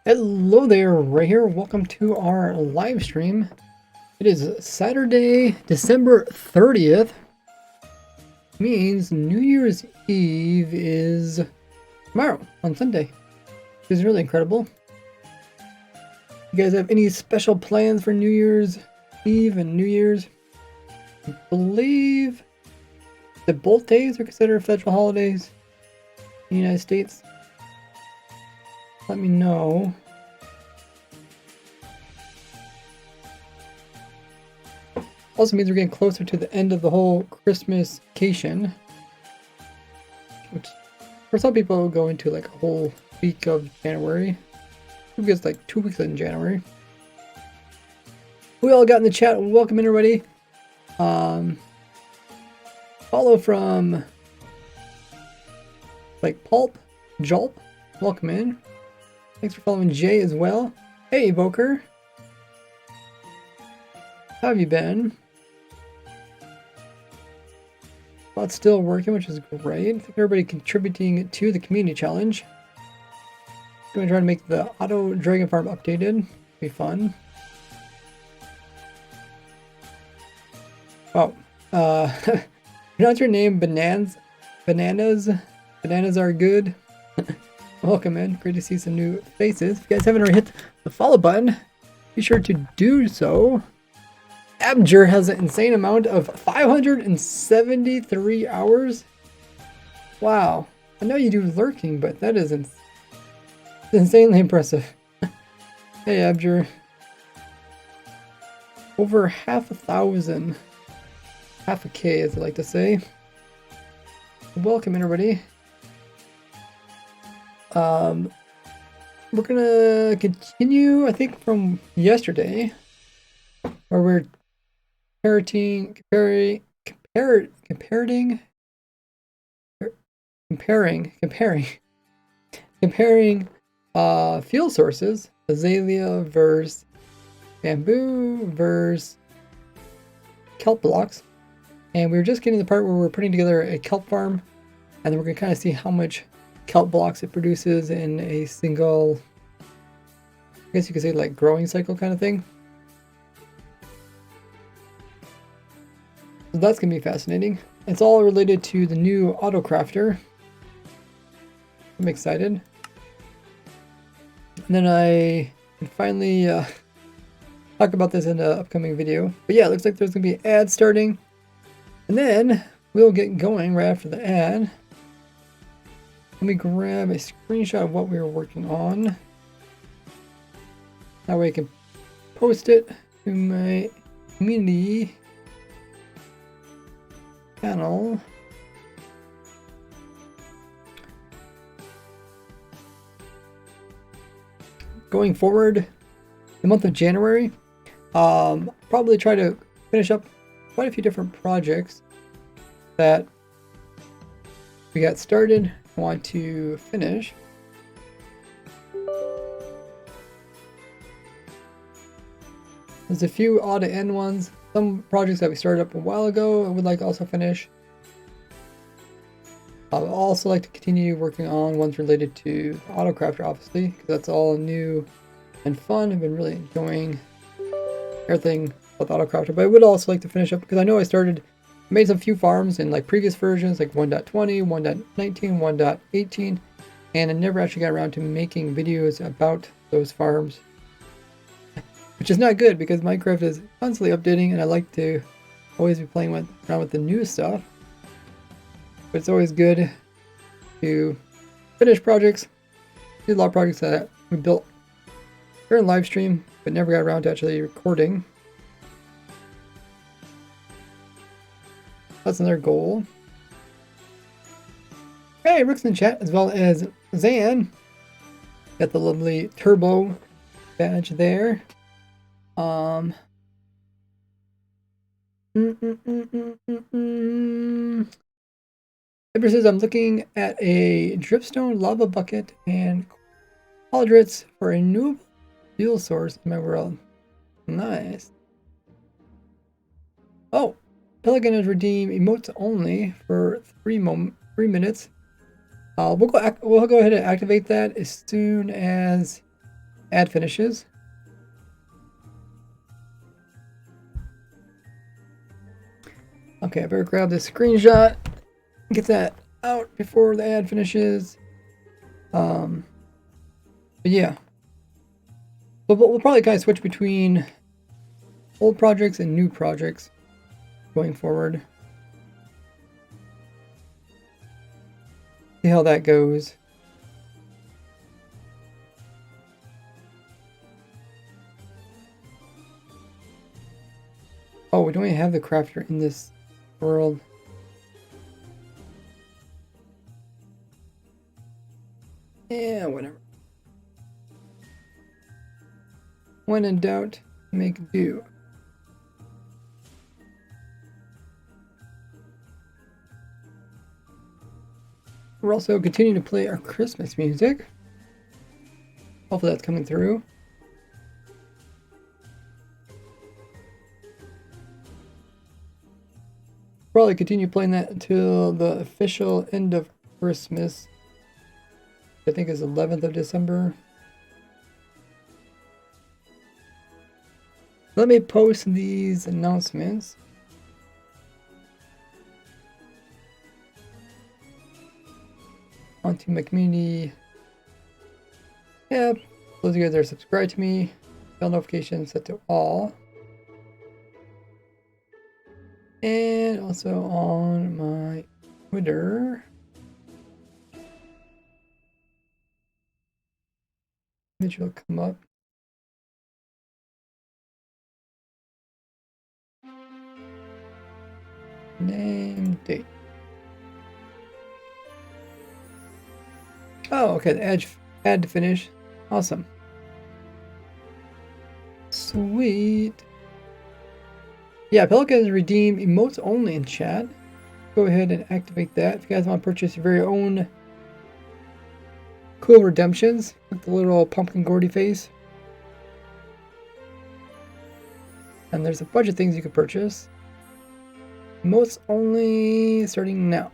Hello there, right here. Welcome to our live stream. It is Saturday, December 30th. Means New Year's Eve is tomorrow on Sunday. Which is really incredible. You guys have any special plans for New Year's Eve and New Year's? I believe that both days are considered federal holidays in the United States. Let me know. Also means we're getting closer to the end of the whole Christmas vacation, which for some people will go into like a whole week of January. Who gets like 2 weeks in January? We all got in the chat. Welcome in, everybody. Follow from like Pulp, Jolp. Welcome in. Thanks for following Jay as well. Hey, Evoker. How have you been? Bot's still working, which is great. I think everybody contributing to the community challenge. I'm going to try to make the auto dragon farm updated. Be fun. Oh, pronounce your name Bananas. Bananas are good. Welcome in. Great to see some new faces. If you guys haven't already hit the follow button, be sure to do so. Abjur has an insane amount of 573 hours. Wow. I know you do lurking, but that is insanely impressive. Hey, Abjur. Over half a thousand. Half a K, as I like to say. Welcome, everybody. We're gonna continue, I think, from yesterday, where we're comparing fuel sources, azalea versus bamboo versus kelp blocks. And we were just getting the part where we're putting together a kelp farm, and then we're gonna kind of see how much kelp blocks it produces in a single, I guess you could say, like growing cycle kind of thing. So that's gonna be fascinating. It's all related to the new auto crafter. I'm excited. And then I can finally talk about this in an upcoming video. But yeah, it looks like there's gonna be an ad starting, and then we'll get going right after the ad. Let me grab a screenshot of what we were working on. That way I can post it to my community channel. Going forward, the month of January, probably try to finish up quite a few different projects that we got started. I want to finish. There's a few odd to end ones. Some projects that we started up a while ago I would like to also finish. I would also like to continue working on ones related to AutoCrafter, obviously, because that's all new and fun. I've been really enjoying everything about AutoCrafter, but I would also like to finish up because I know I made some few farms in like previous versions, like 1.20, 1.19, 1.18, and I never actually got around to making videos about those farms. Which is not good because Minecraft is constantly updating and I like to always be playing around with the new stuff. But it's always good to finish projects. There's a lot of projects that we built during live stream but never got around to actually recording. That's another goal. Hey, Rick's in chat as well as Zan. Got the lovely turbo badge there. Ever says I'm looking at a dripstone, lava bucket, and cauldrons for a new fuel source in my world. Nice. Oh, Pelican has redeemed emotes only for 3 minutes. We'll go ahead and activate that as soon as ad finishes. Okay, I better grab this screenshot, get that out before the ad finishes. But yeah. But we'll probably kind of switch between old projects and new projects going forward. See how that goes. Oh, we don't even have the crafter in this world. Yeah, whatever. When in doubt, make do. We're also continuing to play our Christmas music. Hopefully that's coming through. Probably continue playing that until the official end of Christmas. I think is 11th of December. Let me post these announcements. Onto my community. Yeah, those of you guys that are subscribed to me, bell notifications set to all. And also on my Twitter. Which will come up. Name, date. Oh, okay, the ad to finish. Awesome. Sweet. Yeah, Pelicans redeem emotes only in chat. Go ahead and activate that. If you guys want to purchase your very own cool redemptions with the little pumpkin Gordy face. And there's a bunch of things you can purchase. Emotes only starting now.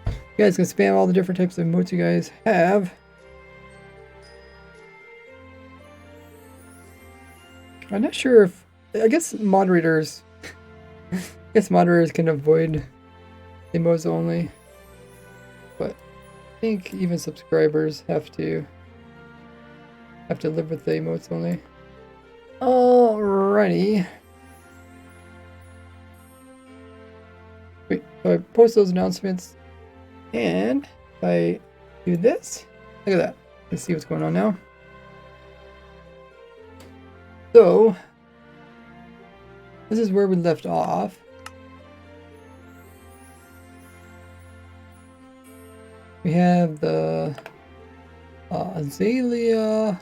You guys can spam all the different types of emotes you guys have. I'm not sure if, I guess moderators can avoid emotes only, but I think even subscribers have to live with the emotes only. Alrighty. Wait, so I post those announcements, and if I do this, look at that. Let's see what's going on now. So, this is where we left off. We have the azalea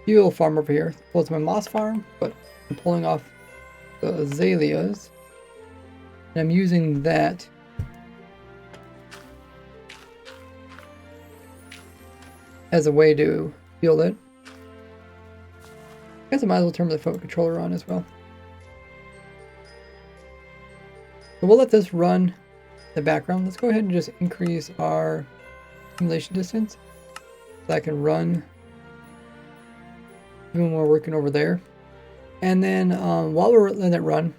fuel farm over here. Well, it's my moss farm, but I'm pulling off the azaleas. And I'm using that as a way to fuel it. I guess I might as well turn the phone controller on as well. So we'll let this run in the background. Let's go ahead and just increase our simulation distance so I can run even when we're working over there. And then while we're letting it run,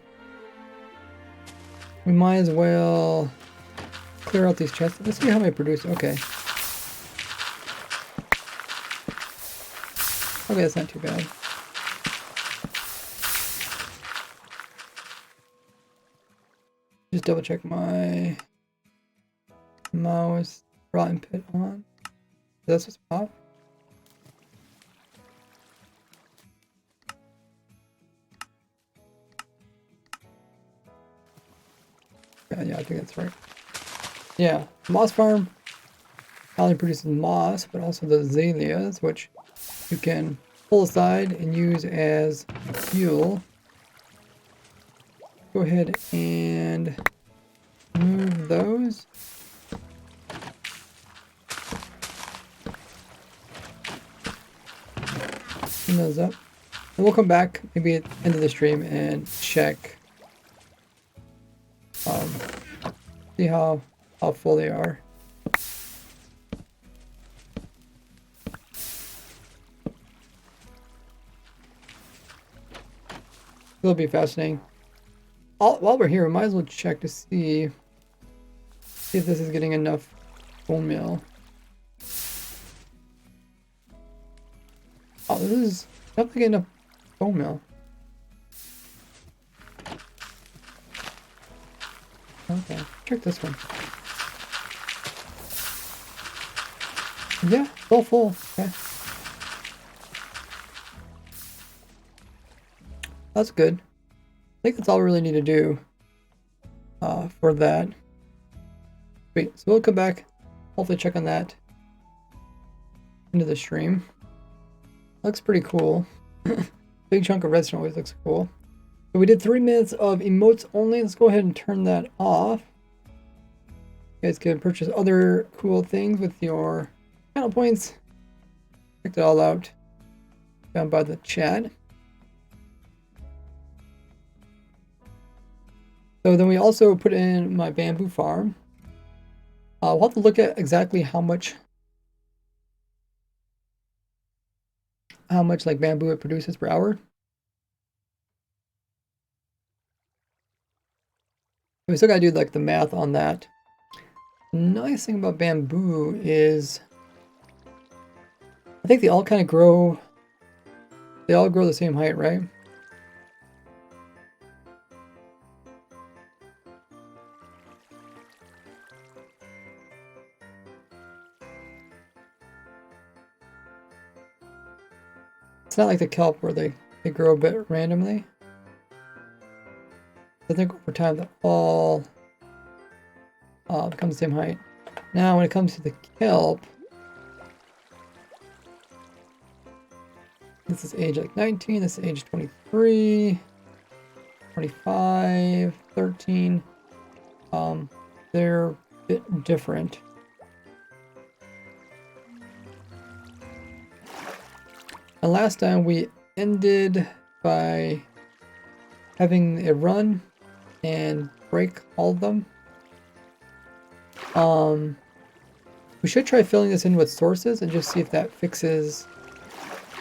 we might as well clear out these chests. Let's see how many produce. Okay. Okay, that's not too bad. Just double check my mouse rotten pit on. That's what's pop. Yeah, I think that's right. Yeah, moss farm not only produces moss, but also the azaleas, which you can pull aside and use as fuel. Go ahead and move those. Clean those up. And we'll come back maybe at the end of the stream and check. See how full they are. It'll be fascinating. While we're here, we might as well check to see if this is getting enough bone meal. Oh, this is definitely getting enough bone meal. Okay, check this one. Yeah, it's all full. Okay. That's good. I think that's all we really need to do for that. Wait, so we'll come back, hopefully check on that into the stream. Looks pretty cool. Big chunk of redstone always looks cool. So we did 3 minutes of emotes only. Let's go ahead and turn that off. You guys can purchase other cool things with your channel points. Check it all out down by the chat. So then we also put in my bamboo farm. We'll have to look at exactly how much like bamboo it produces per hour. We still gotta do like the math on that. Nice thing about bamboo is I think they all kind of grow. They all grow the same height, right? It's not like the kelp where they grow a bit randomly. I think over time they all become the same height. Now when it comes to the kelp, this is age like 19, this is age 23, 25, 13. They're a bit different. And last time we ended by having a run and break all of them. We should try filling this in with sources and just see if that fixes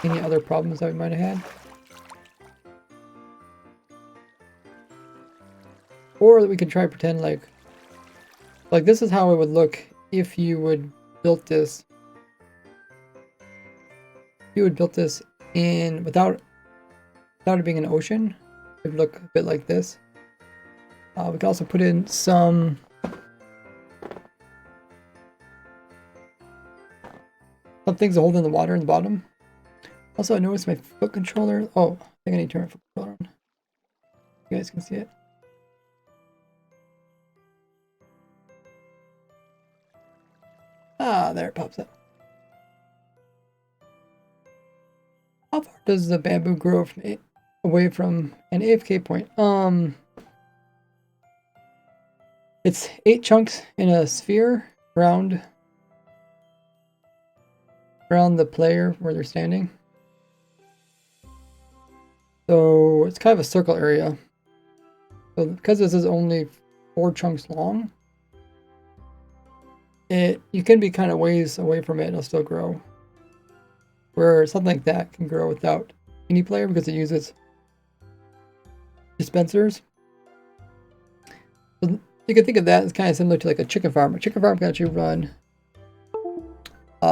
any other problems that we might have had. Or we could try pretend like this is how it would look if you would built this. If you would built this in without it being an ocean, it would look a bit like this. We can also put in some things to hold in the water in the bottom. Also, I noticed my foot controller. Oh, I think I need to turn my foot controller on. You guys can see it. Ah, there it pops up. How far does the bamboo grow from away from an AFK point? It's 8 chunks in a sphere around the player where they're standing. So it's kind of a circle area. So because this is only 4 chunks long, you can be kind of ways away from it and it'll still grow. Where something like that can grow without any player because it uses dispensers. So you can think of that as kind of similar to like a chicken farm. A chicken farm can actually run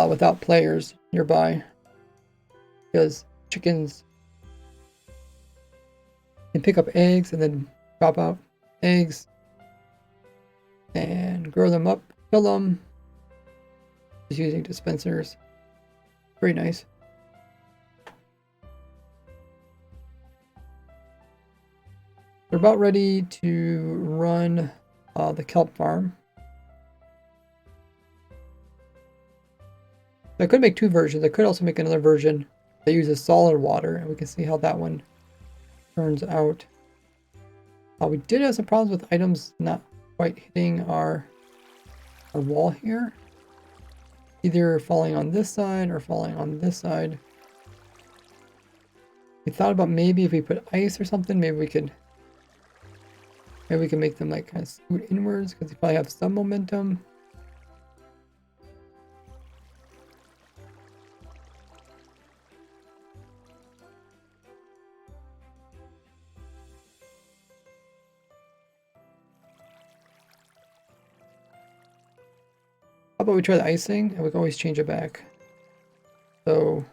without players nearby because chickens can pick up eggs and then drop out eggs and grow them up, kill them, just using dispensers. Very nice. We're about ready to run the kelp farm. I could make 2 versions. I could also make another version that uses solid water, and we can see how that one turns out. We did have some problems with items not quite hitting our wall here. Either falling on this side or falling on this side. We thought about maybe if we put ice or something, maybe we can make them like kind of scoot inwards because they probably have some momentum. about we try the icing, and we can always change it back. So,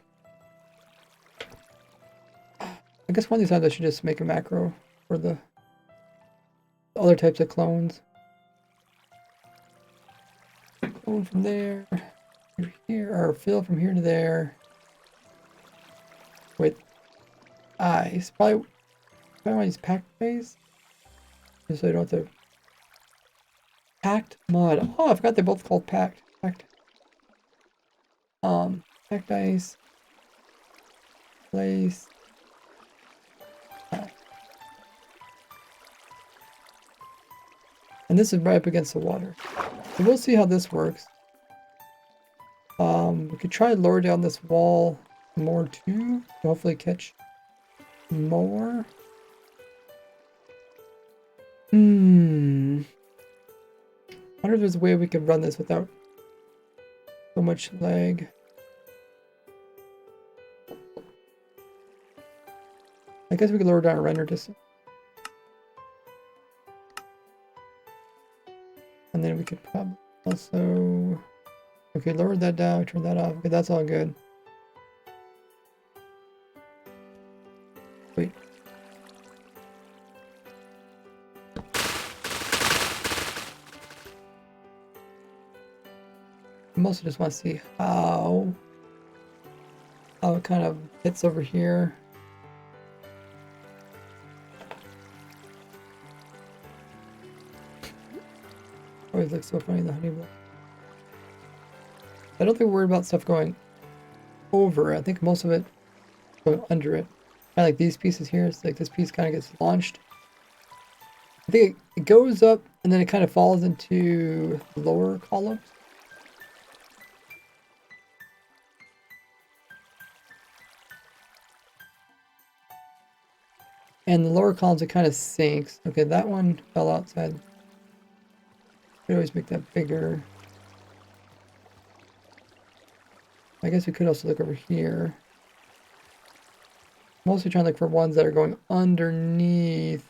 I guess one of these times I should just make a macro for the other types of clones. Clone from there, here, or fill from here to there. With ice. Probably want to use packed ice. Just so I don't have to. Packed mud. Oh, I forgot they're both called packed. Packed ice. Place. And this is right up against the water. So we'll see how this works. We could try to lower down this wall more too, to hopefully catch more. I wonder if there's a way we could run this without so much lag. I guess we could lower down our render distance. And then we could probably also... Okay, lower that down, turn that off. Okay, that's all good. Wait. I mostly just want to see how it kind of hits over here. Always looks so funny in the honey block. I don't think we're worried about stuff going over. I think most of it going under it. Kind of like these pieces here. It's like this piece kind of gets launched. I think it goes up and then it kind of falls into the lower columns. And the lower columns it kind of sinks. Okay, that one fell outside. Could always make that bigger. I guess we could also look over here. Mostly trying to look for ones that are going underneath.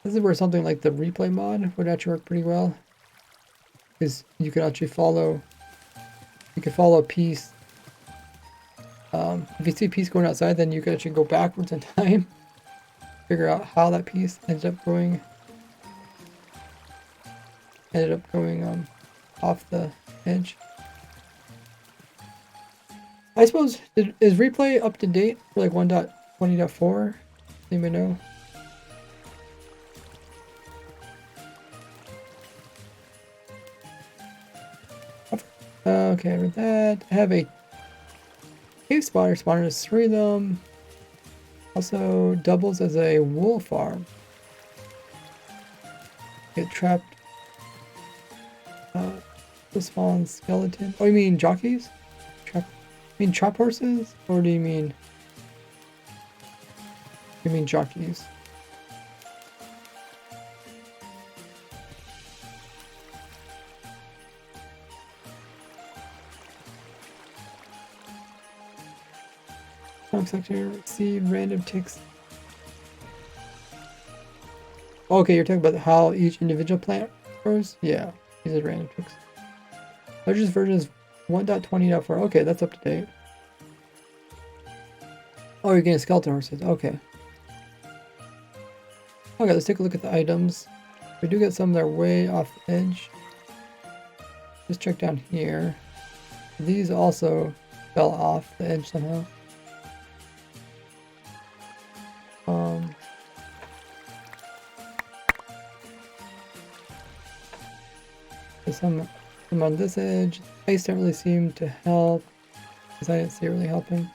This is where something like the replay mod would actually work pretty well. Because you can actually follow, a piece. If you see a piece going outside, then you can actually go backwards in time. Figure out how that piece ended up going off the edge. I suppose, is replay up to date for like 1.20.4? Anybody know? Okay, with that, I have a cave spawner. Spawner is 3 of them. Also doubles as a wool farm. Get trapped. Spawn skeleton. Oh, you mean jockeys? You mean trap horses? Or do you mean... You mean jockeys? Sector, receive random ticks. Okay, you're talking about how each individual plant grows? Yeah, these are random ticks. Largest version is 1.20.4. Okay, that's up to date. Oh, you're getting skeleton horses. Okay. Okay, let's take a look at the items. We do get some that are way off the edge. Just check down here. These also fell off the edge somehow. Some on this edge. Ice don't really seem to help because I didn't see it really helping.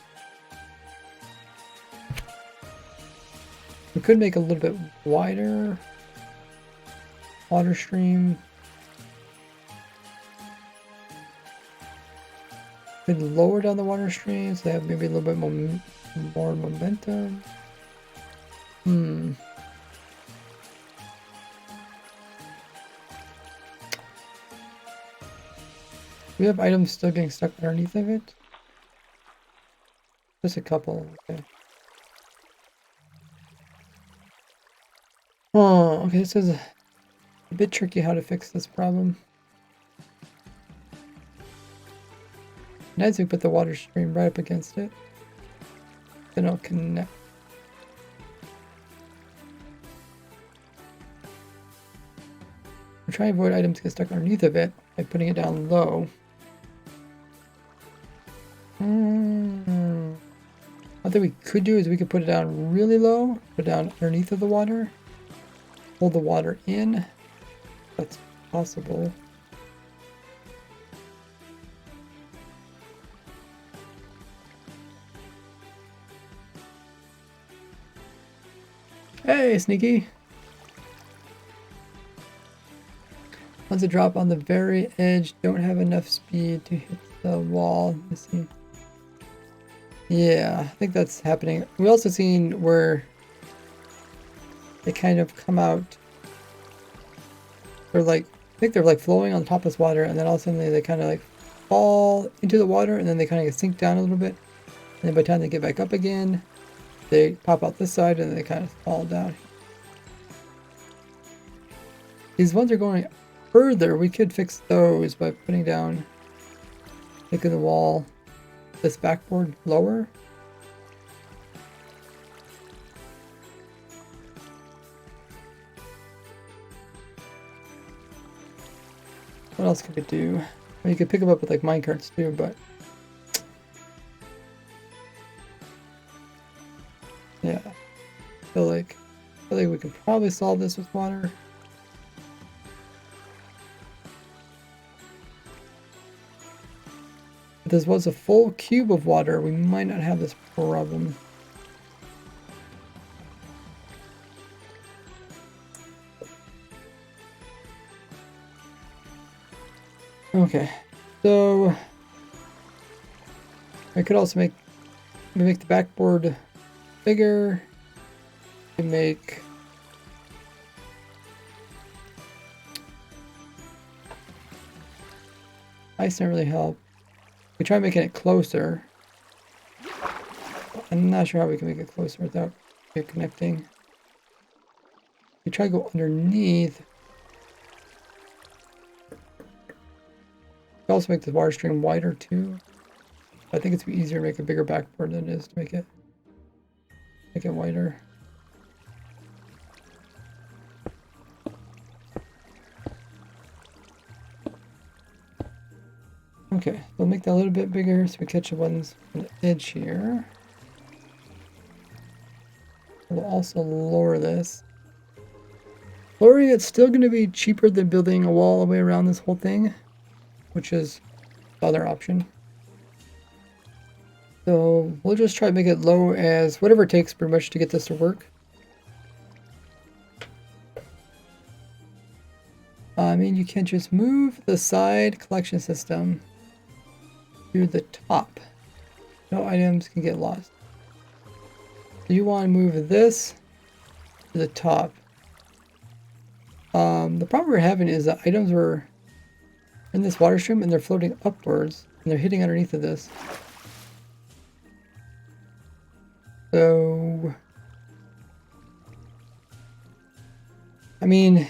We could make a little bit wider water stream. Could lower down the water stream so they have maybe a little bit more momentum. We have items still getting stuck underneath of it. Just a couple, okay. Oh, okay, this is a bit tricky how to fix this problem. Nice, we put the water stream right up against it. Then it'll connect. We're trying to avoid items get stuck underneath of it by putting it down low. One thing we could do is we could put it down really low, put it down underneath of the water, hold the water in. That's possible. Hey, sneaky! Once it drop on the very edge, don't have enough speed to hit the wall. Let's see. Yeah, I think that's happening. We also seen where they kind of come out. They're like, I think they're like flowing on top of this water, and then all of a sudden they kind of like fall into the water, and then they kind of sink down a little bit. And then by the time they get back up again, they pop out this side, and then they kind of fall down. These ones are going further. We could fix those by putting down, making the wall, this backboard lower. What else could we do? Well, you could pick them up with like minecarts too, but yeah, I feel like we could probably solve this with water. If this was a full cube of water, we might not have this problem. Okay, so I could also make the backboard bigger and make ice not really help. We try making it closer. I'm not sure how we can make it closer without it connecting. We try to go underneath. We also make the water stream wider too. I think it's easier to make a bigger backboard than it is to make it wider. Okay, we'll make that a little bit bigger so we catch the ones on the edge here. We'll also lower this. Lowering it's still going to be cheaper than building a wall all the way around this whole thing, which is the other option. So we'll just try to make it low as whatever it takes pretty much to get this to work. I mean, you can just move the side collection system to the top. No items can get lost. So you want to move this to the top. The problem we're having is that items were in this water stream and they're floating upwards and they're hitting underneath of this. So, I mean,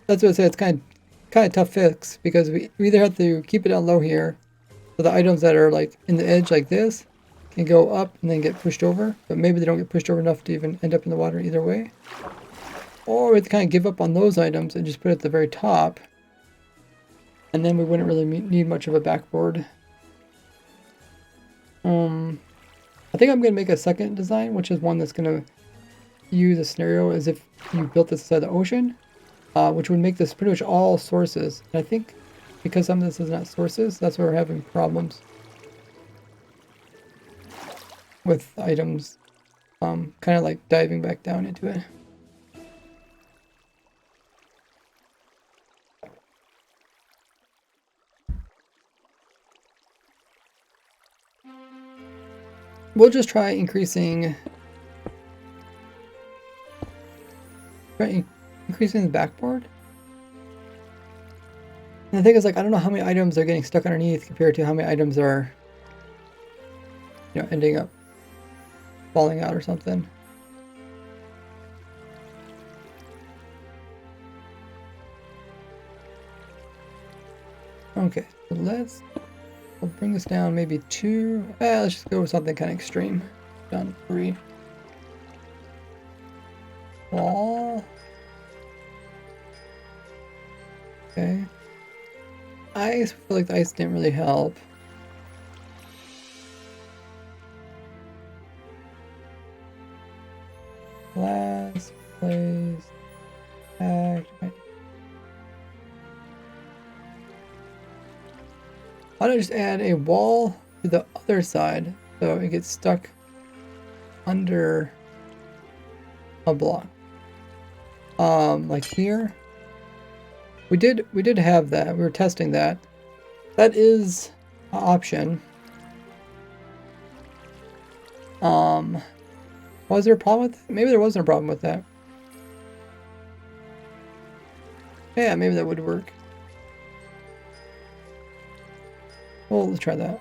that's what I say. It's kind of tough fix because we either have to keep it down low here, so the items that are like in the edge like this can go up and then get pushed over, but maybe they don't get pushed over enough to even end up in the water either way. Or we have to kind of give up on those items and just put it at the very top, and then we wouldn't really need much of a backboard. I think I'm going to make a second design, which is one that's going to use a scenario as if you built this inside the ocean, which would make this pretty much all sources. And I think because some of this is not sources, that's where we're having problems with items kind of like diving back down into it. We'll just try increasing the backboard. And the thing is, like, I don't know how many items are getting stuck underneath compared to how many items are, you know, ending up falling out or something. Okay, so let's we'll bring this down maybe 2. Let's just go with something kind of extreme. Done 3. Wall. Okay. I feel like the ice didn't really help. Last place. Why don't I just add a wall to the other side so it gets stuck under a block? Like here. We did have that. We were testing that. That is an option. Was there a problem with that? Maybe there wasn't a problem with that. Yeah, maybe that would work. Well, let's try that.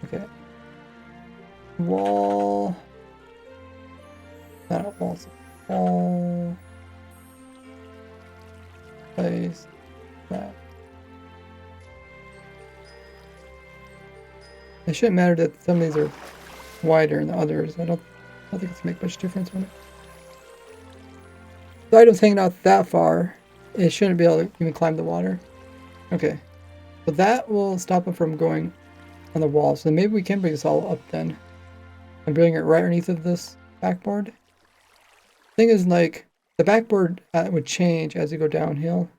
Okay. Wall. Not a wall. Wall. Place that. It shouldn't matter that some of these are wider than others. I don't think it's make much difference when it. The item's hanging out that far. It shouldn't be able to even climb the water. Okay. So that will stop it from going on the wall. So maybe we can bring this all up then. And bring it right underneath of this backboard. Thing is, like, the backboard would change as you go downhill.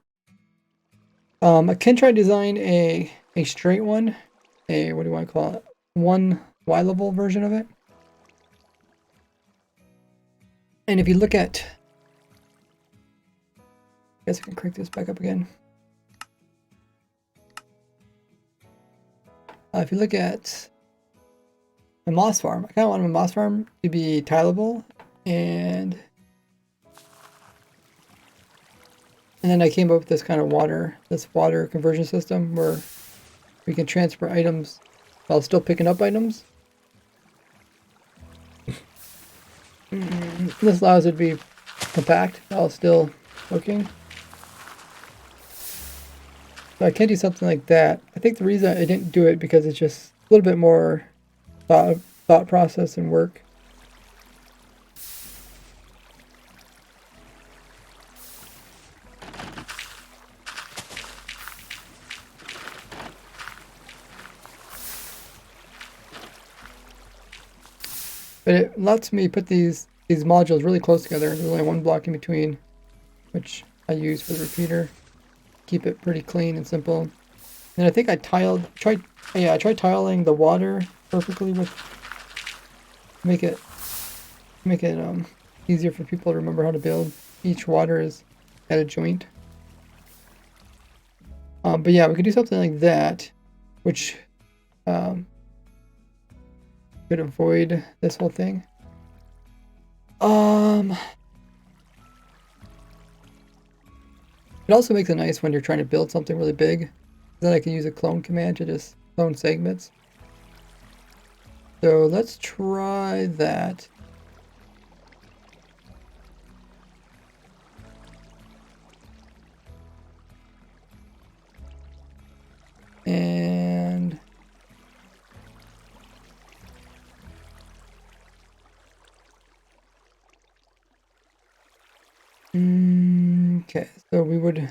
I can try to design a straight one. What do you want to call it? One Y-level version of it. And if you look at... I guess I can crank this back up again. If you look at a moss farm, I kind of want my moss farm to be tileable, and then I came up with this kind of water conversion system where we can transfer items while still picking up items. This allows it to be compact while still working. So I can do something like that. I think the reason I didn't do it because it's just a little bit more thought process and work. But it lets me put these modules really close together. There's only one block in between, which I use for the repeater. Keep it pretty clean and simple. And I think I tried tiling the water perfectly with make it easier for people to remember how to build. Each water is at a joint. But yeah, we could do something like that, which could avoid this whole thing. It also makes it nice when you're trying to build something really big. Then I can use a clone command to just clone segments. So let's try that. And okay, so we'd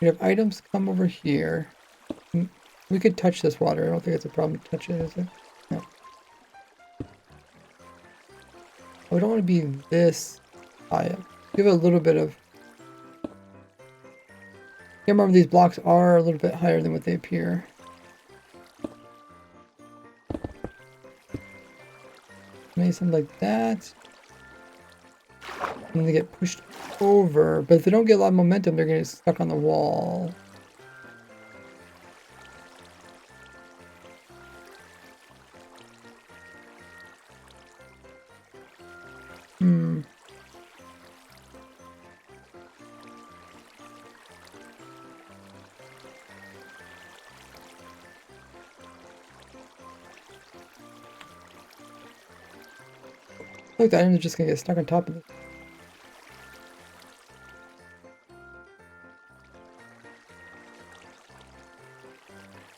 have items come over here. We could touch this water. I don't think it's a problem to touch it, is it? No. We don't want to be this high up. Give it a little bit of... I remember these blocks are a little bit higher than what they appear. Maybe something like that. And they get pushed over, but if they don't get a lot of momentum, they're gonna get stuck on the wall. Look, the items are just gonna get stuck on top of it.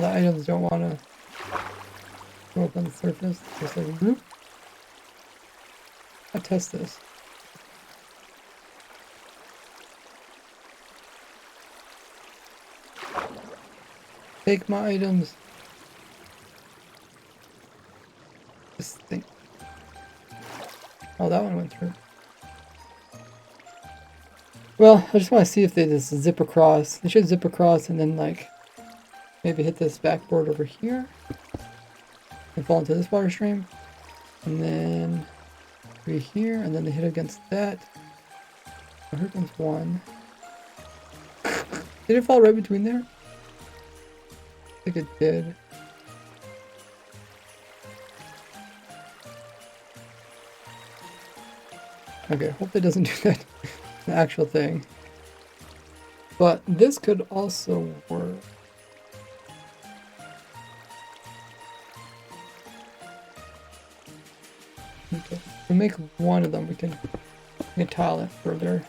The items don't want to go up on the surface. Just like whoop. I'll test this. Take my items. This thing. Oh, that one went through. Well, I just want to see if they just zip across. They should zip across and then like maybe hit this backboard over here and fall into this water stream. And then be here, and then they hit against that. Oh, here comes one. Did it fall right between there? I think it did. Okay, hope it doesn't do that. The actual thing. But this could also work. Okay, if we make one of them, we can tile it further.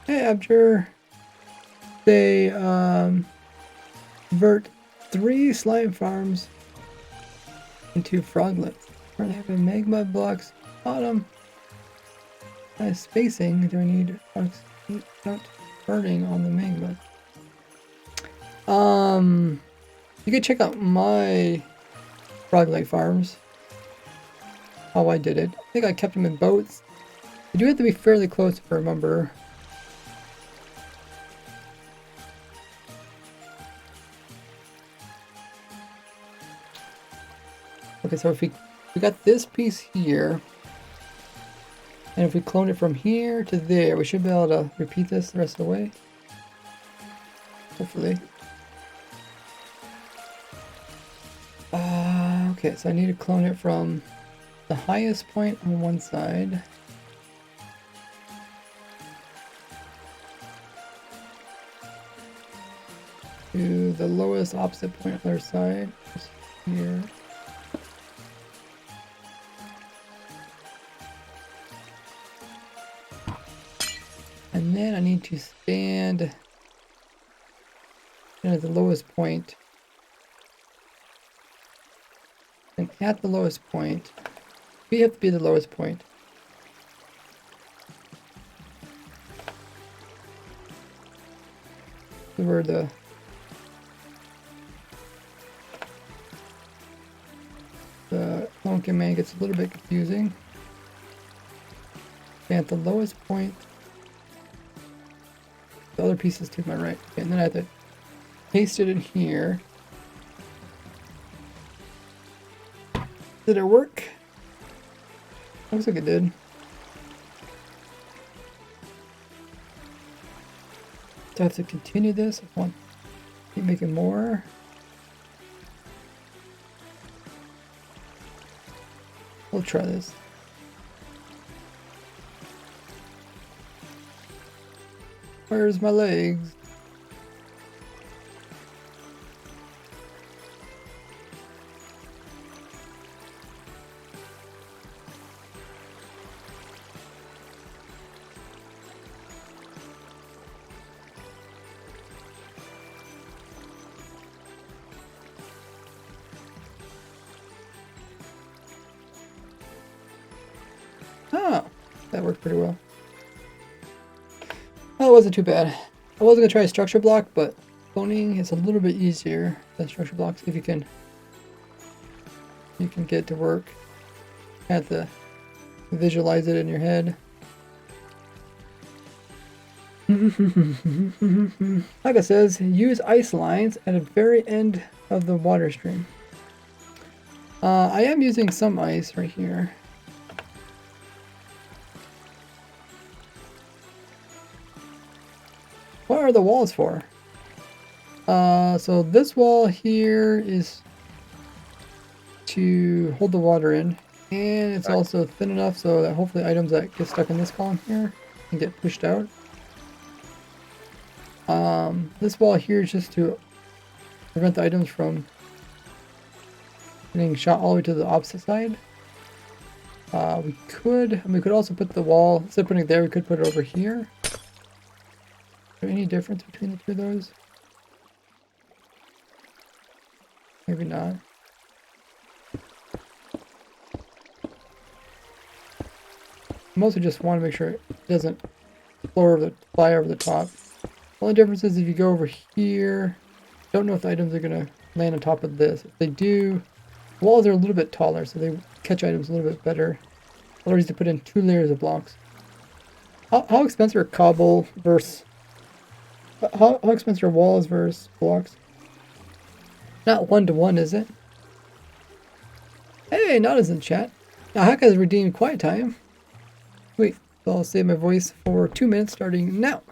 Hey, Abjur. They convert 3 slime farms into froglets. Currently having magma blocks bottom. Nice spacing. Do I need not burning on the magma? You can check out my froglet farms. How I did it. I think I kept them in boats. You do have to be fairly close if I remember. Okay, so if we got this piece here, and if we clone it from here to there, we should be able to repeat this the rest of the way. Hopefully. Okay, so I need to clone it from the highest point on one side. To the lowest opposite point on the other side. Just here. And then I need to stand at the lowest point. And at the lowest point, we have to be the lowest point. So where the clone command gets a little bit confusing. And at the lowest point, the other piece is to my right. Okay, and then I have to paste it in here. Did it work? Looks like it did. Do I have to continue this? I want to keep making more. We'll try this. Where's my legs? Oh, that worked pretty well. Well, it wasn't too bad. I wasn't gonna try a structure block, but cloning is a little bit easier than structure blocks if you can get it to work. You have to visualize it in your head. Like it says, use ice lines at the very end of the water stream. I am using some ice right here. What are the walls for? So this wall here is to hold the water in, and it's also thin enough so that hopefully items that get stuck in this column here can get pushed out. This wall here is just to prevent the items from getting shot all the way to the opposite side. We could also put the wall, instead of putting it there, we could put it over here. Is there any difference between the two of those? Maybe not. I mostly just want to make sure it doesn't fly over the top. The only difference is if you go over here, don't know if the items are going to land on top of this. If they do, the walls are a little bit taller, so they catch items a little bit better. Otherwise, to put in 2 layers of blocks. How expensive are cobble versus... How expensive are walls versus blocks? Not 1-to-1, is it? Hey, Nada's in chat. Now, Haka has redeemed quiet time. Wait, so I'll save my voice for 2 minutes starting now.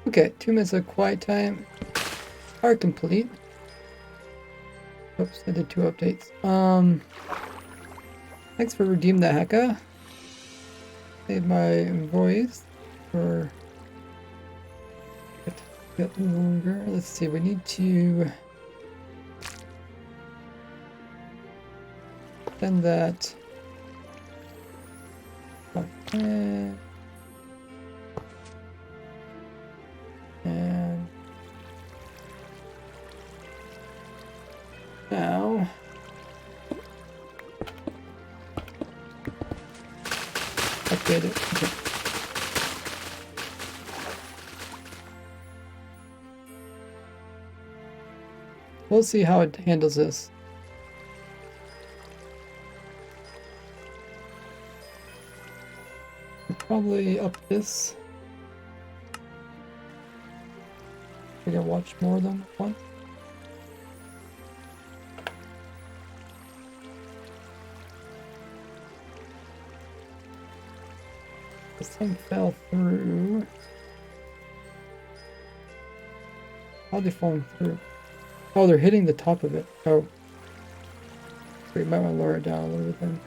Okay, 2 minutes of quiet time are complete. Oops, I did 2 updates. Thanks for redeeming that, Heka. Save my voice for a bit longer. Let's see, we need to send that. Okay. And now update it. Okay. We'll see how it handles this. Probably up this. I can watch more of them at once. This thing fell through. How'd they fall through? Oh, they're hitting the top of it. Oh. So you might want to lower it down a little bit then.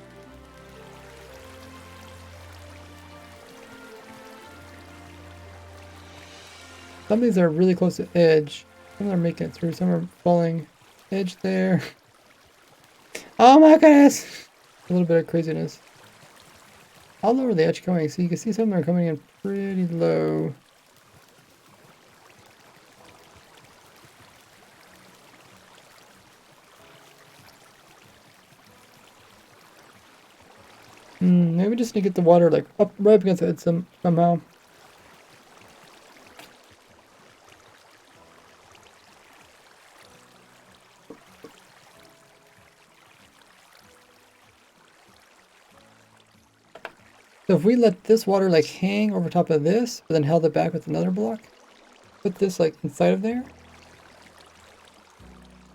Some of these are really close to edge. Some are making it through. Some are falling edge there. Oh my goodness! A little bit of craziness. How low are the edge going? So you can see some of them are coming in pretty low. Maybe we just need to get the water like up right up against it somehow. So if we let this water like hang over top of this, but then held it back with another block, put this like inside of there.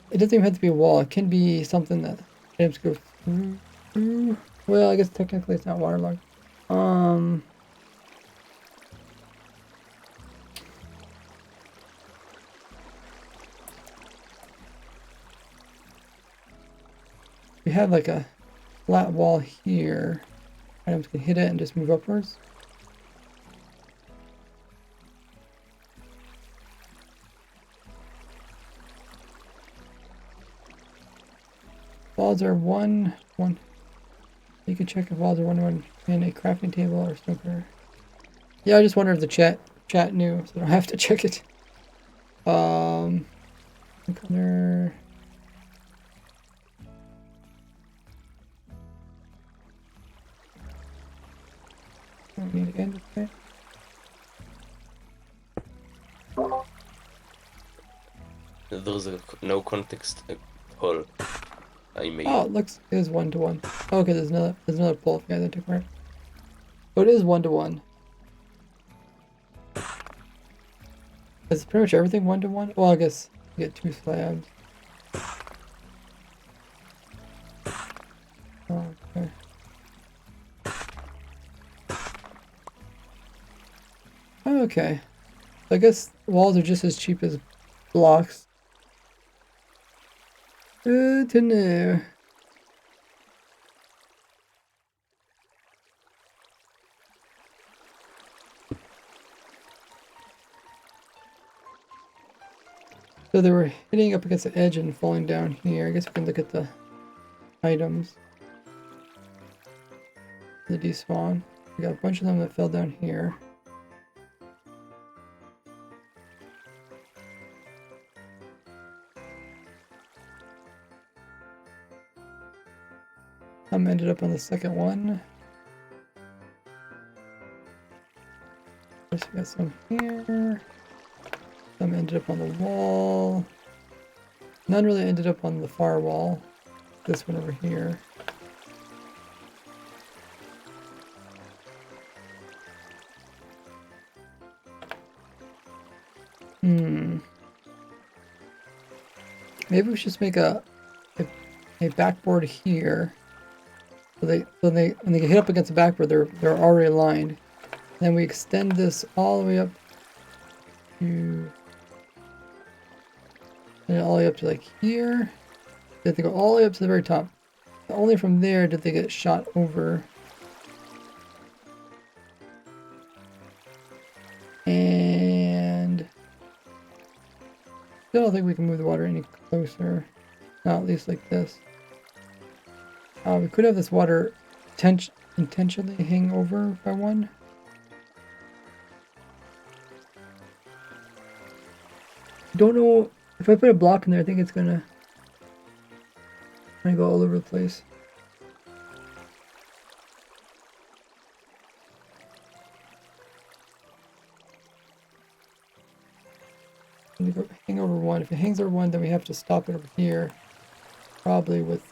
It doesn't even have to be a wall. It can be something that items go through. Well, I guess technically it's not waterlogged. We have like a flat wall here. Items can hit it and just move upwards. Walls are one. You can check if walls are 1-to-1 in a crafting table or snooker. Yeah, I just wonder if the chat knew, so I don't have to check it. Color. I don't need to end it. There's no context hole. I made. Oh, it looks it is 1-to-1. Okay, there's another pull. Yeah, that took right. So it is 1-to-1. Is pretty much everything 1-to-1? Well, I guess you get 2 slabs. Okay. Okay. So I guess walls are just as cheap as blocks. Good to know. So they were hitting up against the edge and falling down here. I guess we can look at the items. The despawn. We got a bunch of them that fell down here. Some ended up on the second one. First we got some here. Some ended up on the wall. None really ended up on the far wall. This one over here. Maybe we should just make a backboard here. So when they hit up against the backboard, they're already aligned. Then we extend this all the way up to all the way up to like here. They have to go all the way up to the very top. Only from there did they get shot over. And still don't think we can move the water any closer. Not at least like this. We could have this water intentionally hang over by one. Don't know if I put a block in there. I think it's gonna go all over the place. Go hang over one. If it hangs over one, then we have to stop it over here, probably with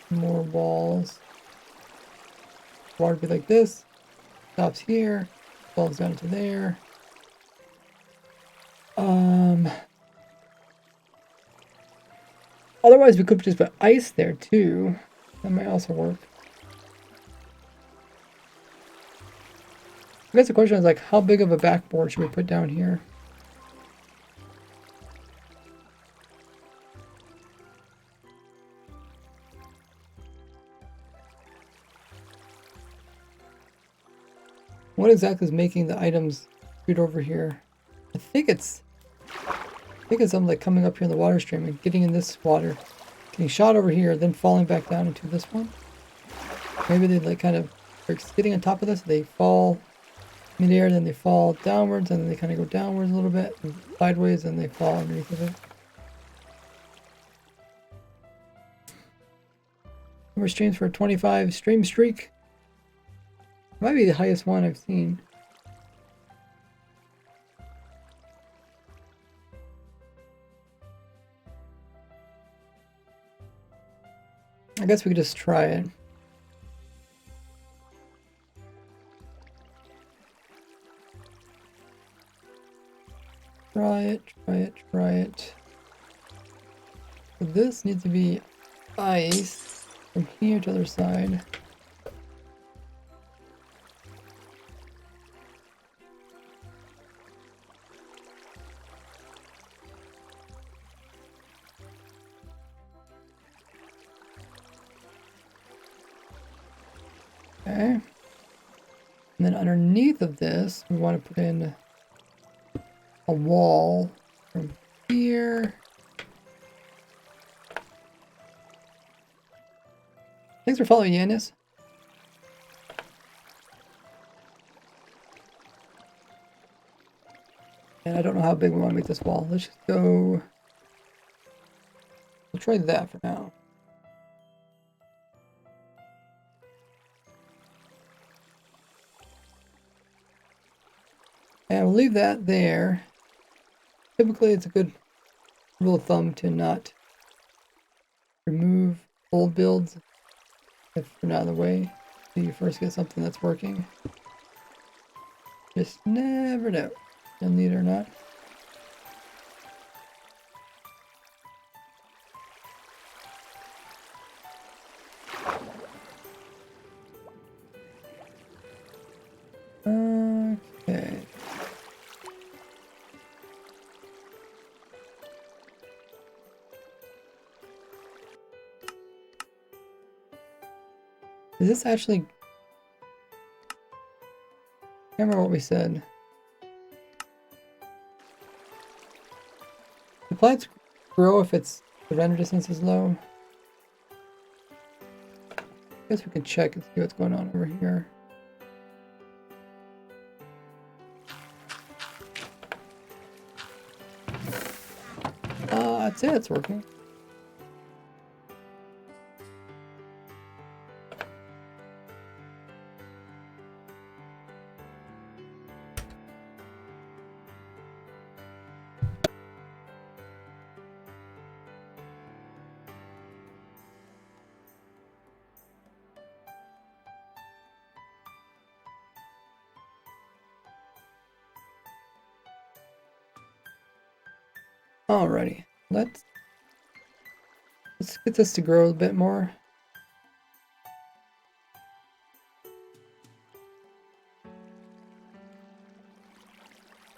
more walls. Water be like this, stops here, falls down to there. Otherwise we could just put ice there too. That might also work. I guess the question is like, how big of a backboard should we put down here? What exactly is making the items shoot over here? I think it's something like coming up here in the water stream and getting in this water, getting shot over here, then falling back down into this one. Maybe they like kind of are getting on top of this. They fall mid-air, then they fall downwards, and then they kind of go downwards a little bit, and sideways, and they fall underneath of it. More streams for a 25 stream streak. Might be the highest one I've seen. I guess we could just try it. Try it. So this needs to be ice from here to the other side. Okay. And then underneath of this, we want to put in a wall from here. Thanks for following, Yanis. And I don't know how big we want to make this wall. Let's just go... We'll try that for now. And we'll leave that there. Typically, it's a good rule of thumb to not remove old builds if they're not in the way. So you first get something that's working. Just never know. You'll need it or not. Okay. Is this actually... I can't remember what we said. The plants grow if the render distance is low. I guess we can check and see what's going on over here. I'd say it's working. Alrighty, let's get this to grow a bit more.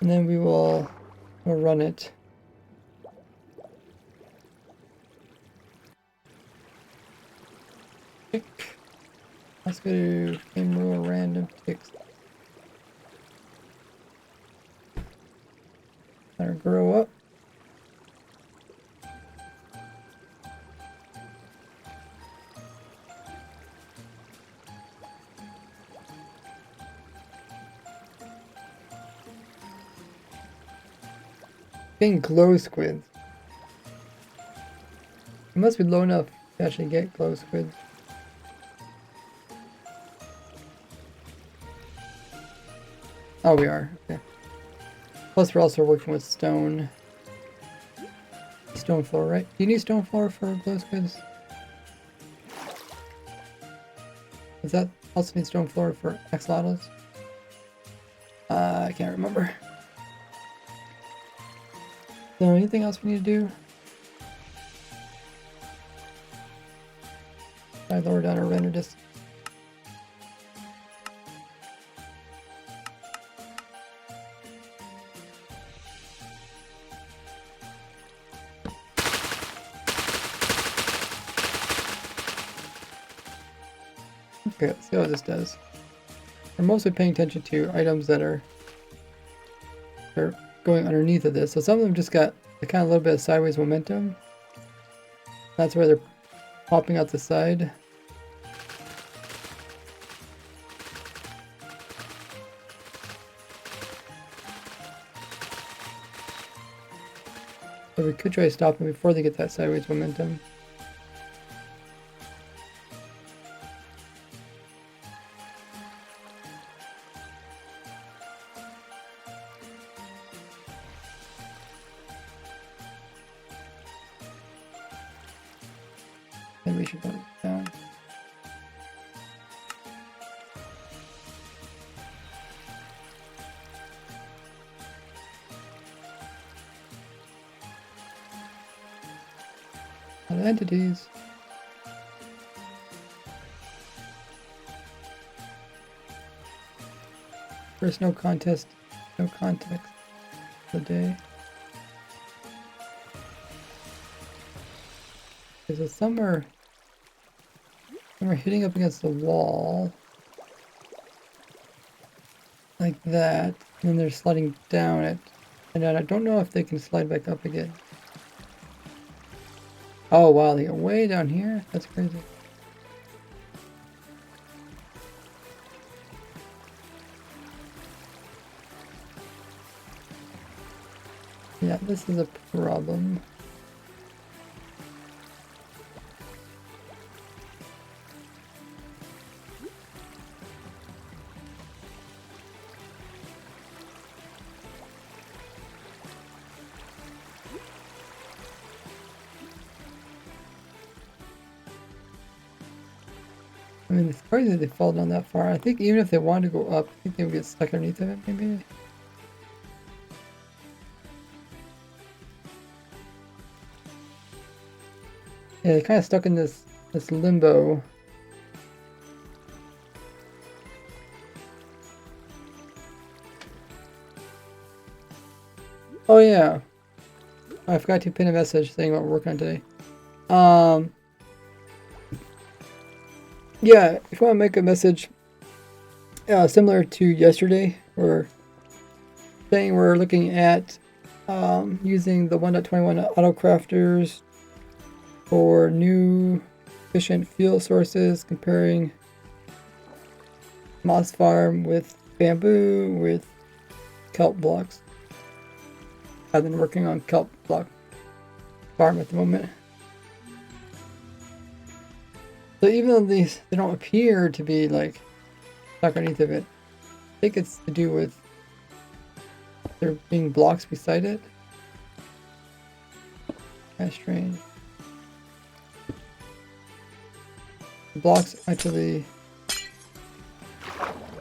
And then we'll run it. Tick. Let's go to game rule random ticks. Let her grow up. Getting glow squids. It must be low enough to actually get glow squids. Oh, we are. Okay. Plus, we're also working with stone. Stone floor, right? Do you need stone floor for glow squids? Does that also need stone floor for axolotls? I can't remember. So anything else we need to do? I lower down our render distance. Okay, let's see how this does. We're mostly paying attention to items that are going underneath of this. So some of them just got a kind of little bit of sideways momentum. That's where they're popping out the side. So we could try to stop them before they get that sideways momentum. Maybe we should put it down. lot of entities. First, no contest, no context of the day. Okay, so some are hitting up against the wall. Like that. And then they're sliding down it. And then I don't know if they can slide back up again. Oh wow, they get way down here? That's crazy. Yeah, this is a problem. I mean, it's crazy they fall down that far. I think even if they wanted to go up, I think they would get stuck underneath of it, maybe. Yeah, they're kind of stuck in this limbo. Oh yeah, I forgot to pin a message saying what we're working on today. Yeah, if you want to make a message similar to yesterday, we're saying we're looking at using the 1.21 auto crafters for new efficient fuel sources, comparing moss farm with bamboo with kelp blocks. I've been working on kelp block farm at the moment. So even though they don't appear to be like stuck underneath of it, I think it's to do with there being blocks beside it. That's strange. The blocks actually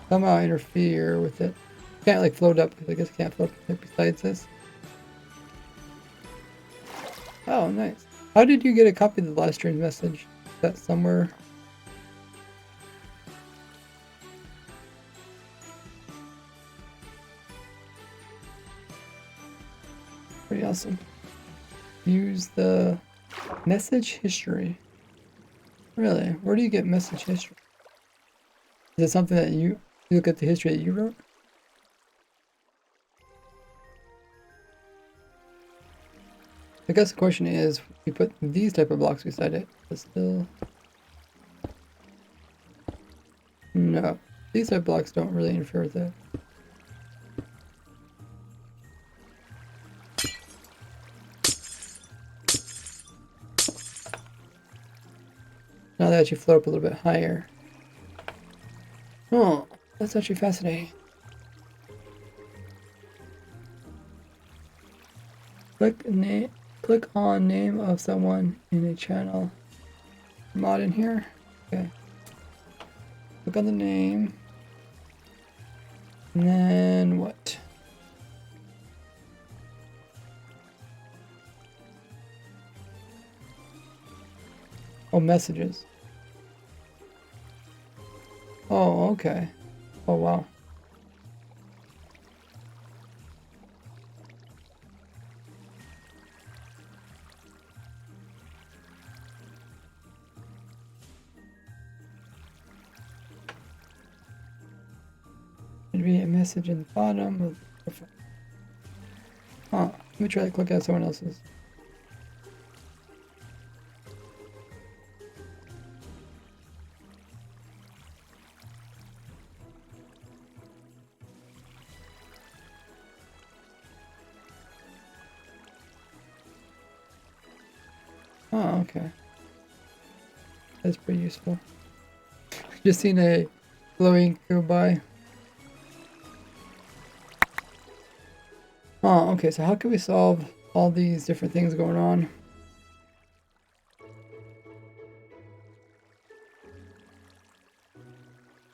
somehow interfere with it. Can't like float up because I guess I can't float up besides this. Oh, nice. How did you get a copy of the last stream message? Is that somewhere? Pretty awesome. Use the message history. Really? Where do you get message history? Is it something that you look at the history that you wrote? I guess the question is, you put these type of blocks beside it, but still... No. These type of blocks don't really interfere with it. Now they actually float up a little bit higher. Oh, that's actually fascinating. Click on name of someone in a channel. Mod in here. Okay. Click on the name. And then what? Oh, messages. Oh, okay. Oh, wow. Should be a message in the bottom of the profile. Huh. Let me try to click out someone else's. Oh, okay. That's pretty useful. Just seen a glowing go by. Oh, okay, so how can we solve all these different things going on?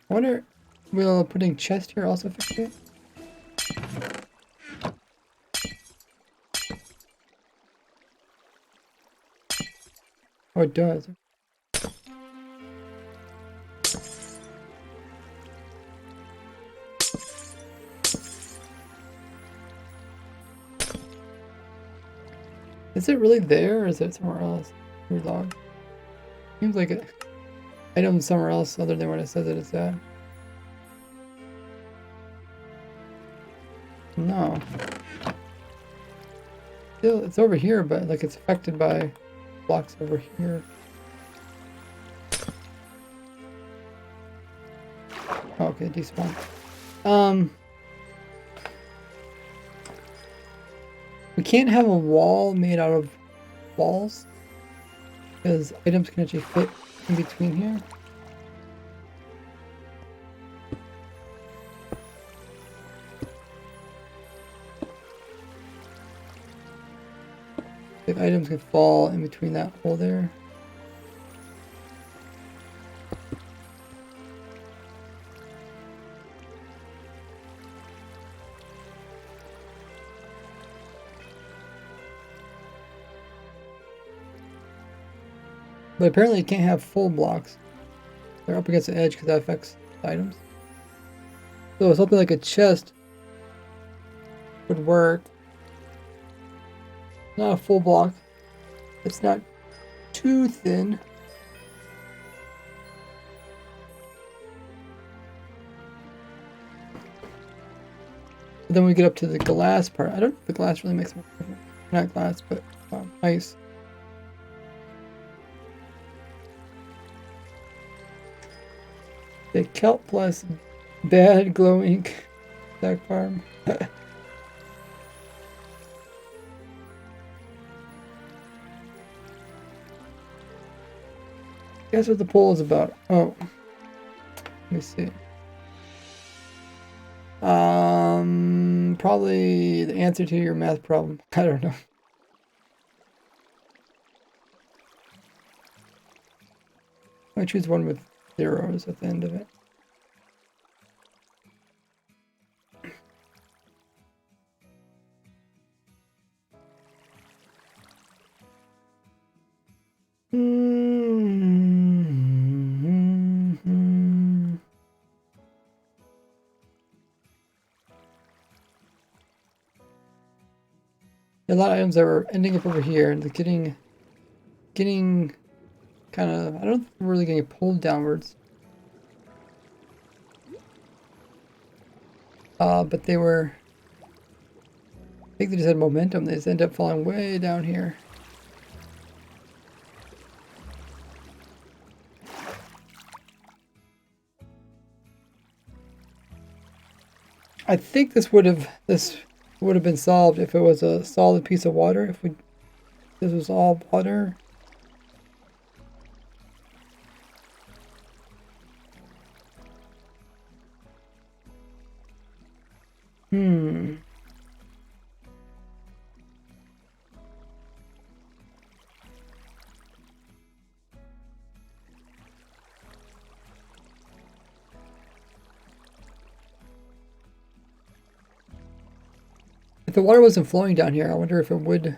I wonder, will putting chest here also fix it? Oh, it does. Is it really there, or is it somewhere else? Relog. Seems like an item somewhere else other than what it says that it's at. No. Still, it's over here, but like it's affected by blocks over here. Oh, okay, despawn. We can't have a wall made out of walls because items can actually fit in between here. If items can fall in between that hole there. But apparently you can't have full blocks. They're up against the edge because that affects items. So something like a chest would work. Not a full block. It's not too thin. But then we get up to the glass part. I don't know if the glass really makes much difference. Not glass, but ice. The kelp plus bad glow ink stack farm. Guess what the poll is about? Oh, let me see. Probably the answer to your math problem. I don't know. I choose one with zeros at the end of it. A lot of items that were ending up over here and getting kind of, I don't think we're really getting pulled downwards. But they were, I think they just had momentum. They just end up falling way down here. I think this would have been solved if it was a solid piece of water. If this was all water. If the water wasn't flowing down here, I wonder if it would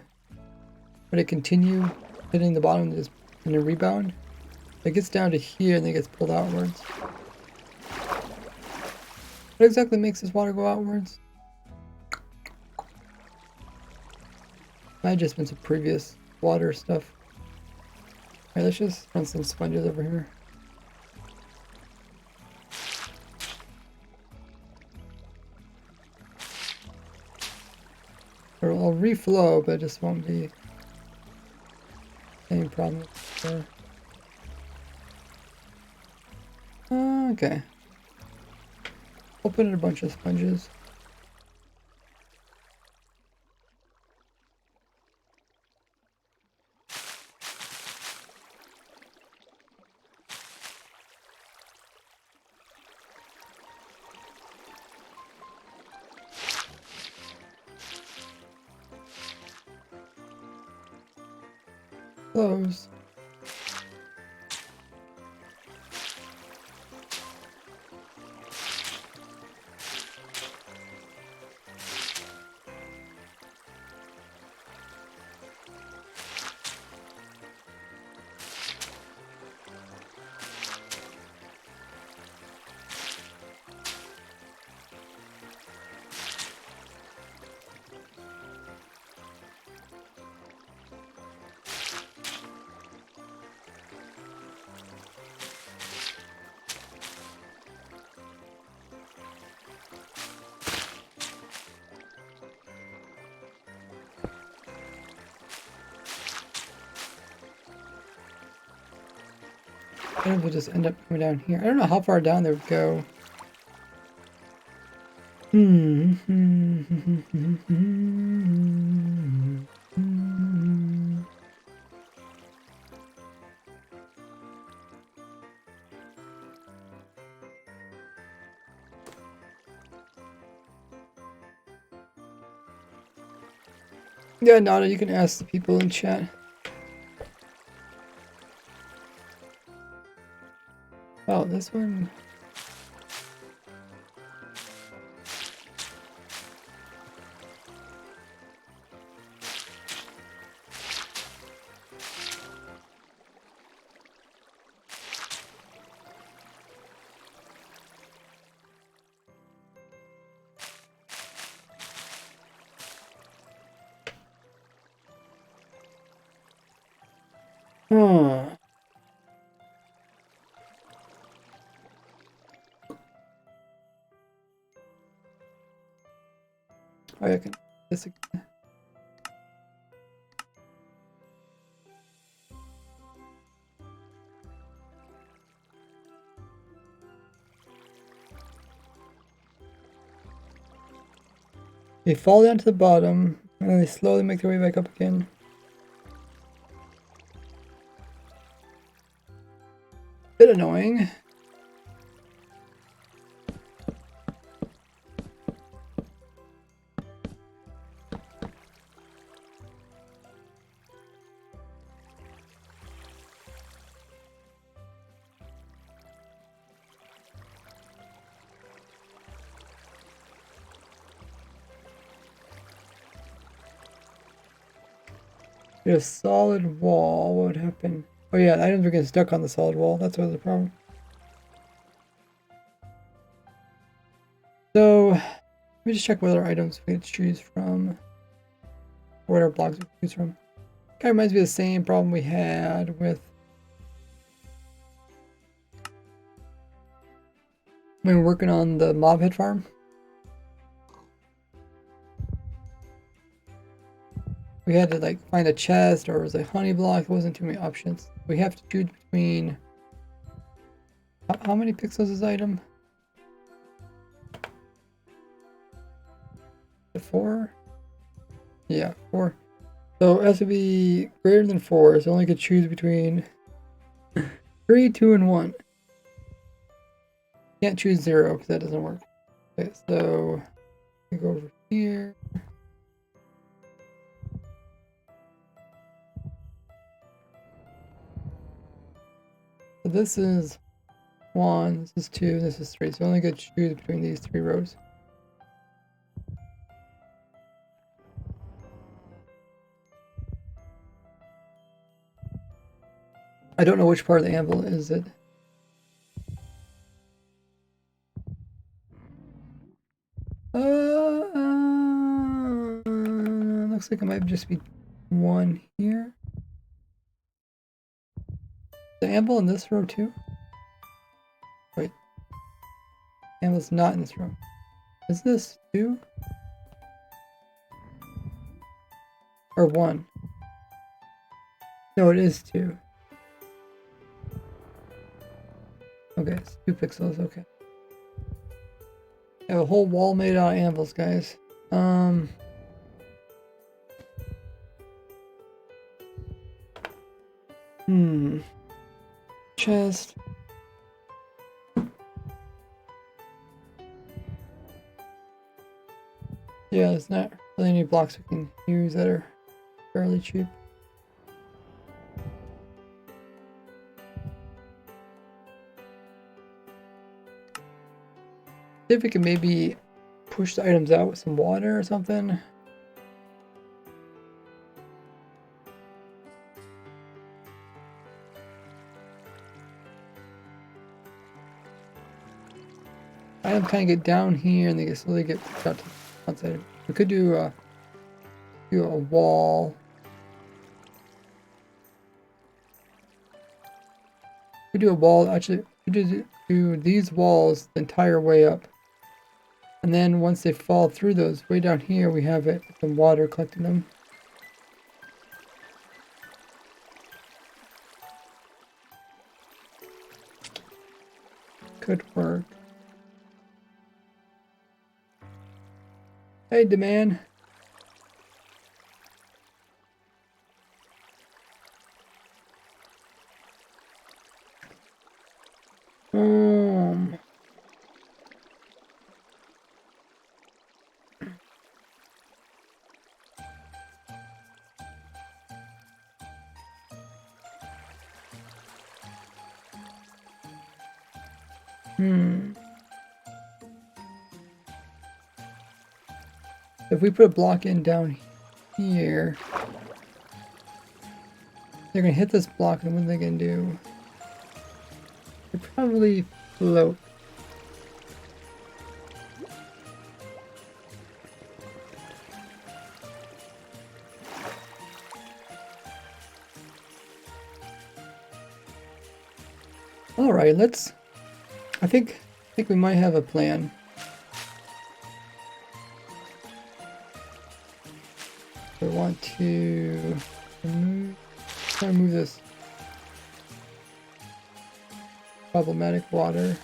it continue hitting the bottom and then rebound? It gets down to here and then gets pulled outwards. What exactly makes this water go outwards? Might have just been some previous water stuff. Alright, let's just run some sponges over here. It'll reflow, but it just won't be the same problem. Okay. Open a bunch of sponges. Close. items will just end up coming down here. I don't know how far down they would go. Yeah, Nada, you can ask the people in chat. Oh, this one. Huh. Oh, I can. This again. They fall down to the bottom, and then they slowly make their way back up again. Bit annoying. A solid wall, what would happen? Oh yeah, the items are getting stuck on the solid wall. That's what the problem. So, let me just check what other items we can choose from. Or what our blocks we can choose from. Kind of reminds me of the same problem we had with when we were working on the mob head farm. We had to like find a chest or it was a honey block. There wasn't too many options. We have to choose between how many pixels is item? 4? Yeah, 4. So it has to be greater than 4, so only could choose between 3, 2, and 1. Can't choose 0 because that doesn't work. Okay, so we go over here. So this is 1, this is 2, this is 3. So only could choose between these 3 rows. I don't know which part of the anvil is it. Looks like it might just be 1 here. The anvil in this row too? Wait. Anvil's not in this row. Is this 2? Or 1? No, it is 2. Okay, it's 2 pixels, okay. I have a whole wall made out of anvils, guys. Chest. Yeah, there's not really any blocks we can use that are fairly cheap. See if we can maybe push the items out with some water or something. Items kind of get down here and they slowly get pushed out to the outside. We could do a wall. We do a wall. Actually, we do these walls the entire way up, and then once they fall through those, way down here we have it some water collecting them. could work. Hey, Demand. Um. If we put a block in down here, they're gonna hit this block, and what are they gonna do? They probably float. All right, let's. I think we might have a plan. I want to remove this problematic water.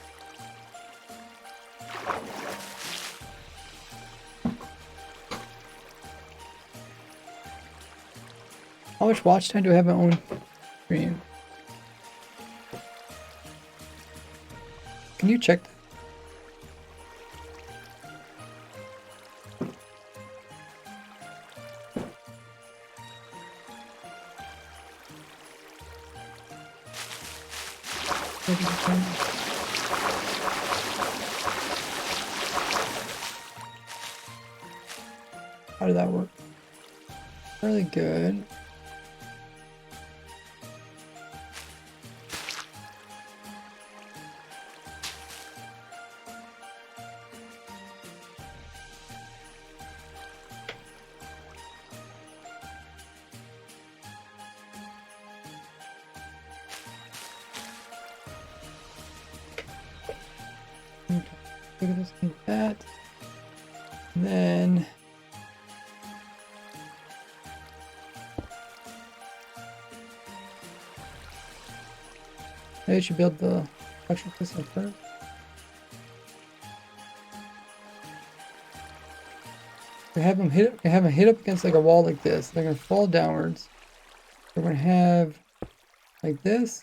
How much watch time do I have my own stream? Can you check that? How did that work? Really good. Look at this like that. And then maybe I should build the electrical system first. We have them hit up against like a wall like this. They're gonna fall downwards. We're gonna have like this.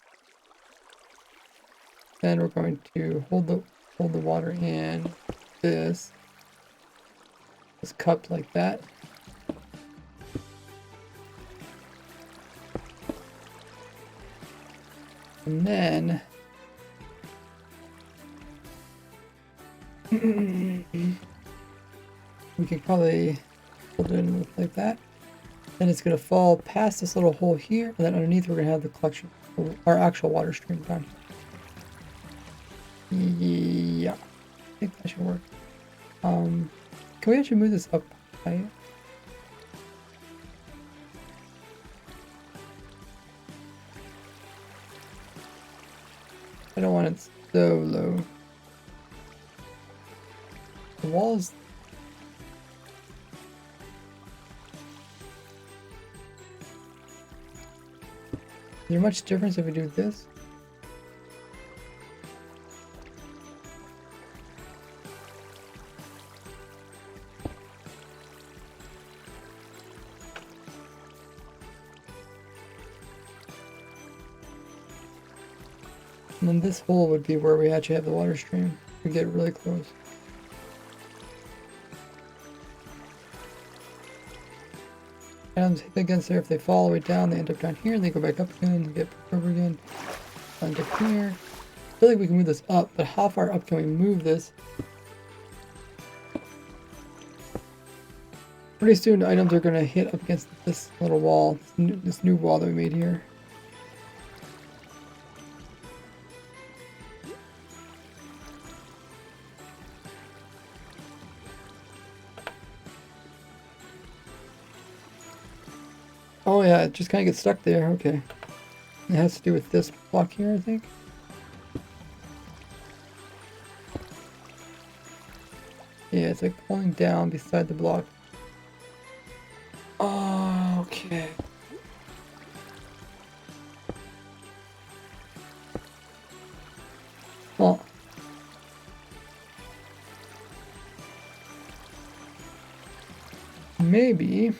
Then we're going to hold the water in this cup like that. And then we can probably hold it in like that. Then it's going to fall past this little hole here, and then underneath we're going to have the collection, our actual water stream down here. Yeah, I think that should work. Can we actually move this up higher? I don't want it so low. The walls. Is there much difference if we do this? And then this hole would be where we actually have the water stream. We get really close. Items hit against there. If they fall all the way down, they end up down here. They go back up again, get over again. End up here. I feel like we can move this up, but how far up can we move this? Pretty soon, items are going to hit up against this little wall, this new wall that we made here. Oh yeah, it just kind of gets stuck there. Okay. It has to do with this block here, I think. Yeah, it's like pulling down beside the block. Oh, okay. Well, maybe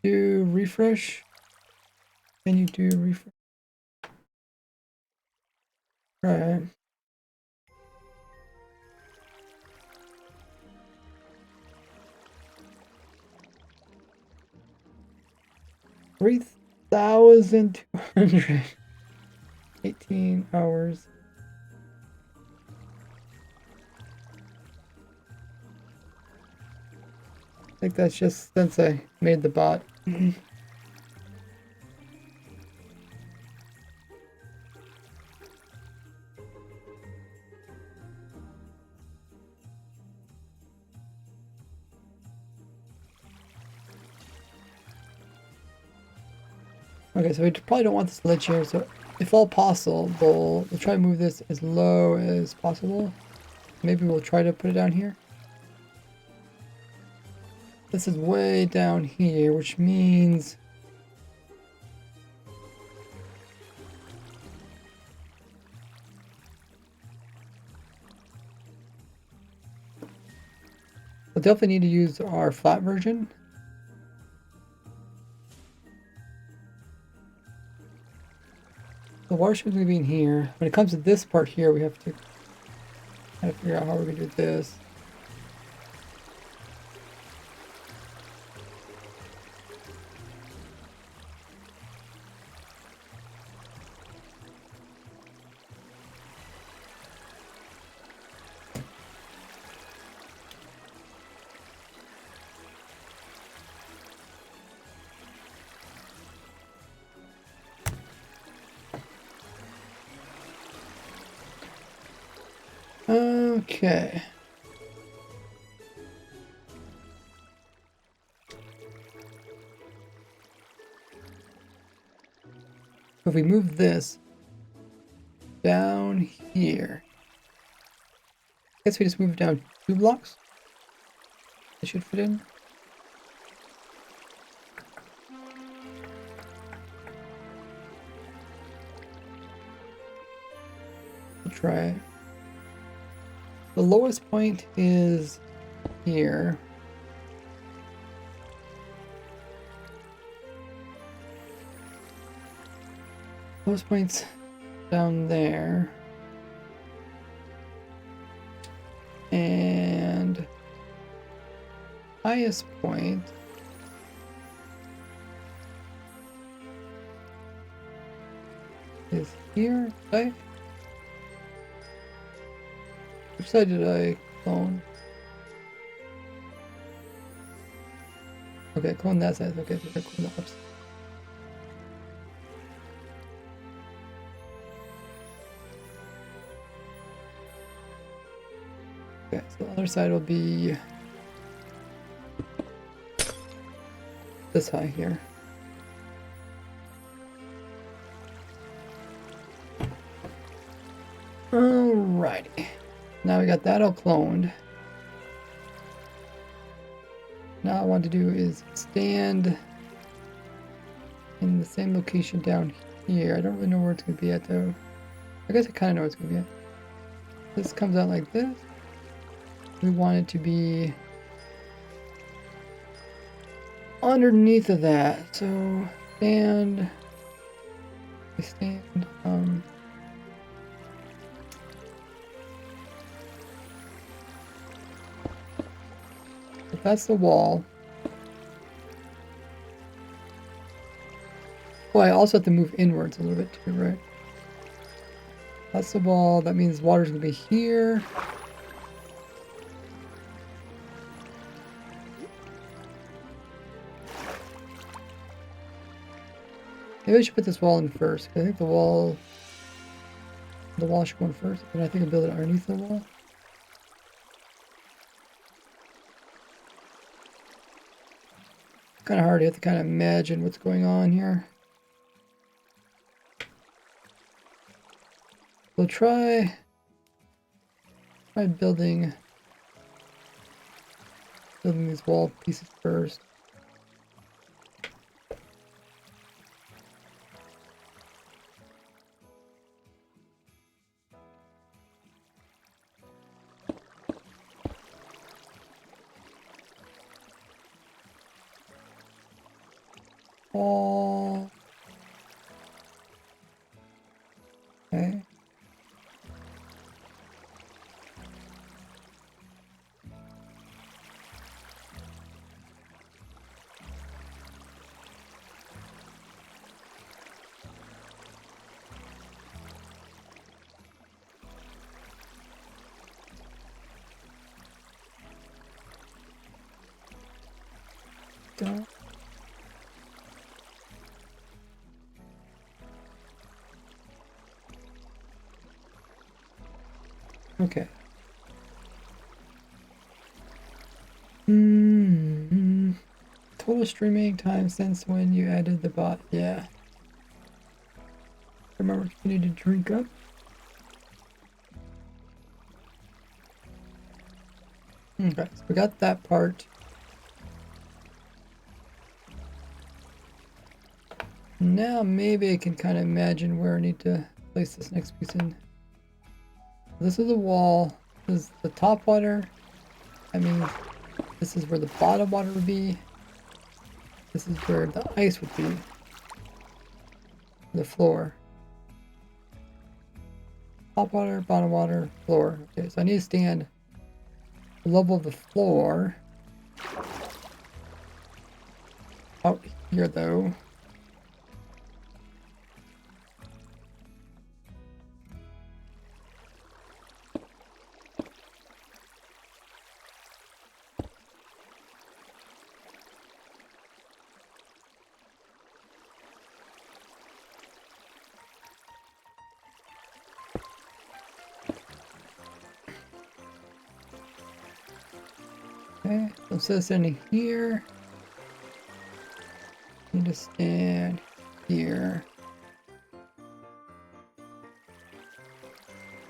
do refresh. Can you do refresh? Right. $3,218 hours. I think that's just since I made the bot. Okay, so we probably don't want this ledge here, so if all possible, we'll try to move this as low as possible. Maybe we'll try to put it down here. This is way down here, which means we'll definitely need to use our flat version. The water stream's gonna be in here. When it comes to this part here, we have to kind of figure out how we're gonna do this. Okay. If we move this down here, I guess we just move down 2 blocks. It should fit in. We'll try it. The lowest point is here. Lowest point's down there. And highest point is here, right? Which side did I clone? Okay, clone that side. Okay, so I clone the opposite. Okay, so the other side will be this high here. Alrighty. Now we got that all cloned. Now all I want to do is stand in the same location down here. I don't really know where it's going to be at though. I guess I kind of know where it's going to be at. This comes out like this. We want it to be underneath of that. So stand. If that's the wall. Oh, I also have to move inwards a little bit too, right? That's the wall. That means water's gonna be here. Maybe I should put this wall in first. I think the wall should go in first, and I think I'll build it underneath the wall. Kind of hard. You have to kind of imagine what's going on here. We'll try building these wall pieces first. wall. Okay. Don't. Okay. Total streaming time since when you added the bot. Yeah. Remember, you need to drink up. Okay, so we got that part. Now maybe I can kind of imagine where I need to place this next piece in. This is the wall. This is the top water. I mean, this is where the bottom water would be. This is where the ice would be. The floor. Top water, bottom water, floor. Okay, so I need to stand the level of the floor. Out here though. Okay, so instead of standing here, I need to stand here.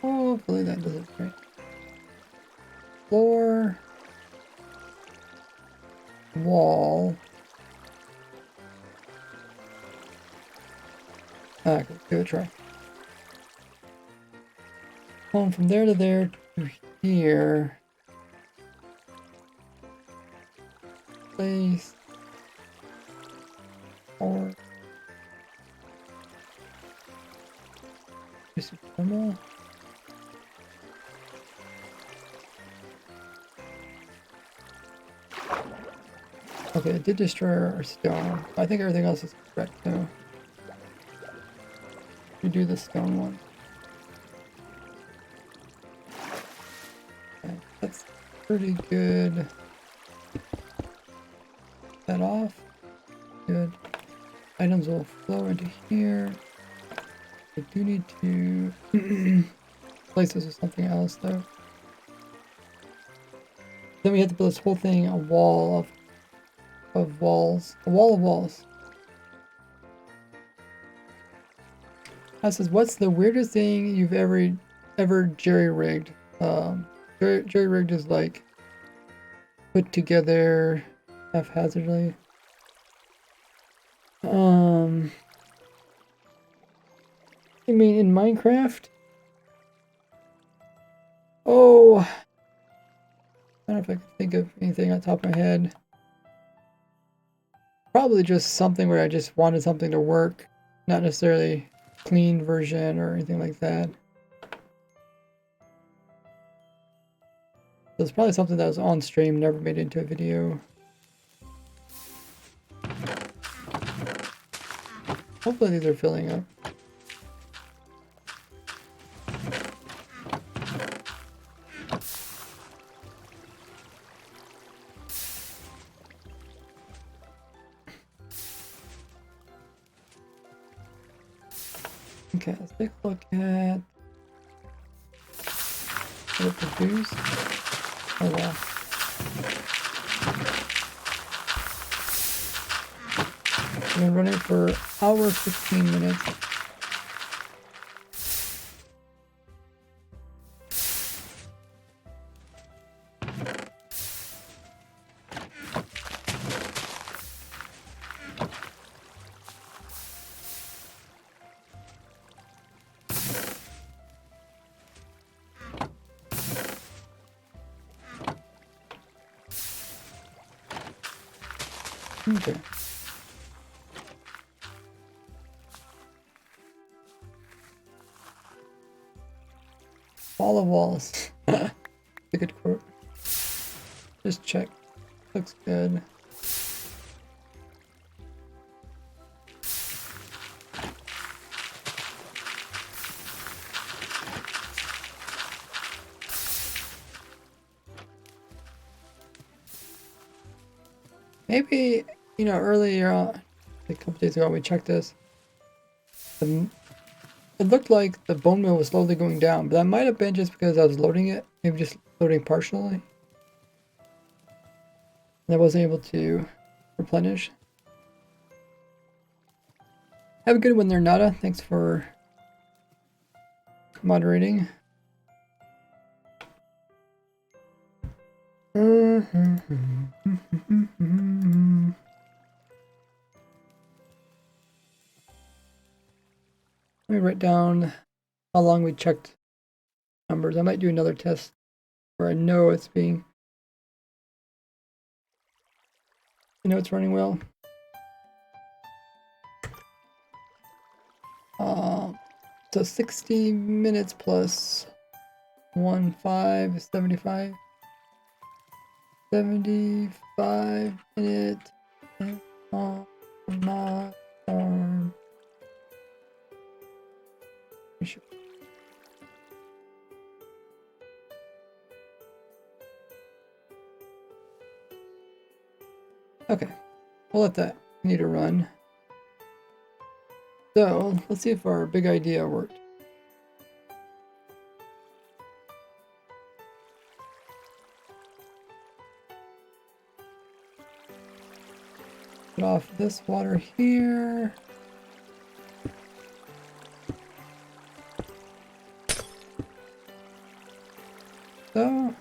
Hopefully that does it right. Floor, wall. Okay, give it a try. Going from there to there to here. Place. Or. Just normal. Okay, it did destroy our stone. I think everything else is correct though. We do the stone one. Okay, that's pretty good. That off. Good. Items will flow into here. I do need to place this with something else though. Then we have to build this whole thing a wall of walls. A wall of walls. That says, what's the weirdest thing you've ever jerry-rigged? Jerry-rigged is like put together haphazardly. I mean, in Minecraft? Oh, I don't know if I can think of anything on top of my head. Probably just something where I just wanted something to work, not necessarily clean version or anything like that. So it's probably something that was on stream, never made it into a video. Hopefully these are filling up. Okay, let's take a look at what it produced. Oh wow. I've been running for hour 15 minutes. Okay. Wall of walls. A good quote. Just check. Looks good. Maybe, you know, earlier on, a couple days ago, we checked this. It looked like the bone meal was slowly going down, but that might have been just because I was loading it. Maybe just loading partially. And I wasn't able to replenish. Have a good one there, Nada. Thanks for moderating. Let me write down how long we checked numbers. I might do another test where I know it's being, you know, it's running well. So 60 minutes plus 75. 75 minutes on my farm. Okay, we'll let that need to run. So let's see if our big idea worked. Put off this water here. So.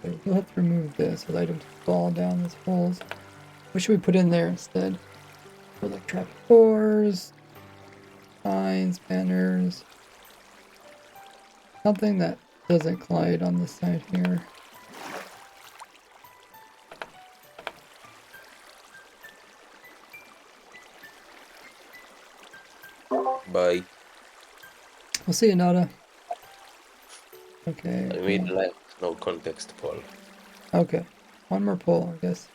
Okay, we'll have to remove this so the items fall down these holes. What should we put in there instead? Put like trap doors, signs, banners. Something that doesn't collide on this side here. Bye. We'll see you, Nada. Okay. I made left, no context poll. Okay. One more poll, I guess.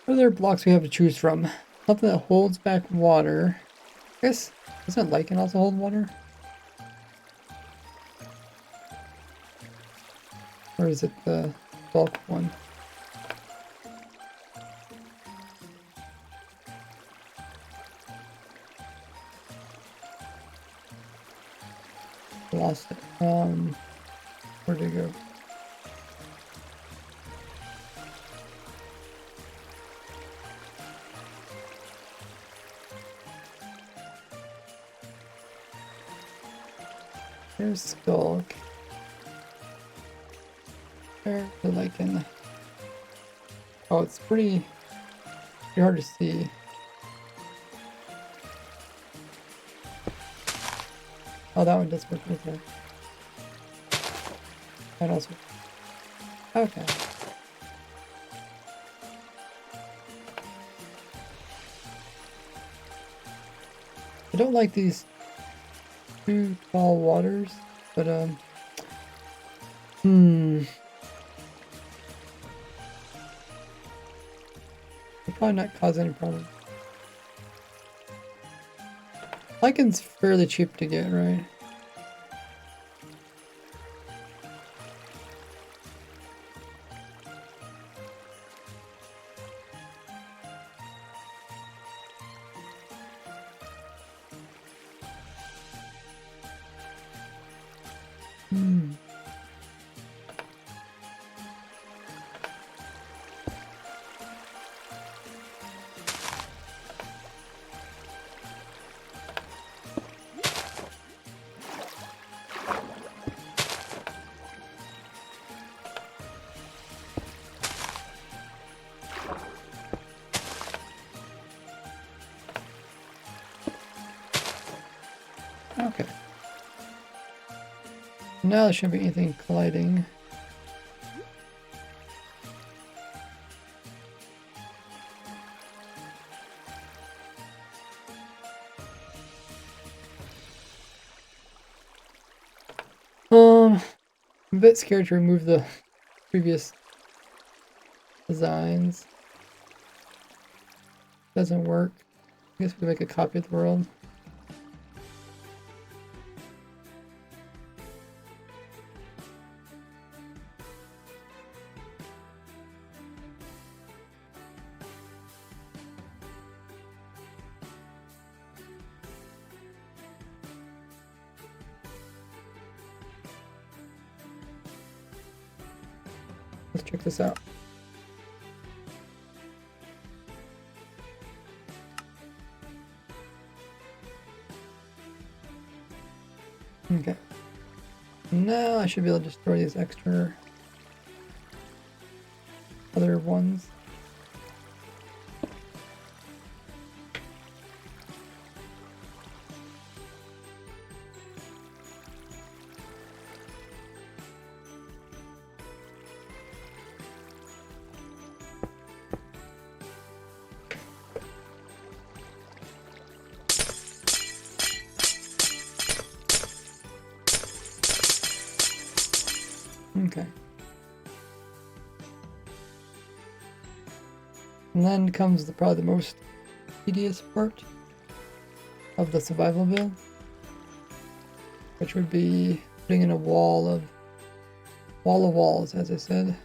What other blocks we have to choose from? Something that holds back water. I guess, doesn't lichen also hold water? Or is it the bulk one? Lost it. Where'd it go? There's Skulk. There's the lichen. Oh, it's pretty hard to see. Oh, that one does work with her. That also. Okay. I don't like these too tall waters, but they'll probably not cause any problem. Lichen's fairly cheap to get, right? Okay. Now there shouldn't be anything colliding. I'm a bit scared to remove the previous designs. Doesn't work. I guess we can make a copy of the world. Let's check this out. Okay. Now I should be able to destroy these extra other ones. Okay. And then comes probably the most tedious part of the survival build, which would be putting in a wall of walls, as I said.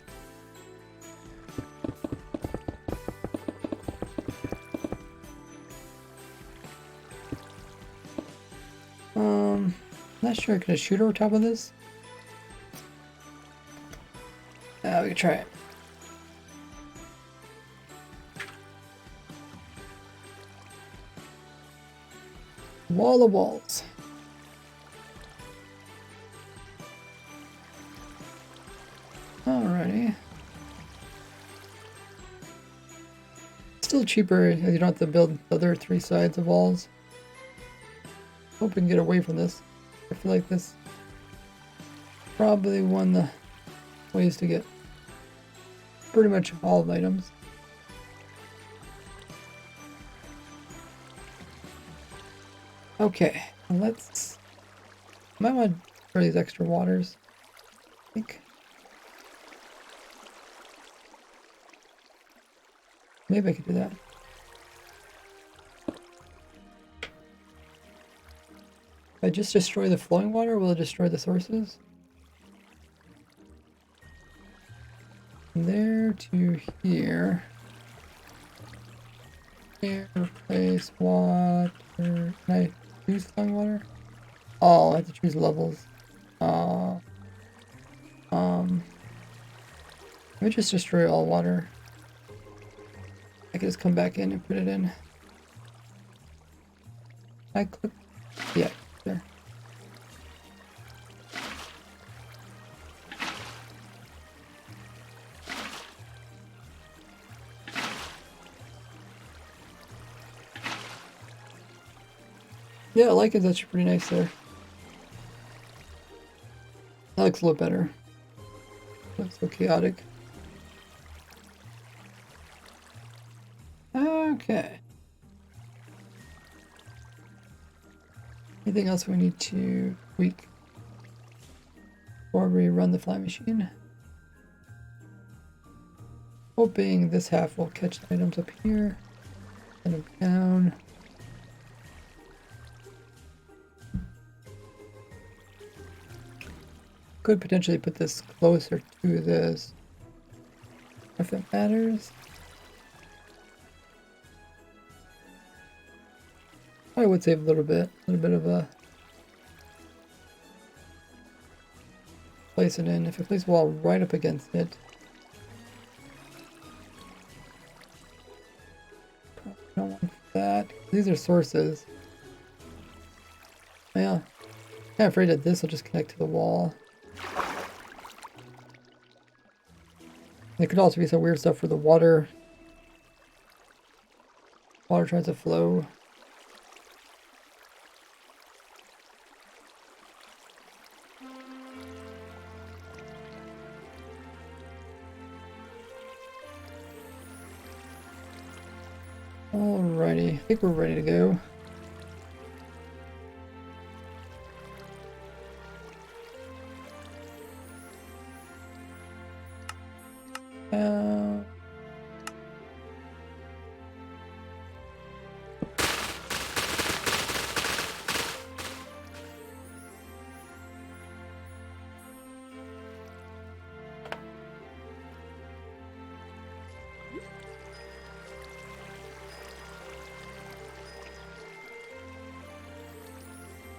Not sure. Can I shoot over top of this? We can try it. Wall of walls. Alrighty. Still cheaper as you don't have to build the other 3 sides of walls. Hope we can get away from this. I feel like this probably one of the ways to get pretty much all the items. Okay, let's. Might want to try these extra waters. I think. Maybe I could do that. If I just destroy the flowing water, will it destroy the sources? From there to here. Here, replace water. Can I choose flowing water? Oh, I have to choose levels. Let me just destroy all water. I can just come back in and put it in. I click. Yeah, there. Yeah, I like it. That's pretty nice there. That looks a little better. Looks so chaotic. Okay. Anything else we need to tweak before we run the fly machine? Hoping this half will catch the items up here. Send them down. Could potentially put this closer to this if it matters. I would save a little bit of a place it in. If I place a wall right up against it, probably don't want that. These are sources. Yeah, I'm kind of afraid that this will just connect to the wall. There could also be some weird stuff for the water. Water tries to flow. Alrighty, I think we're ready to go.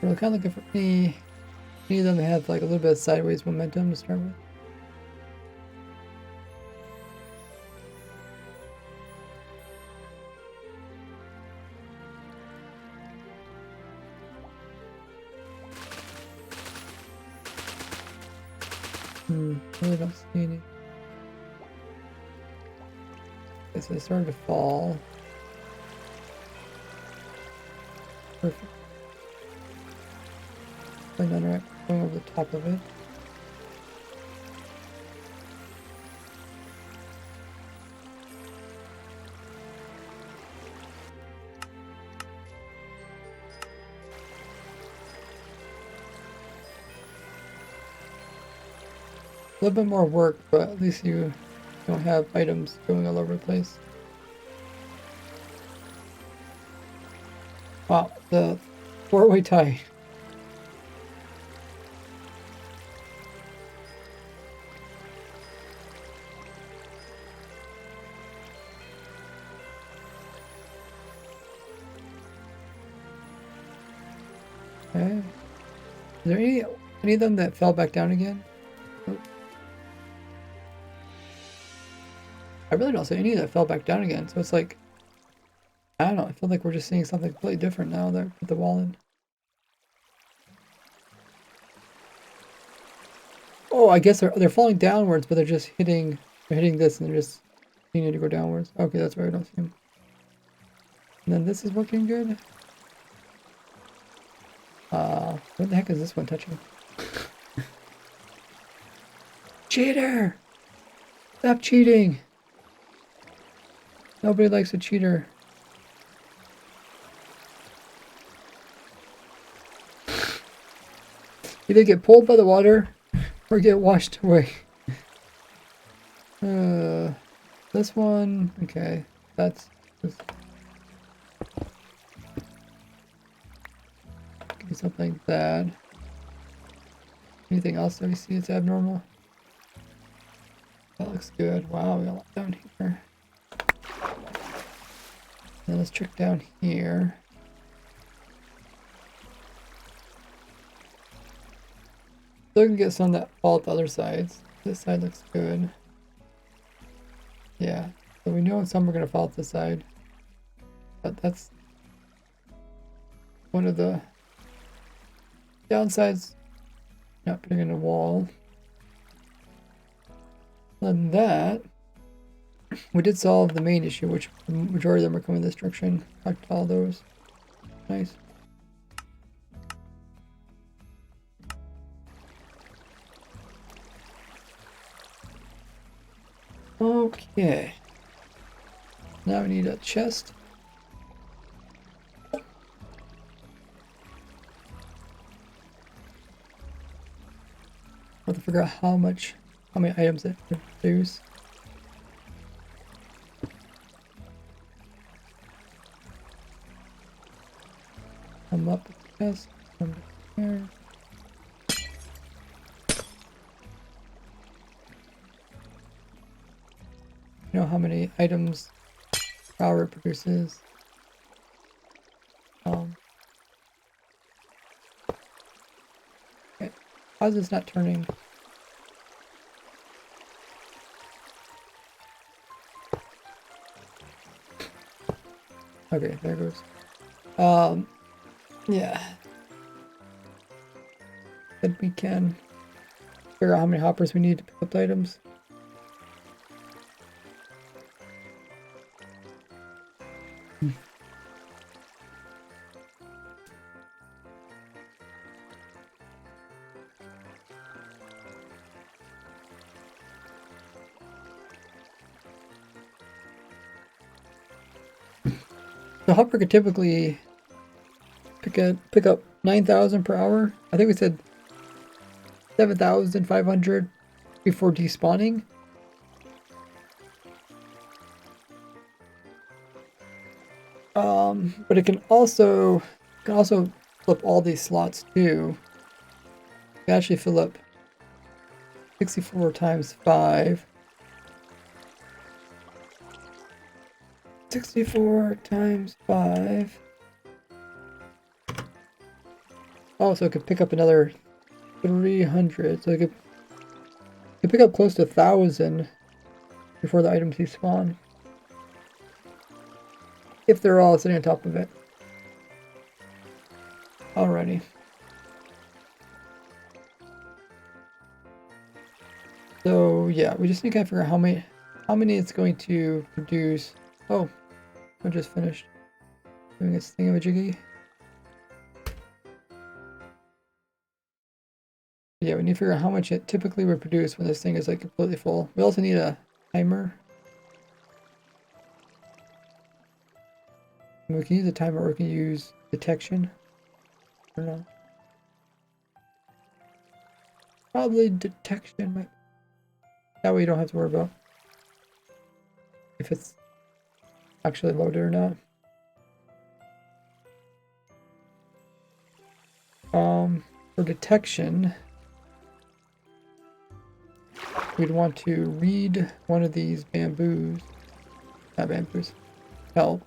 We're kind of looking for any of them that have like a little bit of sideways momentum to start with. Really don't see any. Okay, so they started to fall. Perfect. And then right, going over the top of it. A little bit more work, but at least you don't have items going all over the place. Wow, the four-way tie. Okay. Is there any of them that fell back down again? Oh. I really don't see any that fell back down again, so it's like, I don't know, I feel like we're just seeing something completely different now that I put the wall in. Oh, I guess they're falling downwards, but they're hitting this and they're just continuing to go downwards. Okay, that's where I don't see them. And then this is working good. What the heck is this one touching? Cheater! Stop cheating! Nobody likes a cheater. Either get pulled by the water or get washed away. This one, okay, that's just something bad. Anything else that we see that's abnormal? That looks good. Wow, we got a lot down here. Then let's check down here. Still can get some that fall at the other sides. This side looks good. Yeah, so we know some are going to fall at this side. But that's one of the downsides. Not putting in a wall. Other than that, we did solve the main issue, which the majority of them are coming this direction. Cracked all those. Nice. Okay. Now we need a chest. I have to figure out how many items it produce. Come up with the chest. Come here. You know how many items power it produces. Okay. How is this not turning? Okay, there goes. Yeah. Then we can figure out how many hoppers we need to pick up the items. The hopper could typically pick up 9,000 per hour. I think we said 7,500 before despawning. But it can also flip all these slots too. You can actually fill up 64 times 5. 64 times 5. Oh, so it could pick up another 300. So it could pick up close to 1,000 before the items despawn. If they're all sitting on top of it. Alrighty. So yeah, we just need to figure out how many it's going to produce. Oh, I just finished doing its thingamajiggy. Yeah, we need to figure out how much it typically would produce when this thing is like completely full. We also need a timer. And we can use a timer or we can use detection. I don't know. Probably detection. That way you don't have to worry about if it's actually loaded or not. For detection, we'd want to read one of these bamboos. Not bamboos. Help.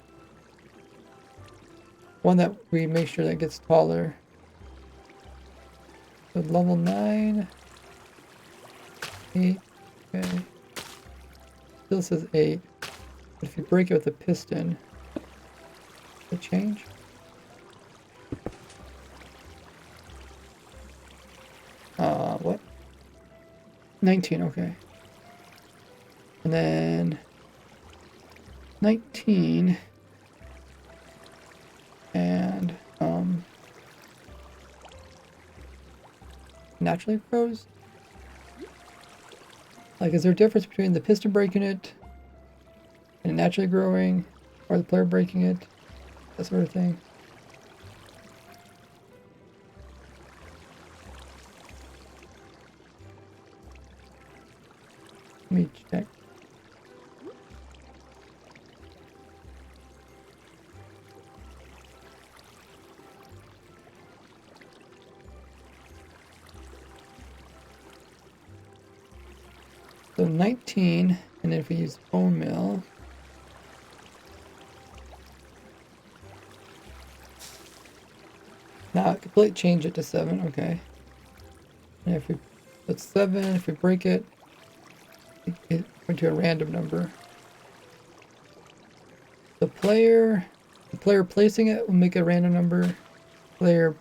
One that we make sure that gets taller. So level 9. 8. Okay. Still says 8. But if you break it with a piston, it change? What? 19, okay. And then 19 and naturally grows? Like, is there a difference between the piston breaking it and naturally growing, or the player breaking it? That sort of thing. Let me check. So 19, and then if we use bone mill, now completely change it to 7, okay. And if we put 7, if we break it, it went to a random number. The player placing it will make a random number. Player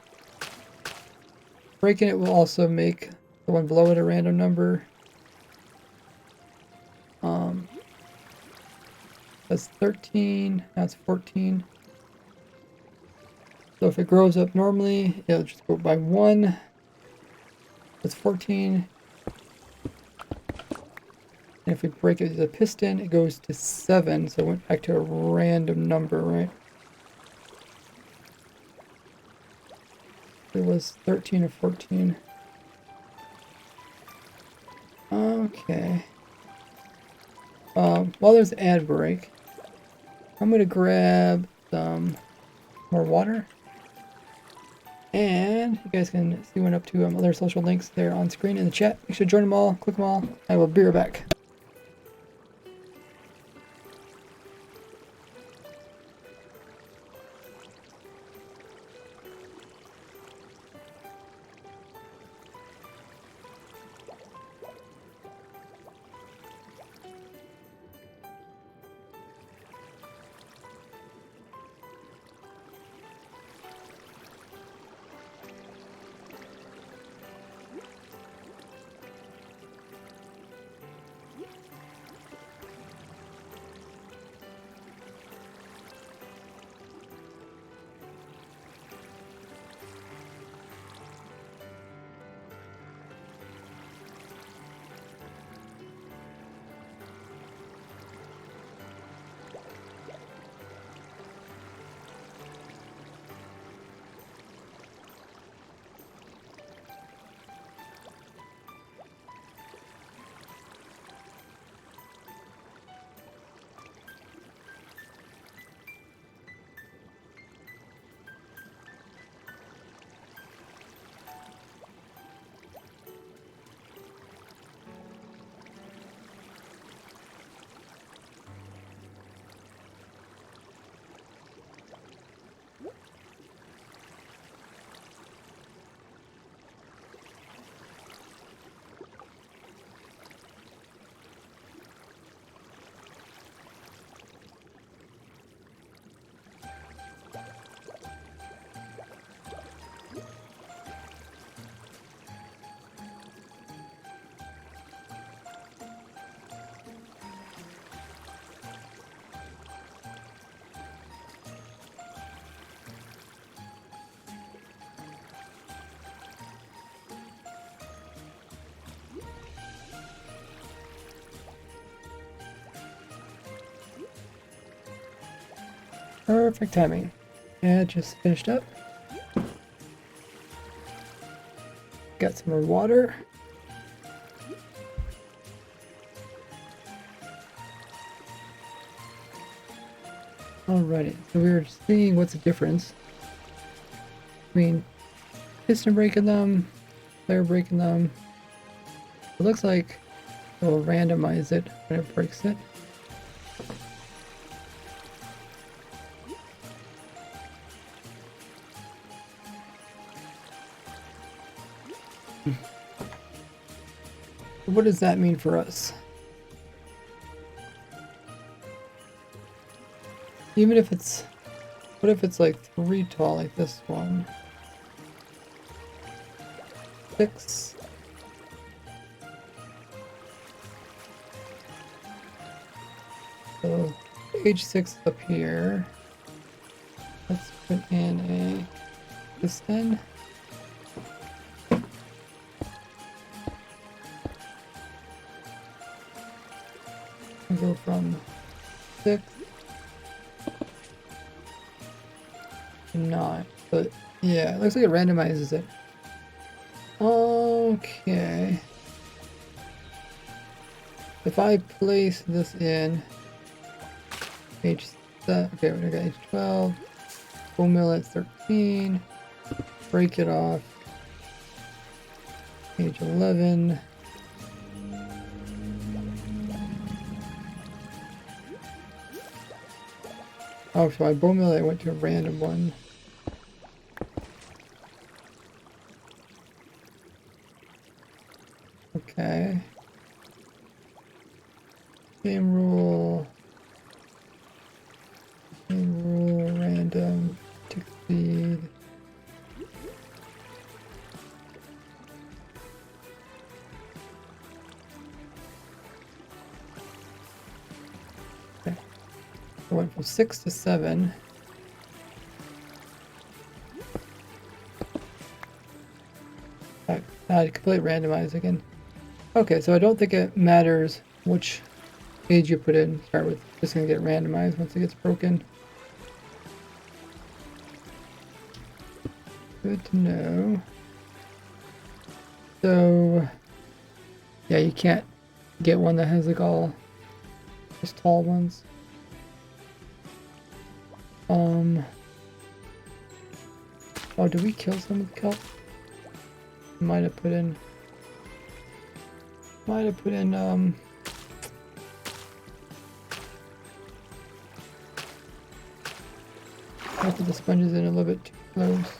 breaking it will also make the one below it a random number. That's 13, that's 14. So if it grows up normally, it'll just go by 1. That's 14. And if we break it with a piston, it goes to 7. So it went back to a random number, right? It was 13 or 14. Okay. While there's ad break, I'm gonna grab some more water. And you guys can see what I'm up to other social links there on screen in the chat. Make sure to join them all, click them all. I will be right back. Perfect timing. Yeah, just finished up. Got some more water. Alrighty, so we were seeing what's the difference between piston breaking them, player breaking them. It looks like it will randomize it when it breaks it. What does that mean for us? Even if it's, what if it's like 3 tall like this one? 6. So age 6 up here. Let's put in a piston. We'll go from 6 to 9. But yeah, it looks like it randomizes it. Okay. If I place this in age 7, okay, we got age 12, full mill at 13, break it off, age 11, oh, so my bow mill I went to a random one. Okay. Same rule, random, tick speed. Okay. I went from 6 to 7. I completely randomized again. Okay, so I don't think it matters which age you put in. Start with, just gonna get randomized once it gets broken. Good to know. So yeah, you can't get one that has like all just tall ones. Oh, did we kill some of the kelp? Might have put in I put the sponges in a little bit too close.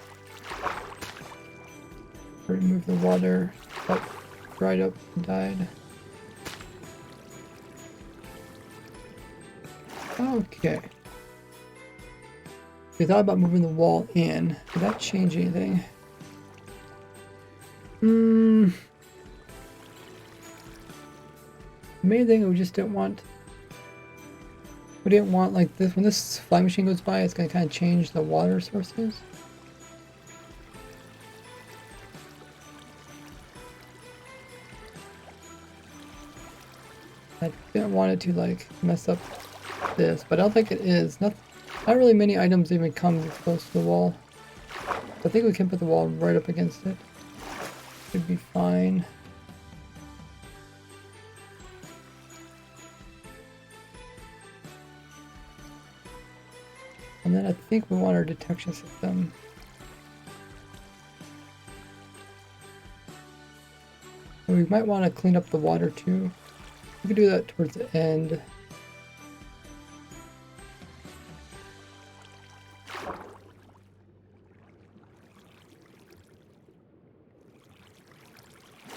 Remove the water that dried up and died. Okay. We thought about moving the wall in. Did that change anything? The main thing we just didn't want. We didn't want like this. When this fly machine goes by, it's gonna kind of change the water sources. I didn't want it to like mess up this, but I don't think it is. Not really many items even come this close to the wall. I think we can put the wall right up against it. Should be fine. And then I think we want our detection system. And we might want to clean up the water too. We could do that towards the end.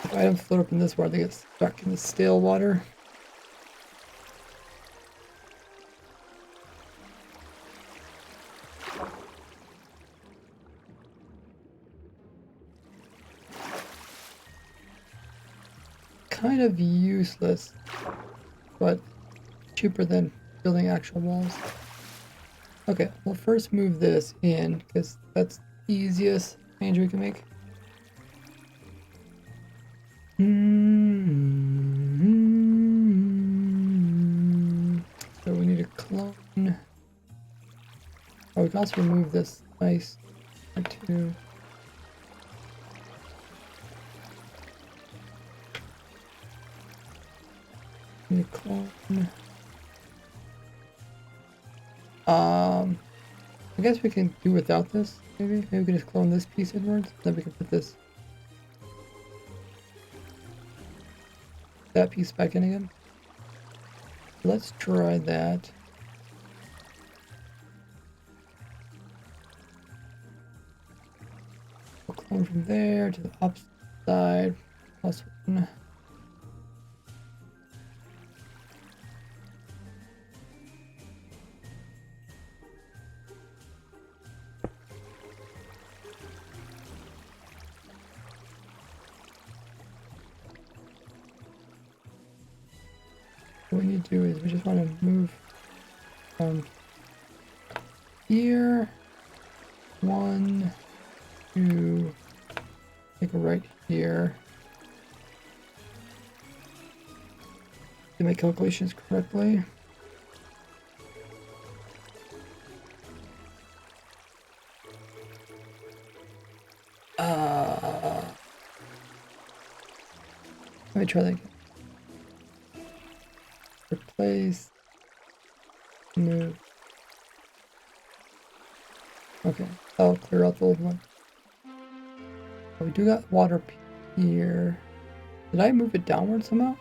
If items float up in this water, they get stuck in the stale water. Kind of useless, but cheaper than building actual walls. Okay, we'll first move this in because that's the easiest change we can make. So we need a clone. Oh, we can also remove this nice too. Need to clone. I guess we can do without this, maybe? Maybe we can just clone this piece inwards, then we can put that piece back in again. Let's try that. We'll clone from there to the opposite side, +1. What we need to do is we just want to move from here, 1, 2, take a right here to make calculations correctly. Let me try that again. Replace, move. Okay, that'll clear out the old one. We do got water here. Did I move it downward somehow?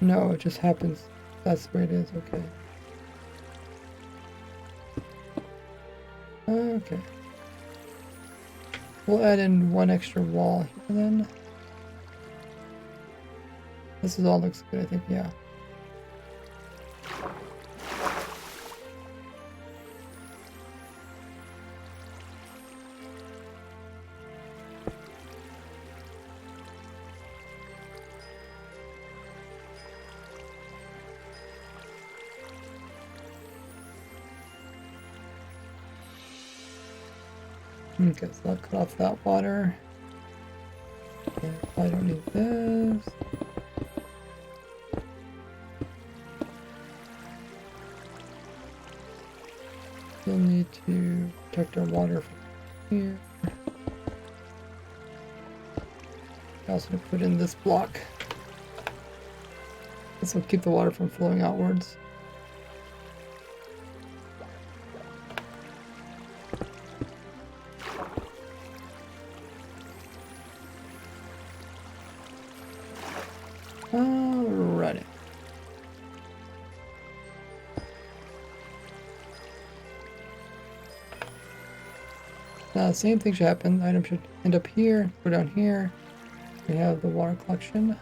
No, it just happens. That's the way it is, okay. Okay. We'll add in one extra wall here then. This all looks good, I think, yeah. Okay, so I'll cut off that water. Okay, I don't need this. We'll need to protect our water from here. I also need to put in this block. This will keep the water from flowing outwards. Alrighty. Now, same thing should happen. The item should end up here, go down here. We have the water collection.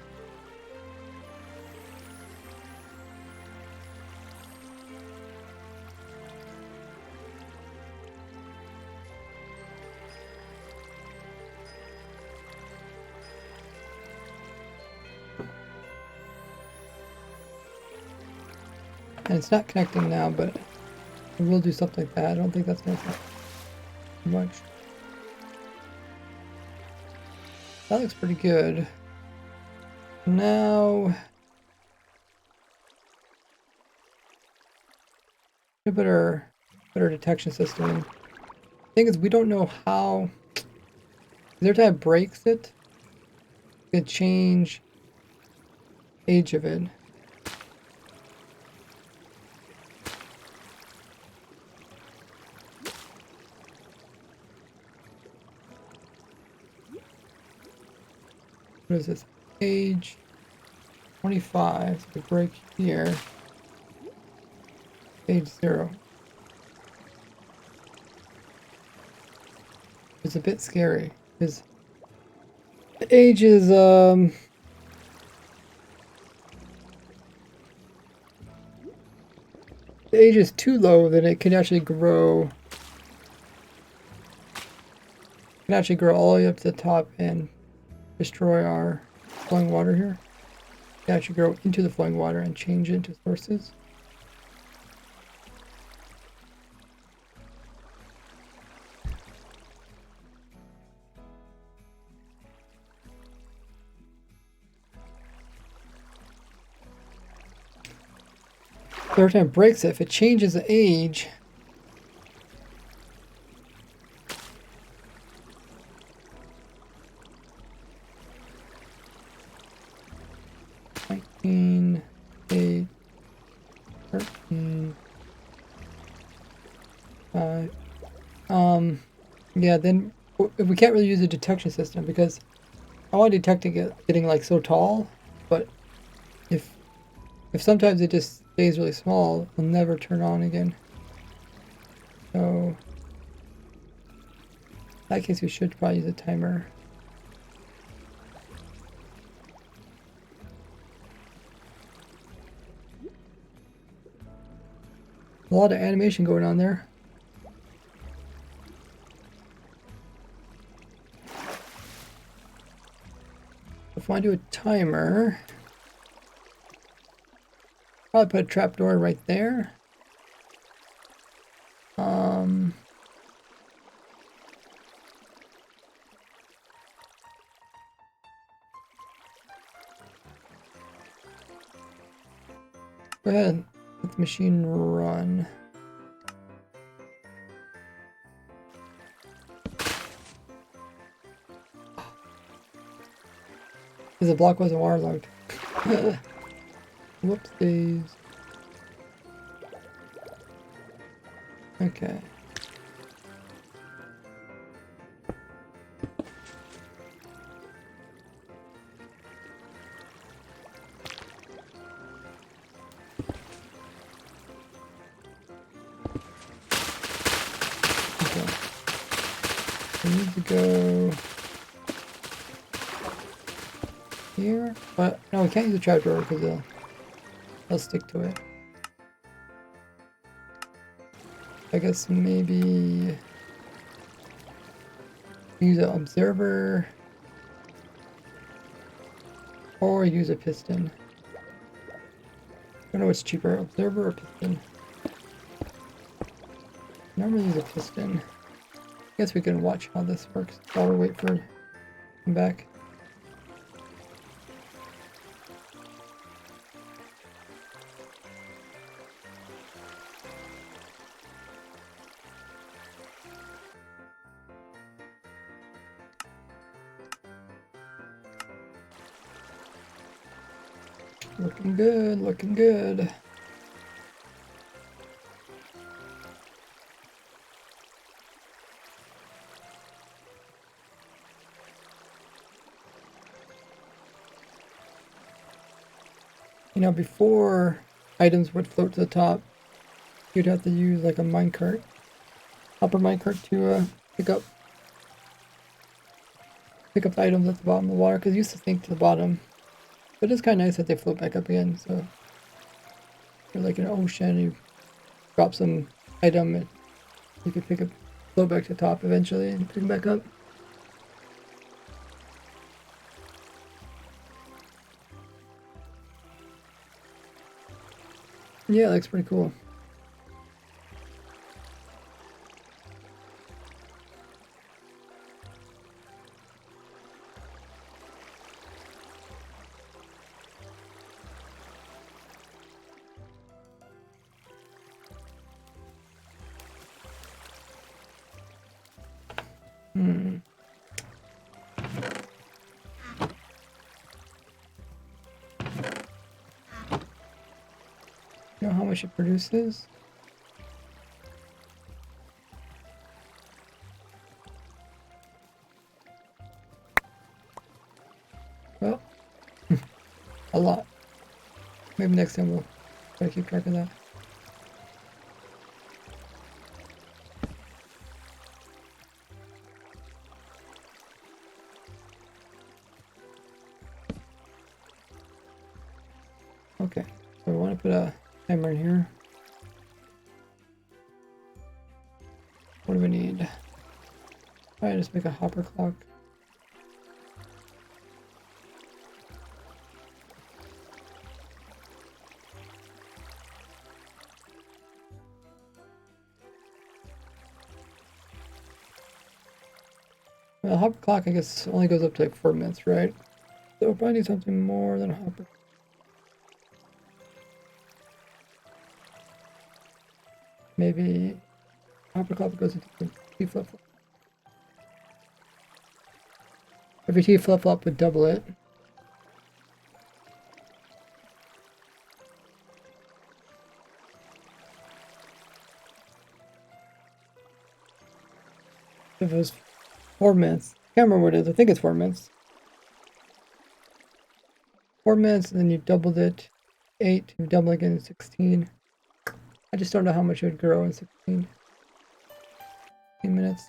And it's not connecting now, but we will do something like that. I don't think that's going to take too much. That looks pretty good. Now, a better detection system. The thing is, we don't know how. Every time it breaks it, we can change age of it. What is this? Age 25. So we break here. Age 0. It's a bit scary because the age is the age is too low that it can actually grow. It can actually grow all the way up to the top and destroy our flowing water here. It can actually grow into the flowing water and change it into sources. So every time it breaks it, if it changes the age, $19, $8, $13, $5. Yeah, then we can't really use a detection system because I want to detect it getting like so tall, but if sometimes it just stays really small, it'll never turn on again. So in that case, we should probably use a timer. A lot of animation going on there. If I do a timer, probably put a trapdoor right there. Go ahead, let the machine run. Because the block wasn't waterlogged. Whoopsies. Okay. Okay. We need to go here, but no, we can't use the trapdoor because they'll stick to it. I guess maybe use an observer or use a piston. I don't know what's cheaper, observer or piston. Normally use a piston. I guess we can watch how this works while we wait for it to come back. Looking good, looking good. You know, before items would float to the top, you'd have to use like a minecart, upper minecart to pick up the items at the bottom of the water, because it used to sink to the bottom. But it's kind of nice that they float back up again, so if you're like in an ocean, you drop some item and you can pick up, float back to the top eventually and pick them back up. Yeah, it looks pretty cool. Hmm. You know how much it produces? Well, a lot. Maybe next time we'll try to keep track of that. Okay, so we want to put a timer in here. What do we need? Alright, just make a hopper clock. Well, hopper clock, I guess, only goes up to like 4 minutes, right? So we'll probably need something more than a hopper. maybe upper clock goes into T flip flop. Every T flip flop would double it. If it was 4 minutes, I can't remember what it is. I think it's 4 minutes. 4 minutes, and then you doubled it. 8, you double again in 16. I just don't know how much it would grow in 16 minutes.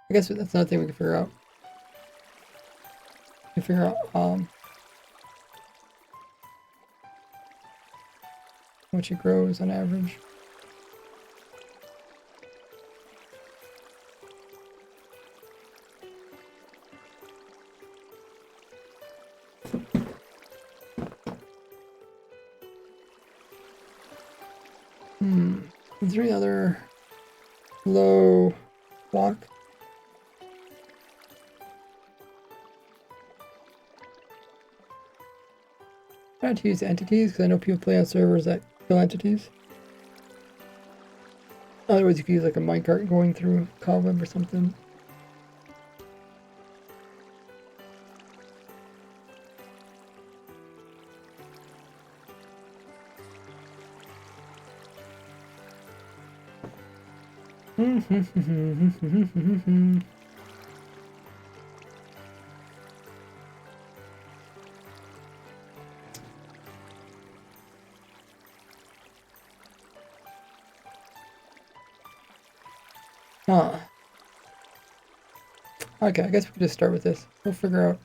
I guess that's another thing we can figure out. We can figure out how much it grows on average. Is there any other low block? I try to use entities because I know people play on servers that kill entities. Otherwise, you could use like a minecart going through cobweb or something. Huh. Okay, I guess we can just start with this. We'll figure out.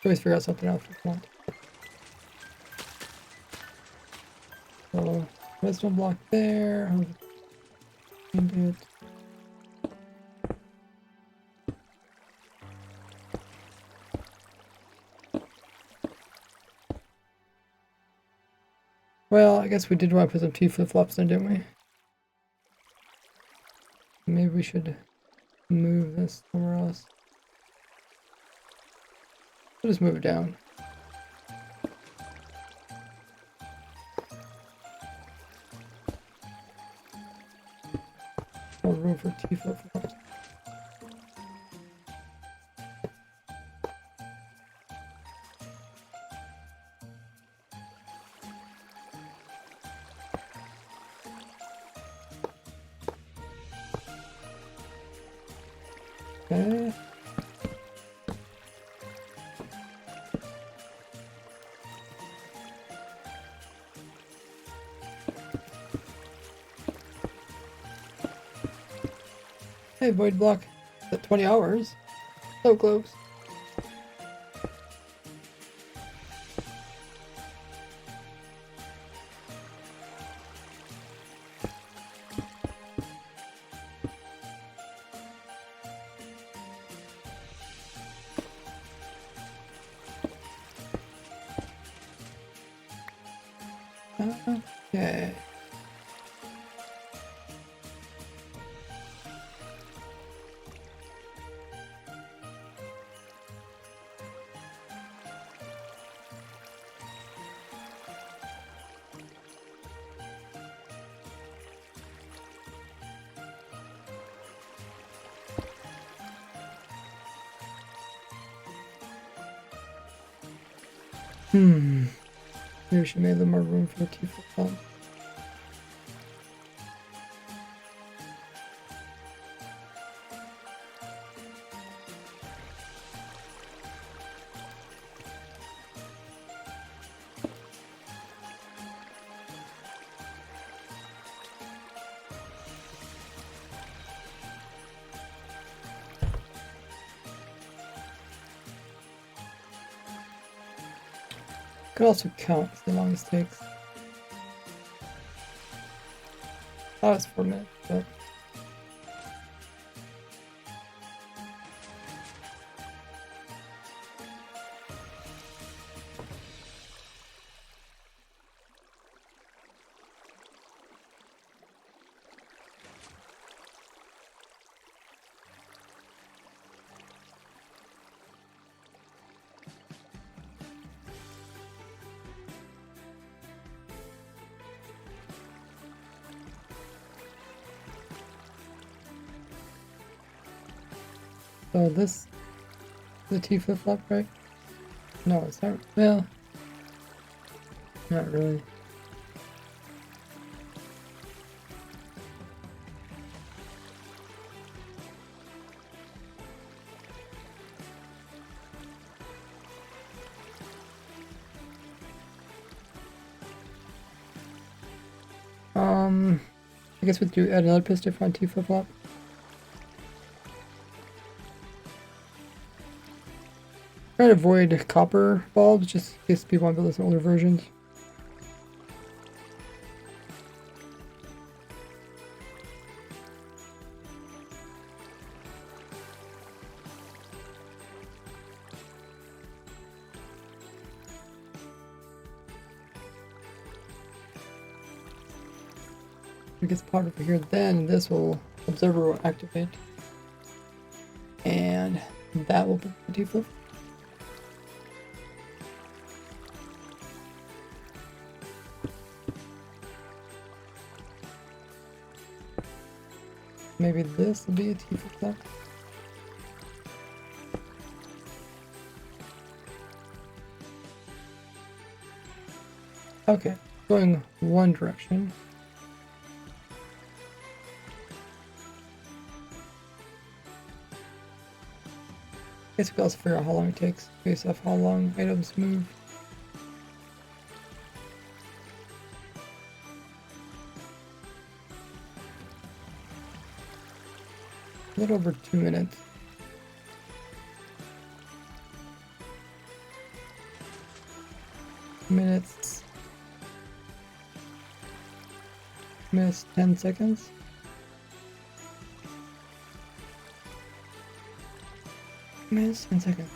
Always figure out something else if we want. So, redstone block there. Find it. Well, I guess we did want to put some T flip-flops in, didn't we? Maybe we should move this somewhere else. We'll just move it down. More room for T flip-flops. Okay. Hey, void block. At 20 hours. So close. Okay. Maybe we should make a little more room for the T flip-flop. Could also count as long as it takes. That was 4 minutes, but So this is a T flip-flop, right? No, it's not. Well, not really. I guess we do add another piston on T flip-flop. Try to avoid copper bulbs, just in case people want to build some older versions. If it gets powered over here, then this will observer will activate, and that will put the T flip. Maybe this will be a T flip-flop. Okay, going one direction. I guess we can also figure out how long it takes based off how long items move. A little over 2 minutes. Minutes. Minutes, 10 seconds. Minutes, 10 seconds.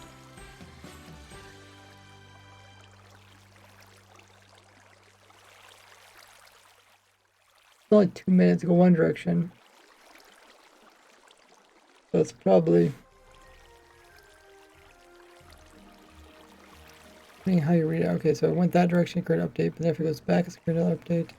It's only 2 minutes to go one direction. So it's probably depending how you read it. Okay, so it went that direction, create an update, but then if it goes back, it's create another update.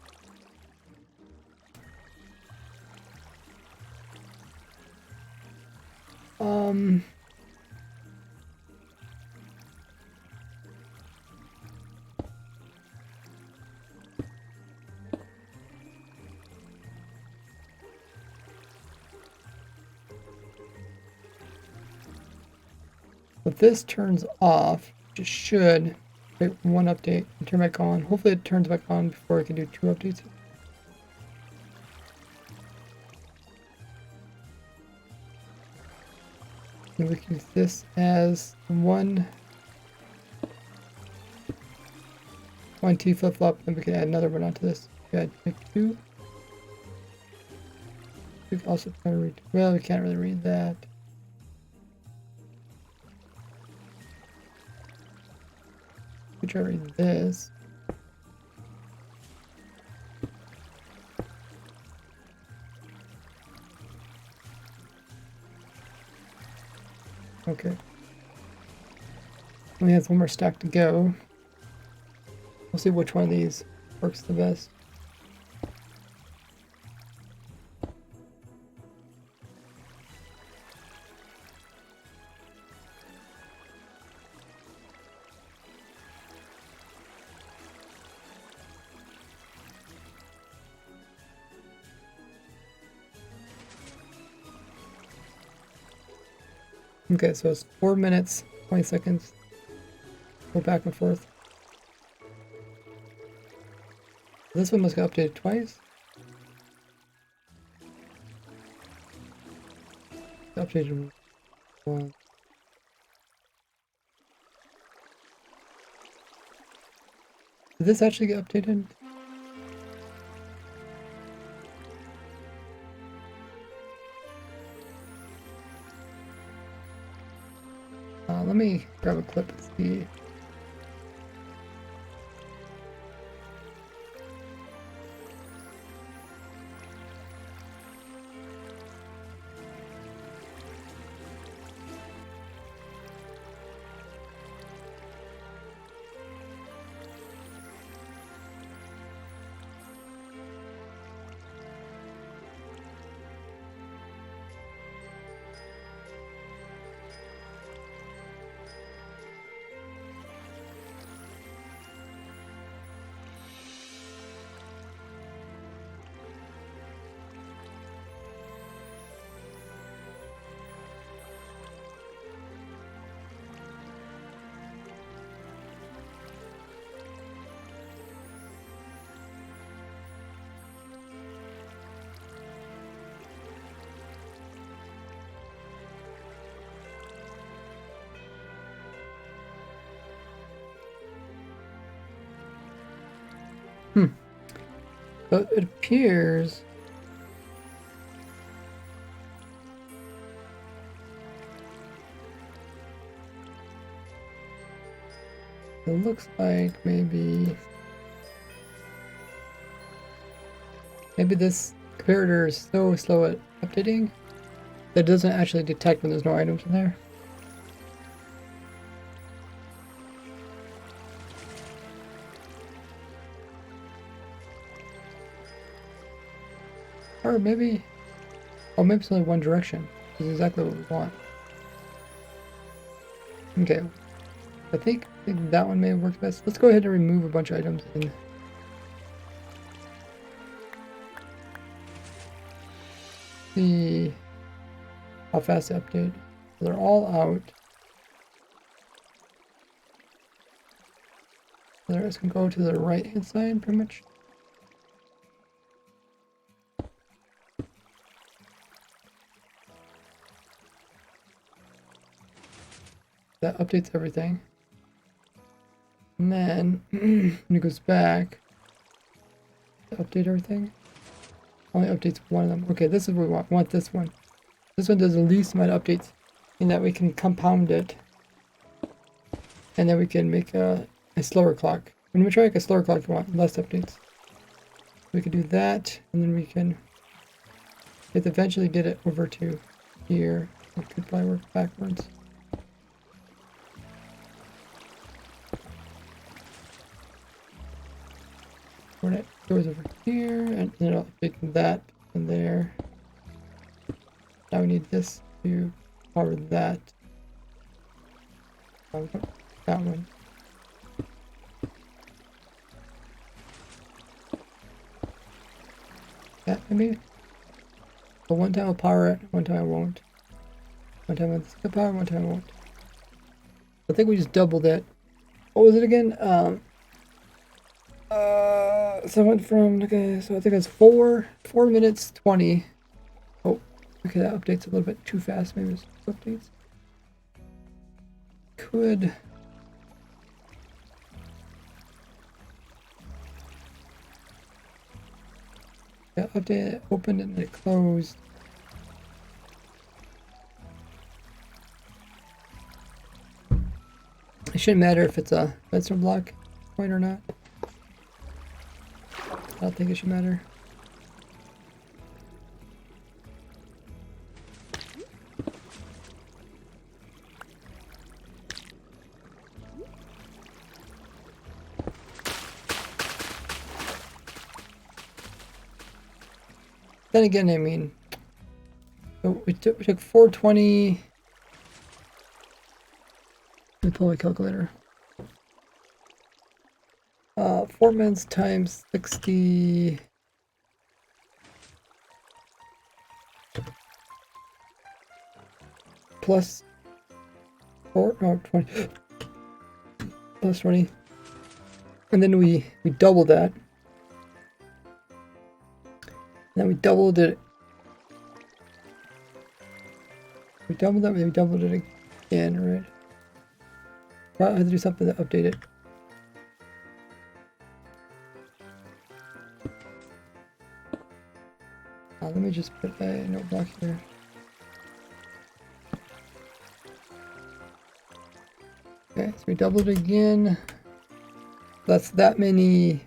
But this turns off, just should create one update and turn back on. Hopefully it turns back on before I can do 2 updates. And we can use this as one T flip-flop, and we can add another one onto this. Add make 2. We can also try to read, well, we can't really read that. We try to read this. Okay. Only has one more stack to go. We'll see which one of these works the best. Okay, so it's 4 minutes, 20 seconds. Go back and forth. This one must get updated twice. Updated once. Did this actually get updated? Let me grab a clip and see. So it appears it looks like maybe this comparator is so slow at updating that it doesn't actually detect when there's no items in there. Or maybe, oh, maybe it's only one direction. This is exactly what we want. Okay, I think that one may have worked best. Let's go ahead and remove a bunch of items and see how fast they update. They're all out. The rest can go to the right hand side pretty much. That updates everything. And then when it goes back to update everything, only updates one of them. Okay, this is what we want. We want this one. This one does the least amount of updates in that we can compound it. And then we can make a slower clock. When we try to make a slower clock, we want less updates. We can do that, and then we can eventually get it over to here. It could probably work backwards. When it goes over here, and then it'll update that and there. Now we need this to power that. That one. That maybe? But one time I'll power it, one time I won't. One time I'll power, one time I won't. I think we just doubled it. What was it again? So I went from, okay, so I think it's 4 minutes 20. Oh, okay, that updates a little bit too fast. Maybe it's updates. Could. Yeah, update it, opened and it closed. It shouldn't matter if it's a redstone block point or not. I don't think it should matter. Then again, I mean, so we took 420. Let me pull my calculator. 4 minutes times 60. Plus 4, no, 20. Plus 20. And then we doubled that. And then we doubled it. We doubled that, maybe doubled it again, right? Well, I have to do something to update it. Let me just put a note block here. Okay, so we doubled it again. That's that many.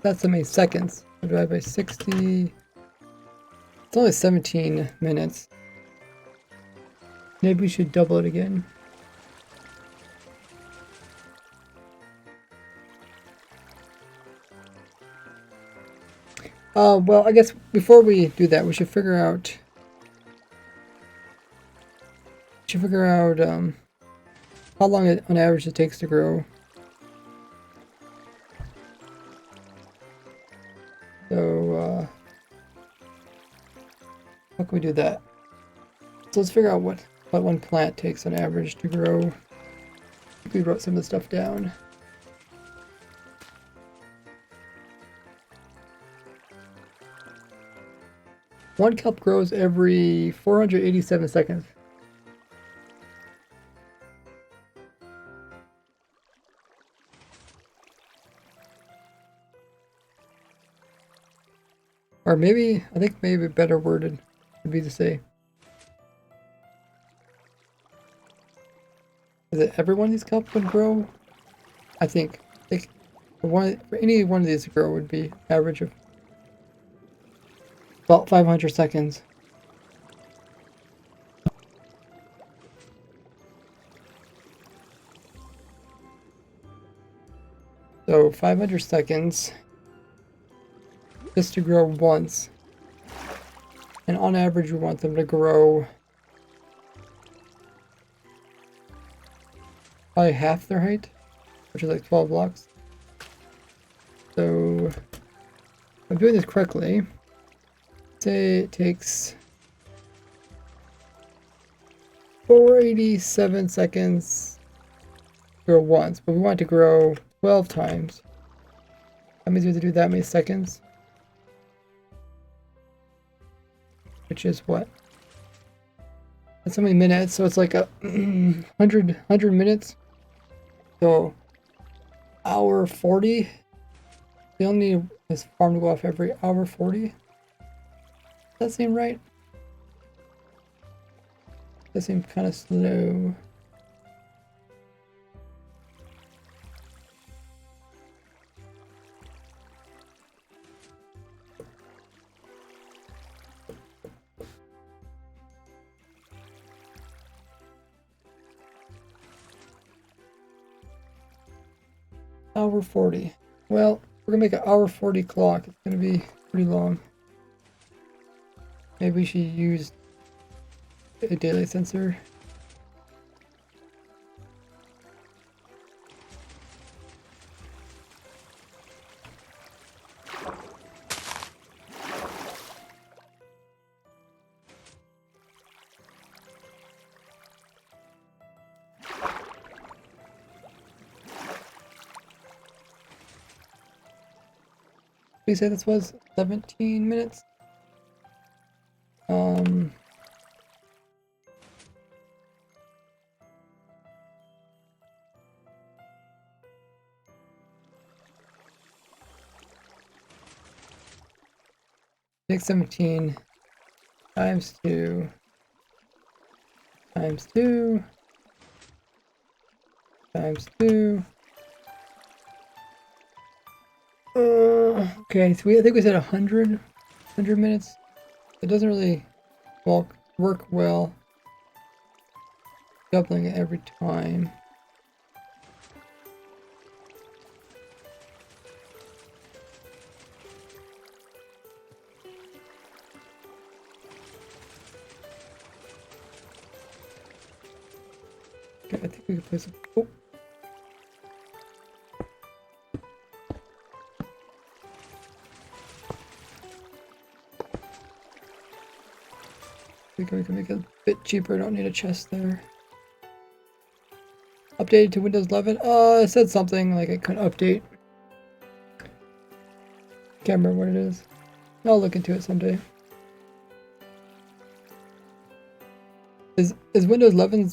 That's how many seconds. So divide by 60. It's only 17 minutes. Maybe we should double it again. Well, I guess before we do that, we should figure out. How long on average it takes to grow. So, how can we do that? So let's figure out what one plant takes on average to grow. We wrote some of the stuff down. One kelp grows every 487 seconds. Or maybe, I think maybe better worded would be to say, is it every one of these cups would grow? I think for any one of these to grow would be average of about 500 seconds. So 500 seconds just to grow once. And on average, we want them to grow probably half their height, which is like 12 blocks. So if I'm doing this correctly. Say it takes 487 seconds to grow once, but we want to grow 12 times. That means we have to do that many seconds. Which is what? That's so many minutes, so it's like a 100 minutes. So hour 40. They only need this farm to go off every hour 40. Does that seem right? That seems kind of slow. Hour 40. Well, we're gonna make an hour 40 clock. It's gonna be pretty long. Maybe we should use a daily sensor. We say this was 17 minutes. Take 17 times 2 times 2 times 2. Okay, so I think we said 100 minutes. It doesn't really work well doubling it every time. Okay, I think we can place it. Oh. We can make it a bit cheaper. Don't need a chest there. Updated to Windows 11. It said something like it could update. Can't remember what it is. I'll look into it someday. Is Windows 11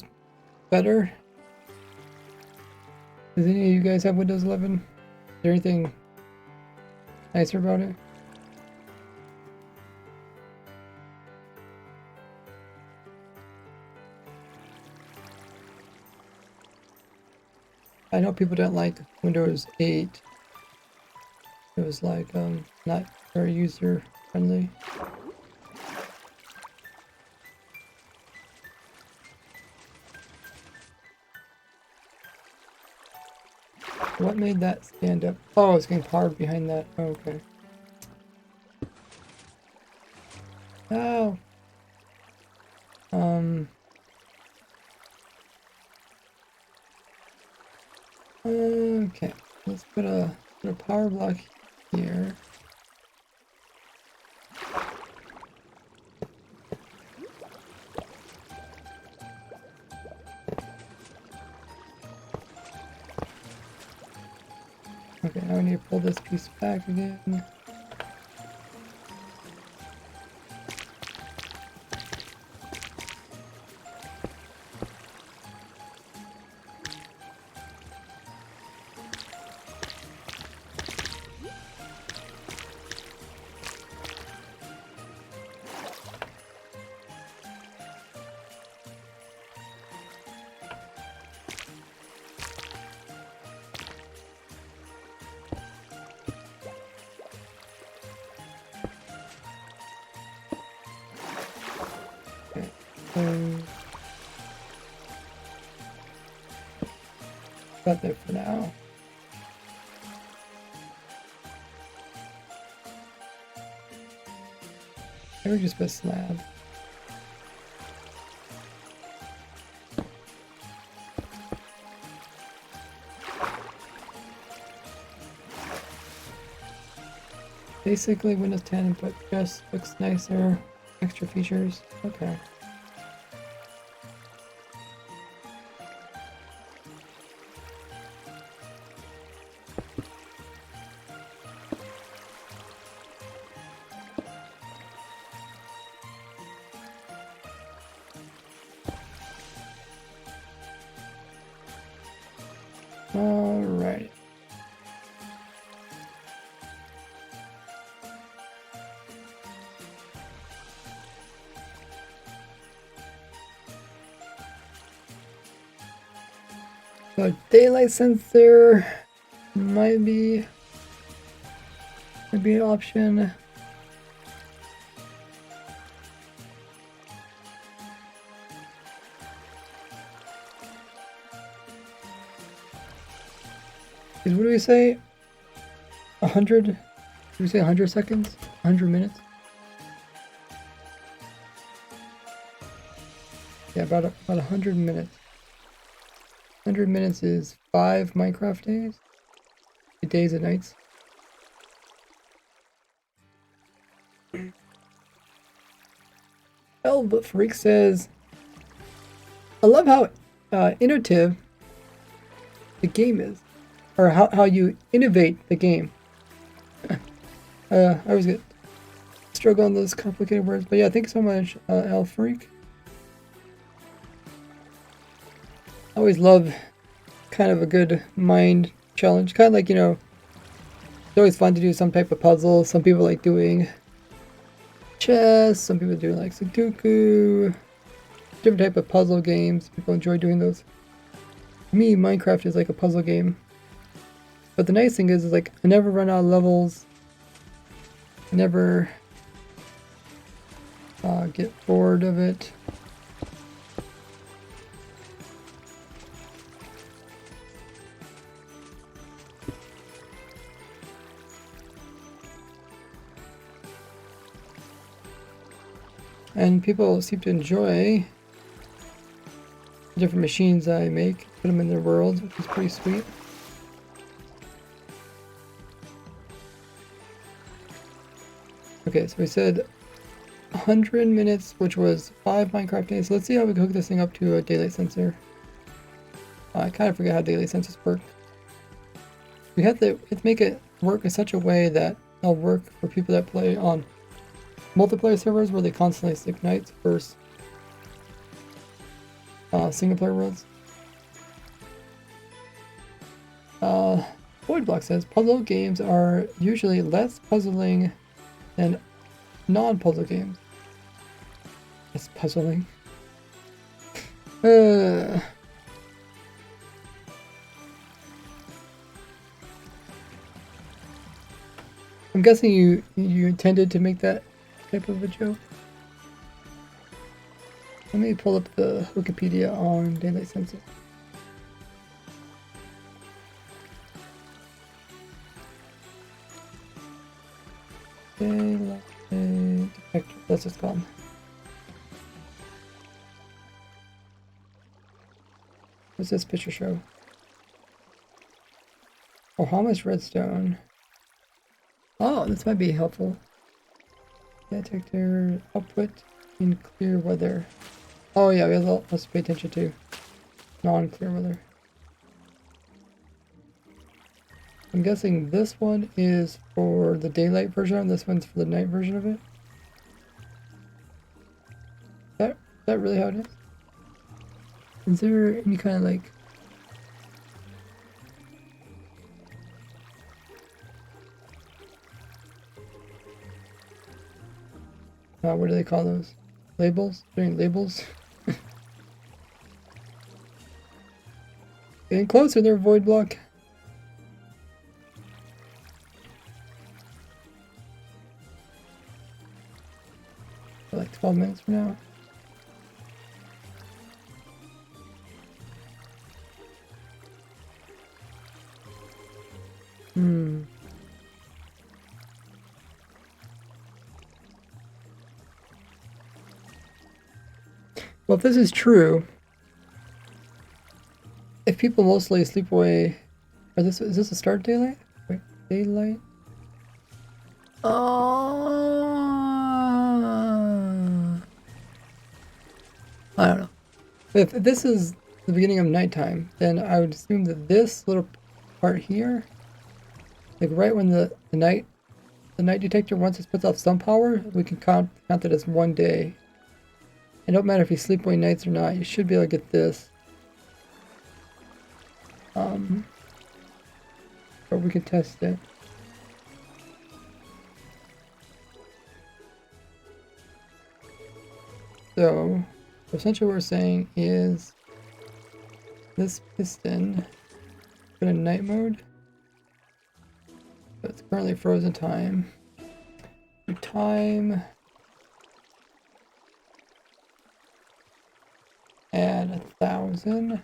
better? Does any of you guys have Windows 11? Is there anything nicer about it? I know people don't like Windows 8. It was like not very user friendly. What made that stand up? Oh, it's getting powered behind that. Oh, okay. Oh. Okay. Let's put a power block here. Okay, now we need to pull this piece back again. Got that for now. Maybe just put a slab. Basically Windows 10, but just looks nicer. Extra features. Okay. Alright. So daylight sensor might be an option. What do we say? 100? Did we say 100 seconds? 100 minutes? Yeah, about 100 minutes. 100 minutes is 5 Minecraft days? 8 days and nights. Well, but Freak says, I love how innovative the game is. Or how you innovate the game. I always get struggle on those complicated words. But yeah, thanks so much, L Freak. I always love kind of a good mind challenge. Kind of like, you know, it's always fun to do some type of puzzle. Some people like doing chess. Some people do like Sudoku. Different type of puzzle games. People enjoy doing those. For me, Minecraft is like a puzzle game. But the nice thing is like, I never run out of levels. I never get bored of it. And people seem to enjoy the different machines I make, put them in their world, which is pretty sweet. Okay, so we said 100 minutes, which was 5 Minecraft days. So let's see how we can hook this thing up to a daylight sensor. I kind of forget how daylight sensors work. We have to make it work in such a way that it'll work for people that play on multiplayer servers where they constantly sleep nights versus single player worlds. Voidblock says puzzle games are usually less puzzling than non-puzzle games. It's puzzling. I'm guessing you intended to make that type of a joke. Let me pull up the Wikipedia on daylight sensors. Daylight detector, that's what's called. What's this picture show? Oh, how much redstone? Oh, this might be helpful. Detector output in clear weather. Oh yeah, we have to pay attention to non-clear weather. I'm guessing this one is for the daylight version and this one's for the night version of it. Is that really how it is? Is there any kind of like what do they call those? Labels? Doing labels? Getting closer there, void block. For like 12 minutes from now. Hmm. Well, if this is true, if people mostly sleep away, is this a start daylight? Wait, daylight? I don't know. If this is the beginning of nighttime, then I would assume that this little part here, like right when the night detector, once it puts off some power, we can count that as one day. It don't matter if you sleep away nights or not, you should be able to get this. But we can test it. So essentially what we're saying is this piston put in night mode. So it's currently frozen time. Do time. Add 1,000.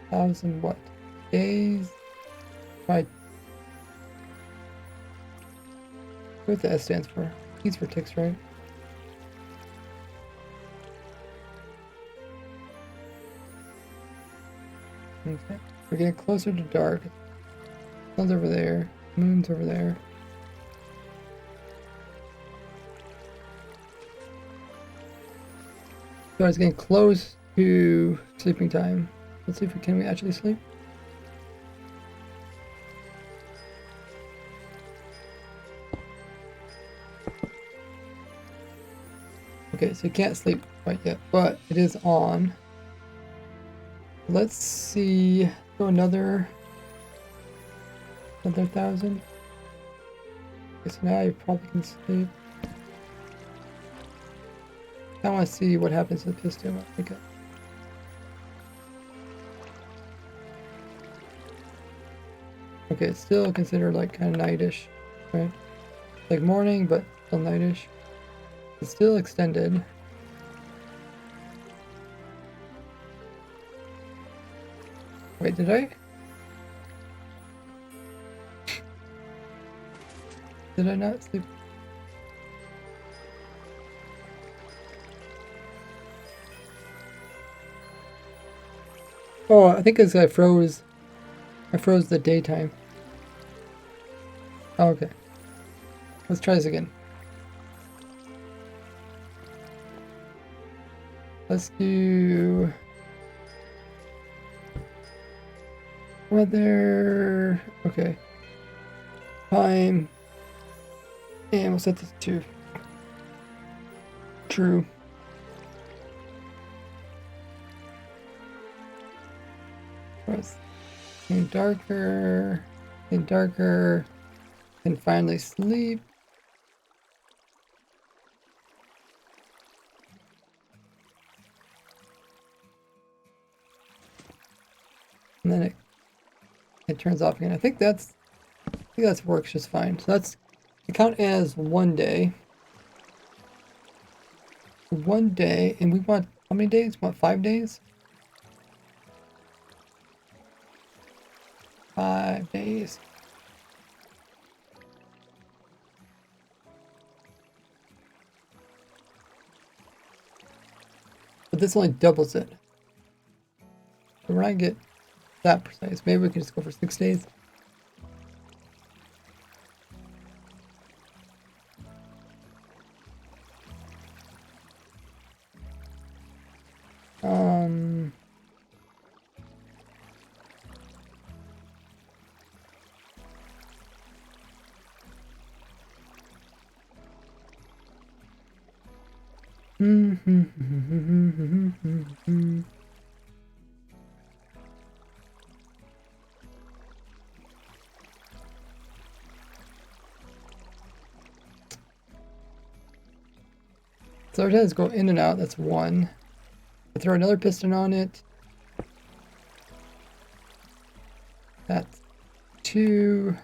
1,000 what? Days? By what the S stands for? T's for ticks, right? Okay. We're getting closer to dark. Sun's over there. Moon's over there. So it's getting close to sleeping time. Let's see if we actually sleep. Okay, so you can't sleep quite yet, but it is on. Let's see. Go another 1,000. Okay, so now you probably can sleep. I want to see what happens to the piston when I wake up. Okay, it's still considered like kind of nightish, right? Like morning, but still nightish. It's still extended. Wait, did I? Did I not sleep? Oh, I think it's I froze the daytime. Oh, okay. Let's try this again. Let's do weather. Okay. Time. And we'll set this to true. It's getting darker. Getting darker. And finally sleep. And then it turns off again. I think that works just fine. So that's to count as one day. One day, and we want how many days? We want 5 days? 5 days. But this only doubles it. So we're not get that precise. Maybe we can just go for 6 days. So our heads go in and out, that's 1. I throw another piston on it. That's 2.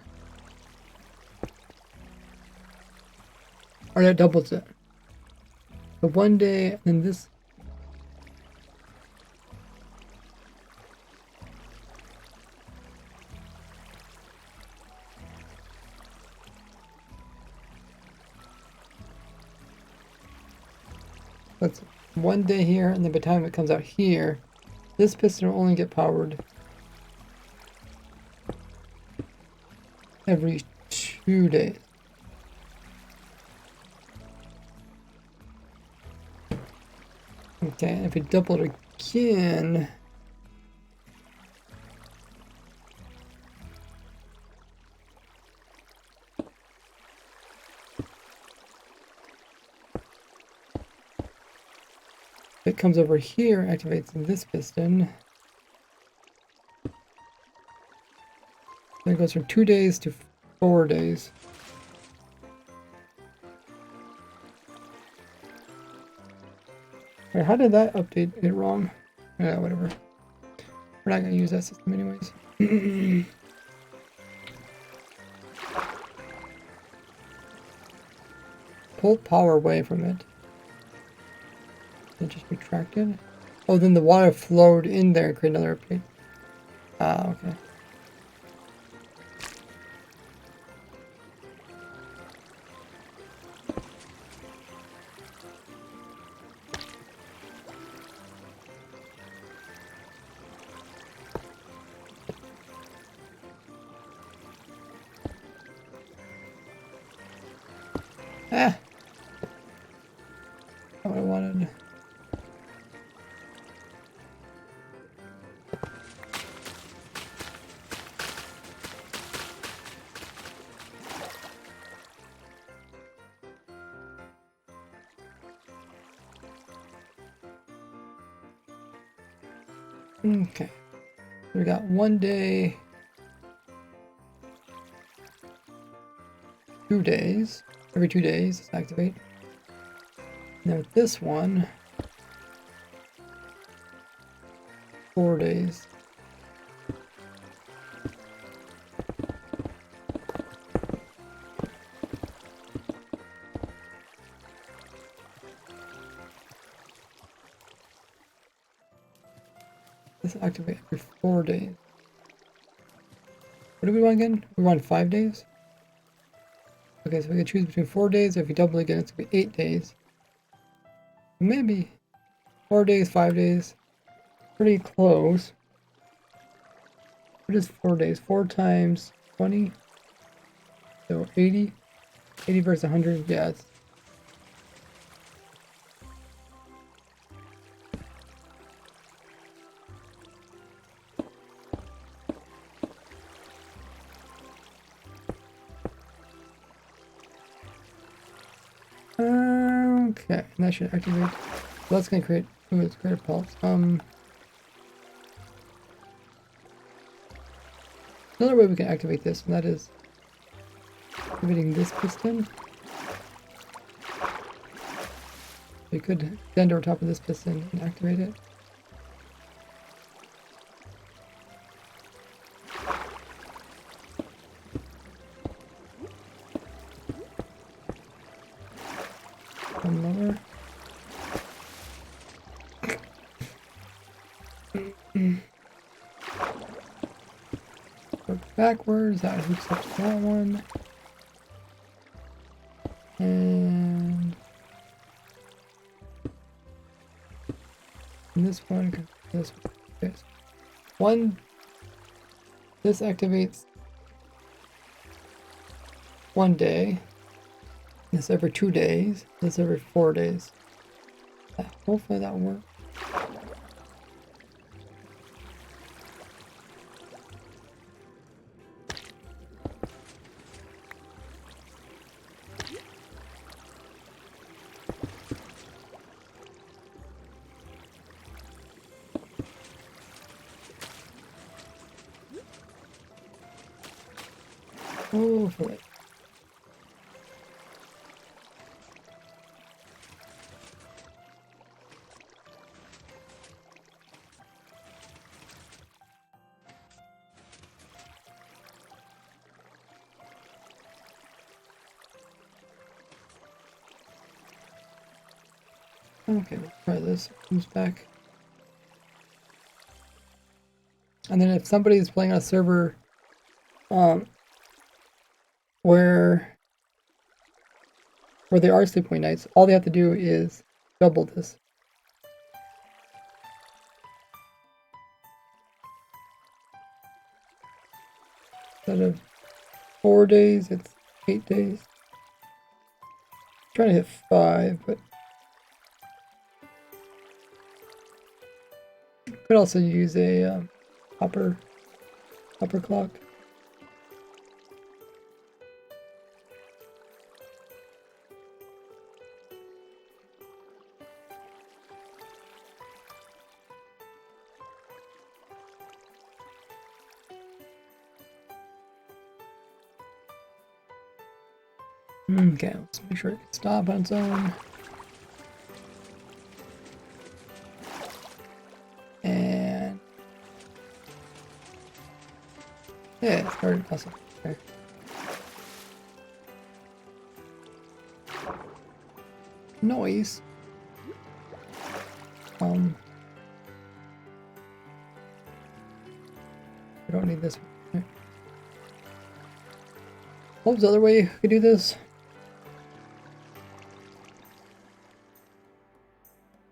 Or that doubles it. So 1 day, and then this. That's 1 day here, and then by the time it comes out here, this piston will only get powered every 2 days. Okay, and if we double it again, it comes over here, activates this piston. Then it goes from 2 days to 4 days. Wait, how did that update get wrong? Yeah, whatever. We're not going to use that system anyways. Pull power away from it. It just retracted. Oh, then the water flowed in there and created another update. Ah, okay. Ah! Not what I wanted. Okay. We got 1 day, 2 days. Every 2 days, let's activate. Now with this one, 4 days. This activate every 4 days. What do we want again? We want 5 days? Okay, so we can choose between 4 days. If we double again, it's going to be 8 days. Maybe 4 days, 5 days. Pretty close. What is 4 days? 4 times 20? So 80? 80 versus 100? Yeah, it's... Okay, and that should activate. So that's gonna create. Ooh, let's create a pulse. Another way we can activate this, and that is activating this piston. We could bend over top of this piston and activate it. Another. Go backwards, that hooks up to that one. And this one, this one. This one. This activates 1 day. This every 2 days. This every 4 days. Hopefully that will work. Hopefully. Okay, let's try this. Comes back. And then if somebody is playing on a server where they are sleepaway nights, all they have to do is double this. Instead of 4 days, it's 8 days. I'm trying to hit 5, but could also use a hopper clock. Okay, let's make sure it can stop on its own. And yeah, it started awesome. Okay. Noise. I don't need this one. What was the other way you could do this?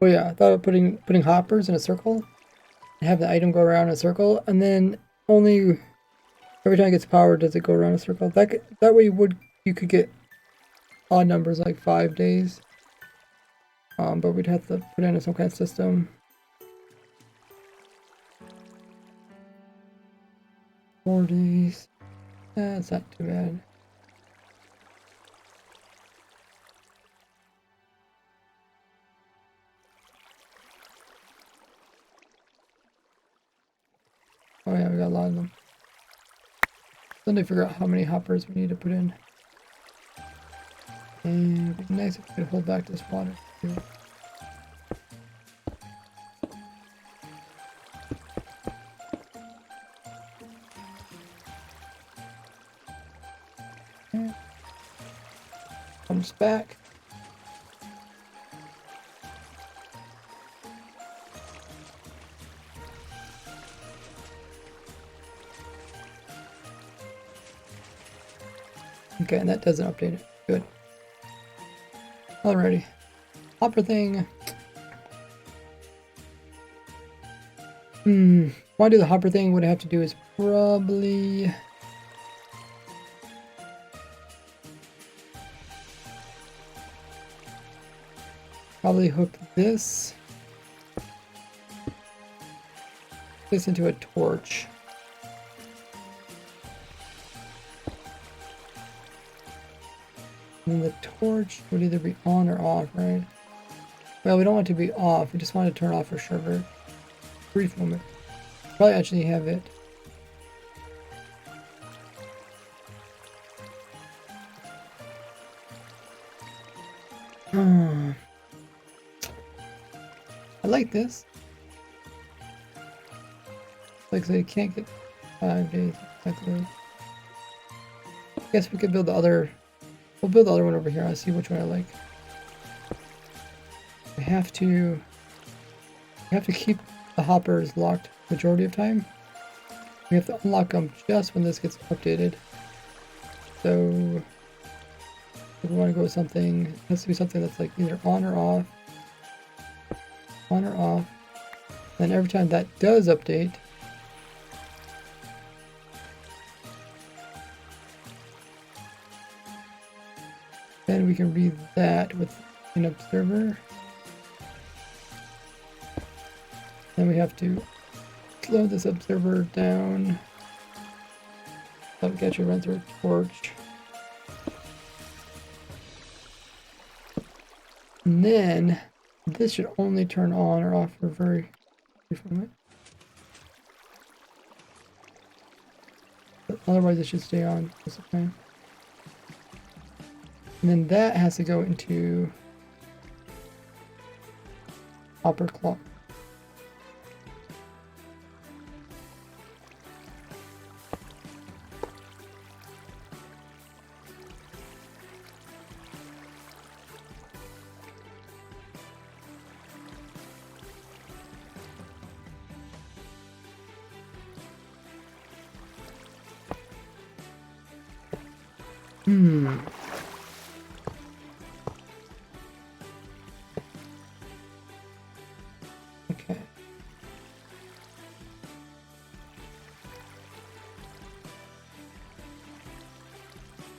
Oh yeah, I thought of putting hoppers in a circle and have the item go around in a circle, and then only every time it gets powered does it go around a circle. That way you could get odd numbers like 5 days. But we'd have to put in some kind of system. 4 days. That's not too bad. Oh yeah, we got a lot of them. Then to figure out how many hoppers we need to put in. And it'd be nice if we could hold back this water. Yeah. Comes back. Okay, and that doesn't update it. Good. Alrighty. Hopper thing. Want to do the hopper thing, what I have to do is probably hook this into a torch. And the torch would either be on or off, right? Well, we don't want it to be off. We just want to turn off for sure for a brief moment. Probably actually have it. I like this. Like, so you can't get 5 days exactly. I guess we could build the other. We'll build the other one over here. I'll see which one I like. We have to keep the hoppers locked majority of time. We have to unlock them just when this gets updated. So if we want to go with something, it has to be something that's like either on or off. On or off. Then every time that does update, then we can read that with an observer. Then we have to slow this observer down. Let it actually run through a torch. And then this should only turn on or off for a very brief moment. But otherwise it should stay on most of the time. And then that has to go into hopper clock.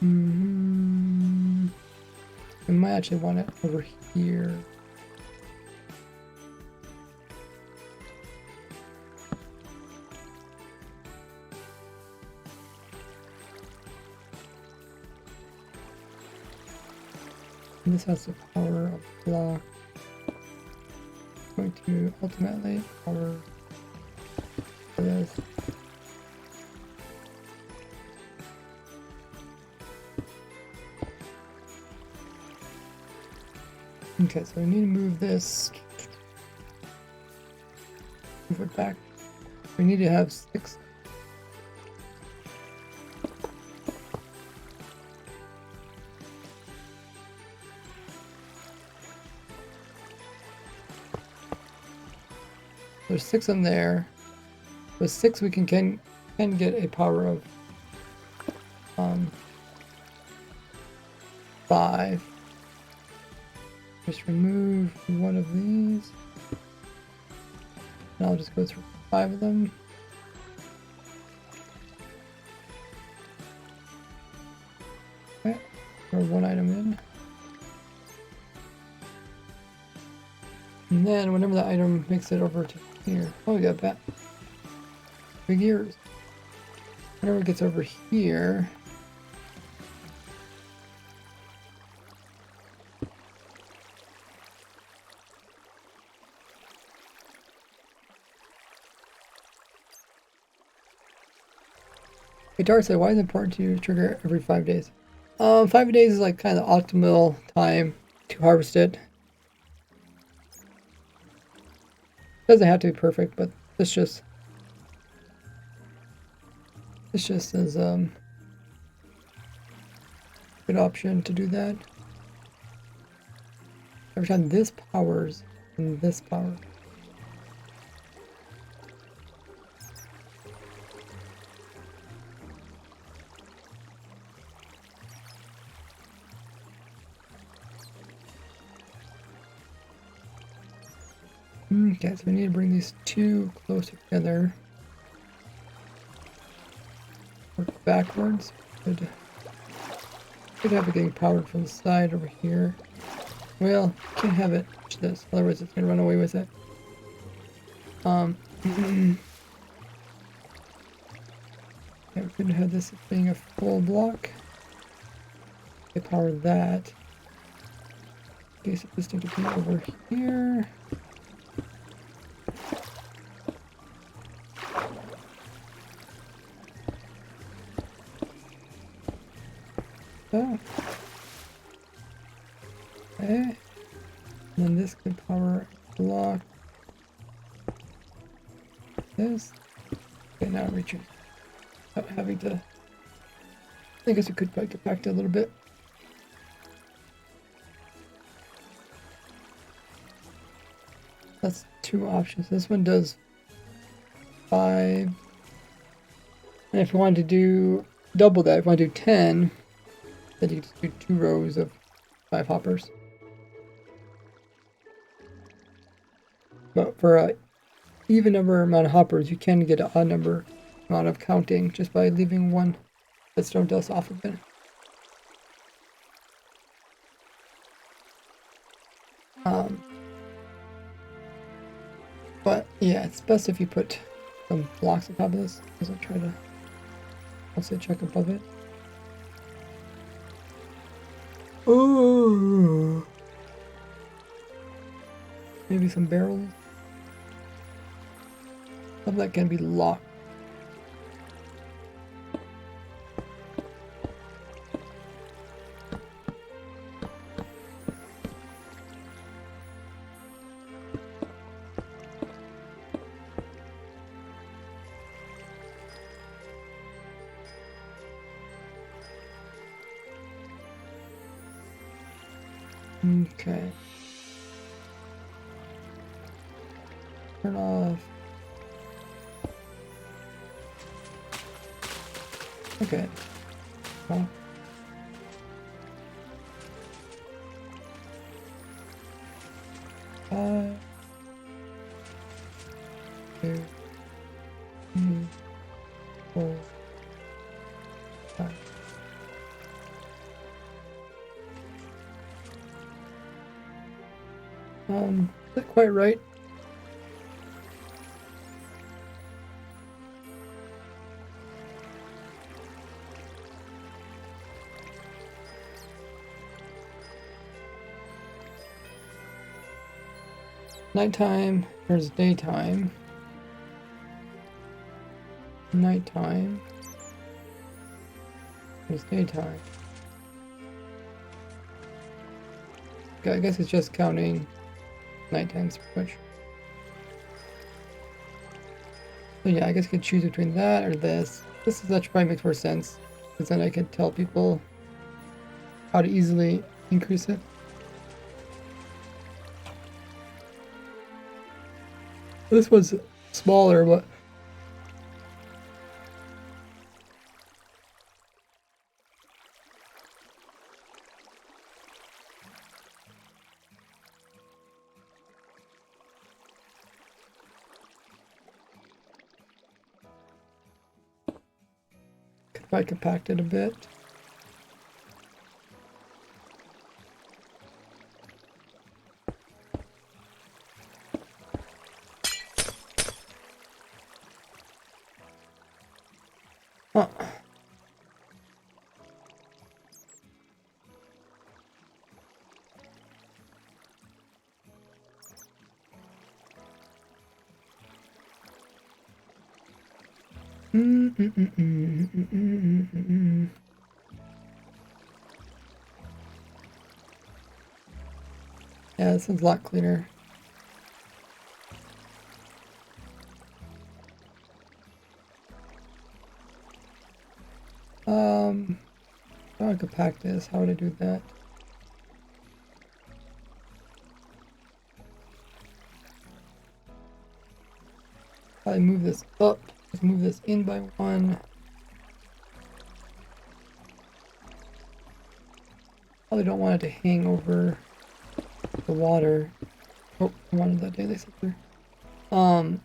We might actually want it over here. And this has the power of block. Going to ultimately power this. Okay, so we need to move this. Move it back. We need to have 6. There's 6 in there. With 6 we can get a power of 5. Just remove one of these. And I'll just go through 5 of them. Okay, throw one item in. And then whenever that item makes it over to here. Oh, we got that. Big ears. Whenever it gets over here. Hey Dark said, why is it important to trigger every 5 days? 5 days is like kind of the optimal time to harvest it. Doesn't have to be perfect, but this just is good option to do that. Every time this powers and this power. Okay, so we need to bring these 2 closer together. Work backwards. Could have it getting powered from the side over here. Well, can't have it touch this, otherwise it's gonna run away with it. Yeah, we could have this being a full block. Okay, power that. Okay, so this needs to be over here. So. Okay. And then this can power block this. Okay, now it reaches without having to. I guess it could probably get back to a little bit. That's 2 options. This one does 5. And if you wanted to do double that, if you want to do 10, then you just do 2 rows of 5 hoppers. But for a even number amount of hoppers, you can get an odd number amount of counting just by leaving one redstone dust off of it. But yeah, it's best if you put some blocks on top of this, because I'll try to also check above it. Oh, maybe some barrels. Some that can be locked. Okay. Turn off. Okay. Well. Five. 2, 3, 4, 5. Is that quite right? Nighttime, there's daytime. Nighttime, there's daytime. Okay, I guess it's just counting nighttimes pretty much. So yeah, I guess I could choose between that or this. That probably makes more sense, because then I can tell people how to easily increase it. This one's smaller, but could probably compact it a bit. Huh. Yeah, this one's a lot cleaner. How do I compact this? How would I do that? I move this up, just move this in by one. Probably don't want it to hang over the water. Oh, I wanted that daily scepter. I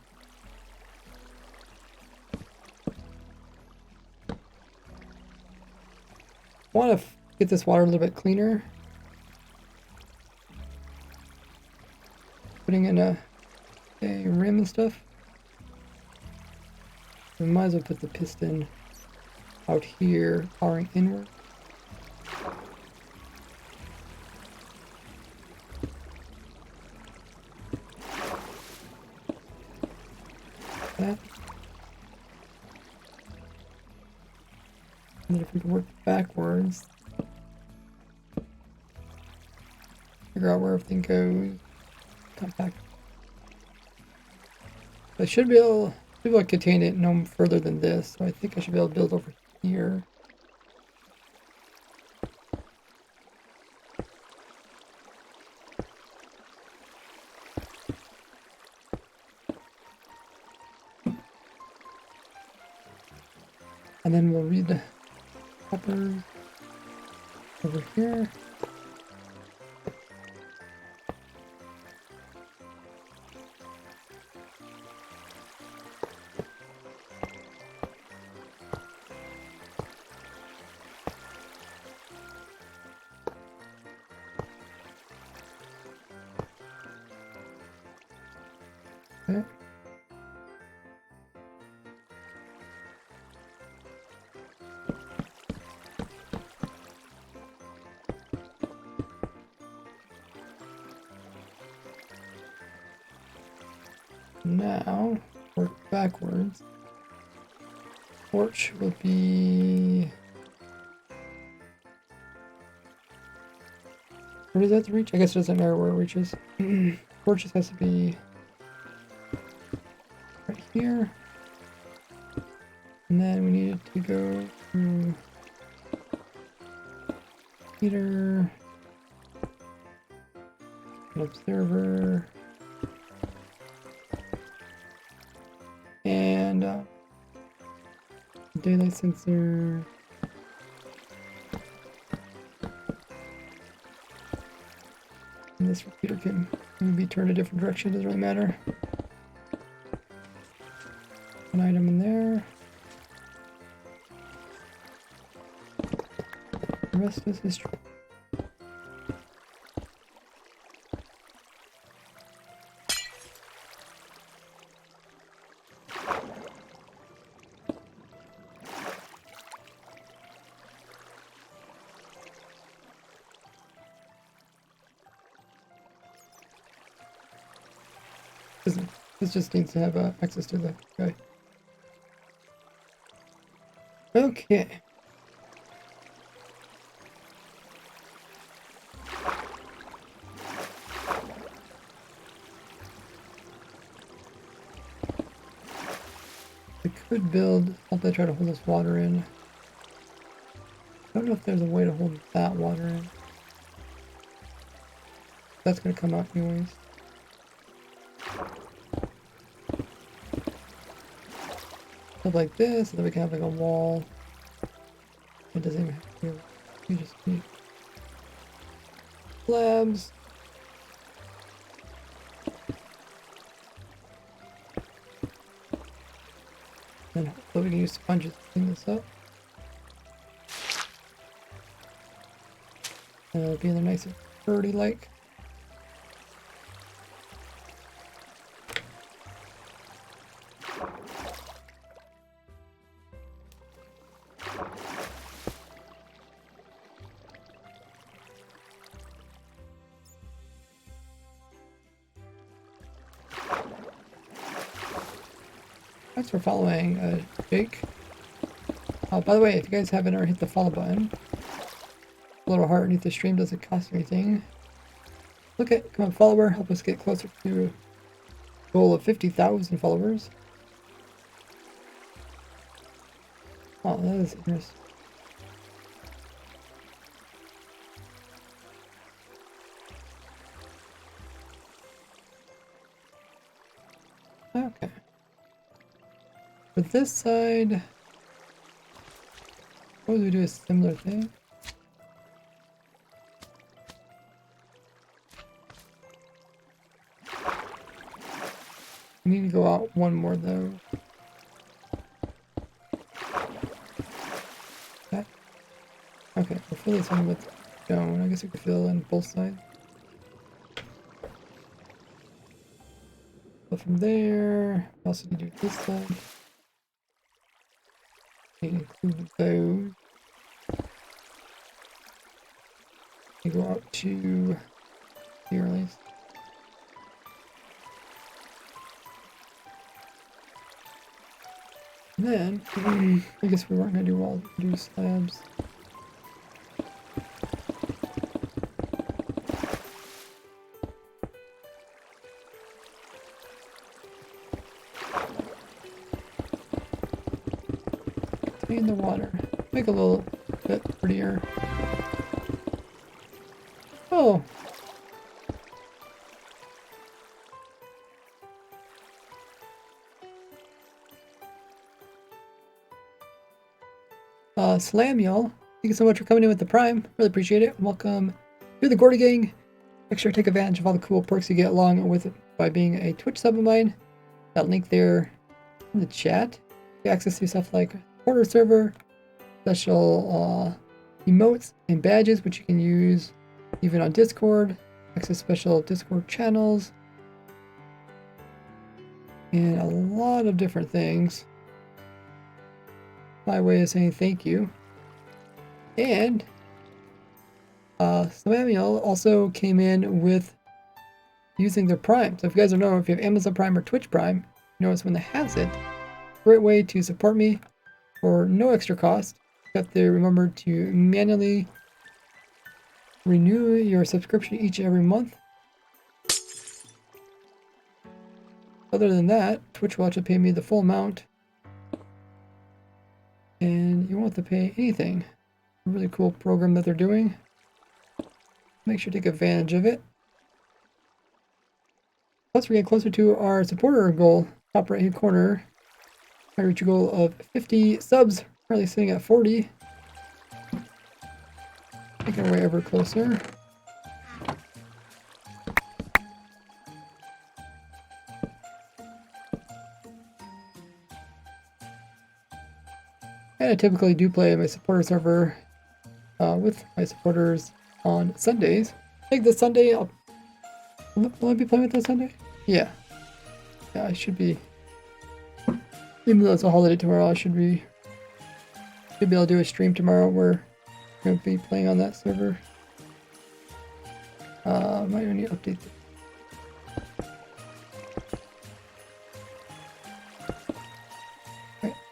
want to get this water a little bit cleaner. Putting in a rim and stuff. We might as well put the piston out here, powering inward. That. And then if we can work backwards, figure out where everything goes, compact. I should be able to contain it no further than this, so I think I should be able to build over here. And then we'll read the copper over here. Okay. Now, work backwards. Torch will be... Where does that have to reach? I guess it doesn't matter where it reaches. Torch just has to be right here. And then we need it to go to heater, an observer, and daylight sensor. And this repeater can be turned a different direction, doesn't really matter. An item in there. The rest is history. This just needs to have access to the guy. Okay. We could build, help they try to hold this water in. I don't know if there's a way to hold that water in. That's gonna come out anyways. Stuff like this, so that we can have like a wall. It doesn't even have to be, you just need slabs. And hopefully we can use sponges to clean this up. And it'll be in a nice and dirty like. Thanks for following, Jake. By the way, if you guys haven't already hit the follow button, a little heart underneath the stream doesn't cost anything. Look at, come on, follower, help us get closer to a goal of 50,000 followers. Oh, that is interesting. Okay. For this side, suppose we do a similar thing. We need to go out one more though. Okay, we'll fill this in with stone. I guess we could fill in both sides. So from there, we also need to do this side. We include those. We go out to here at least. And then, I guess we weren't going to do walls, we do slabs. In the water. Make a little bit prettier. Oh! Samuel, thank you so much for coming in with the Prime. Really appreciate it. Welcome to the Gordy Gang. Make sure to take advantage of all the cool perks you get along with it by being a Twitch sub of mine. That link there in the chat. You access to stuff like Porter server, special emotes and badges, which you can use even on Discord, access special Discord channels, and a lot of different things. My way of saying thank you. And Samuel also came in with using their Prime. So if you guys don't know, if you have Amazon Prime or Twitch Prime, you notice when they has it, great way to support me for no extra cost. You have to remember to manually renew your subscription each and every month. Other than that, Twitch will actually pay me the full amount. And you won't have to pay anything. A really cool program that they're doing. Make sure to take advantage of it. Plus, we're getting closer to our supporter goal. Top right hand corner. I reach a goal of 50 subs. Currently sitting at 40. Making our way ever closer. And I typically do play my supporter server with my supporters on Sundays. I think this Sunday, will I be playing with this Sunday? Yeah. Yeah, I should be. Even though it's a holiday tomorrow, I should be able to do a stream tomorrow where I'm going to be playing on that server. Might need to update this.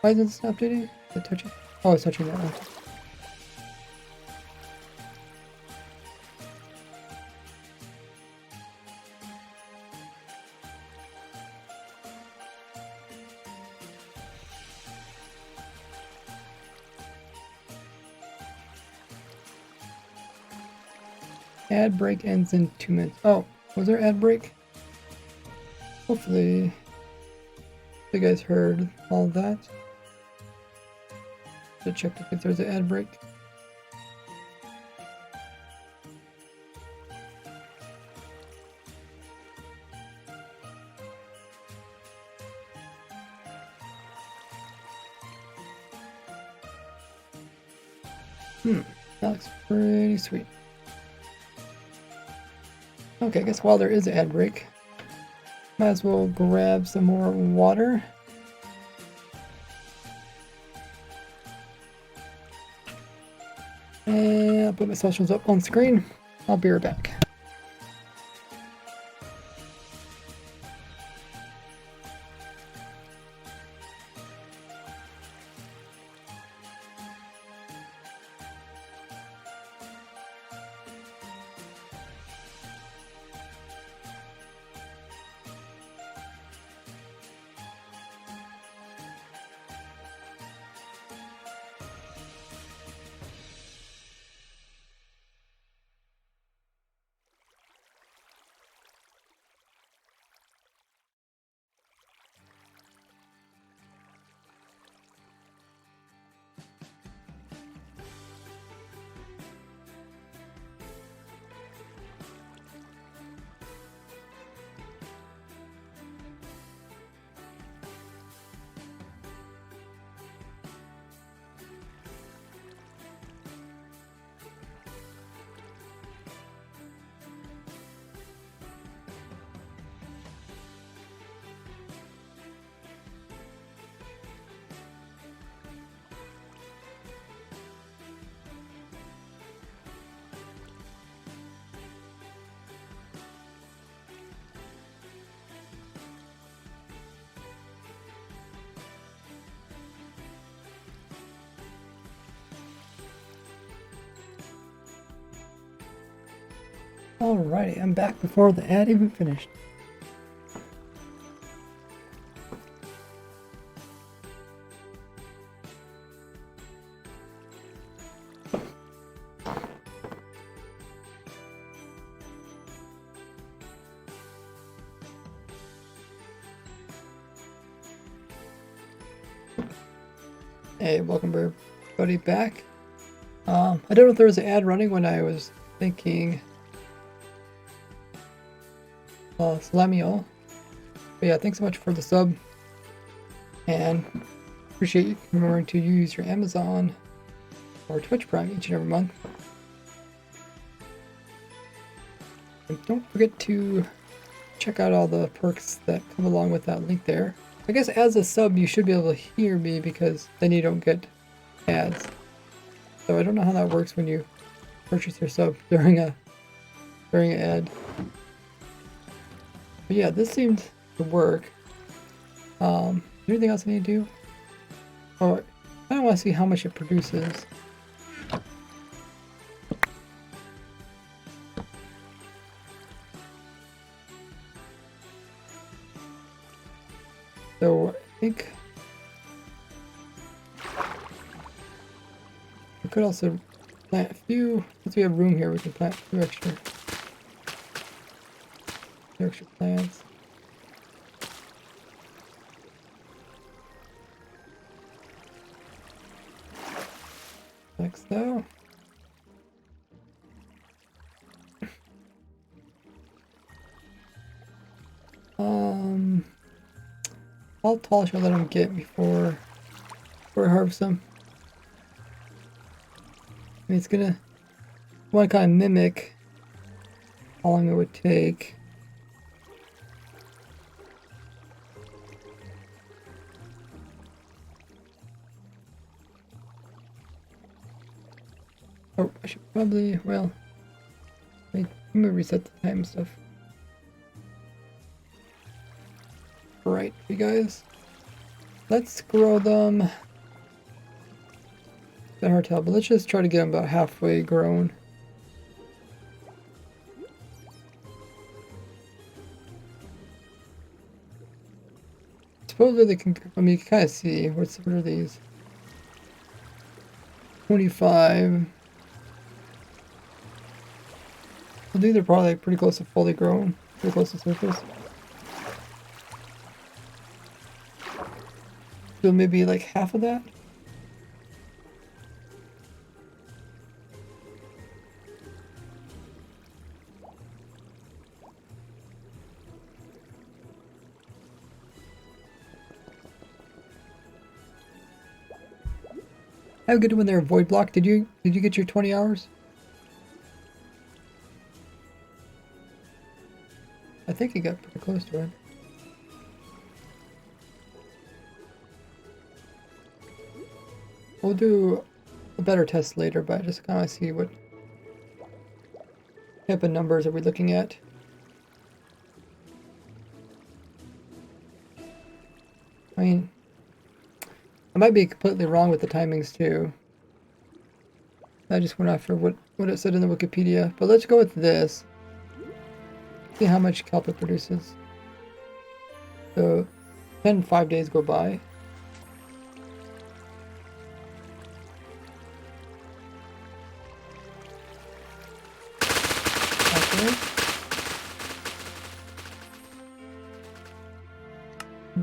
Why isn't it updating? Is it touching? Oh, it's touching that one. Ad break ends in 2 minutes. Oh, was there ad break? Hopefully you guys heard all that. To check if there's an ad break. That looks pretty sweet. Okay, I guess while there is an ad break, might as well grab some more water. And I'll put my socials up on screen. I'll be right back. Alrighty, I'm back before the ad even finished. Hey, welcome everybody back. I don't know if there was an ad running when I was thinking Salamio. But yeah, thanks so much for the sub. And appreciate you remembering to use your Amazon or Twitch Prime each and every month. And don't forget to check out all the perks that come along with that link there. I guess as a sub you should be able to hear me because then you don't get ads. So I don't know how that works when you purchase your sub during an ad. But yeah, this seemed to work. Anything else I need to do? Oh, I don't want to see how much it produces. So I think we could also plant a few, since we have room here, we can plant a few extra plants. Next though. How tall should I let them get before I harvest them? I mean, it's gonna want to kind of mimic how long it would take. Oh, I should probably, well, let me reset the time stuff. Right, you guys. Let's grow them. It's hard to tell, but let's just try to get them about halfway grown. Supposedly they can, I mean, you can kind of see, what are these? 25. So these are probably like pretty close to fully grown, pretty close to surface. So maybe like half of that? How good when they're void block? Did you get your 20 hours? I think you got pretty close to it. We'll do a better test later, but I just kind of see what type of numbers are we looking at. I mean, I might be completely wrong with the timings too. I just went after what it said in the Wikipedia, but let's go with this. See how much kelp it produces. So, 5 days go by. Okay.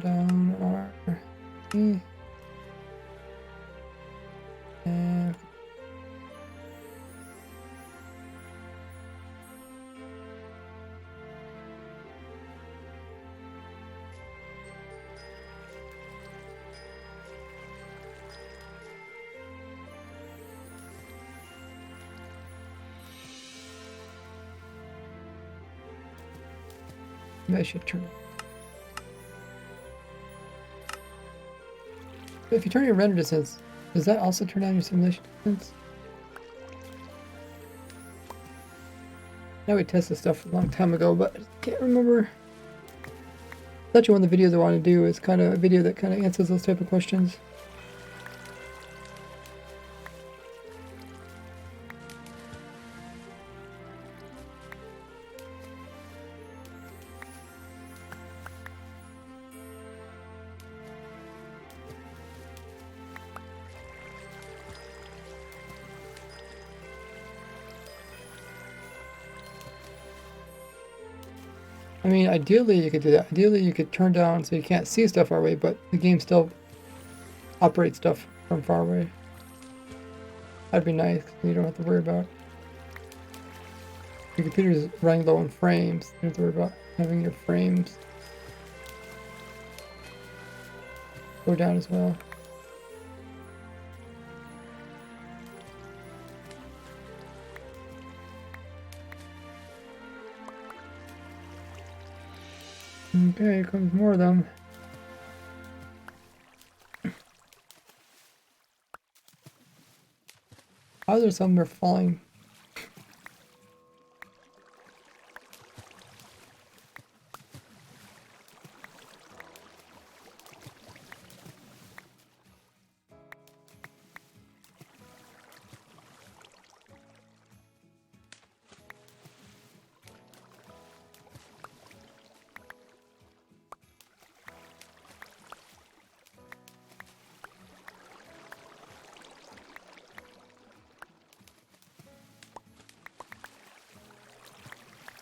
Down our and I should turn. So if you turn your render distance, does that also turn down your simulation distance? Now we tested stuff a long time ago, but I can't remember. That's one of the videos I want to do is kind of a video that kind of answers those type of questions. I mean, ideally you could do that. Ideally you could turn down so you can't see stuff far away, but the game still operates stuff from far away. That'd be nice, 'cause you don't have to worry about your computer's running low on frames. You don't have to worry about having your frames go down as well. Okay, here comes more of them. How are there some that are falling?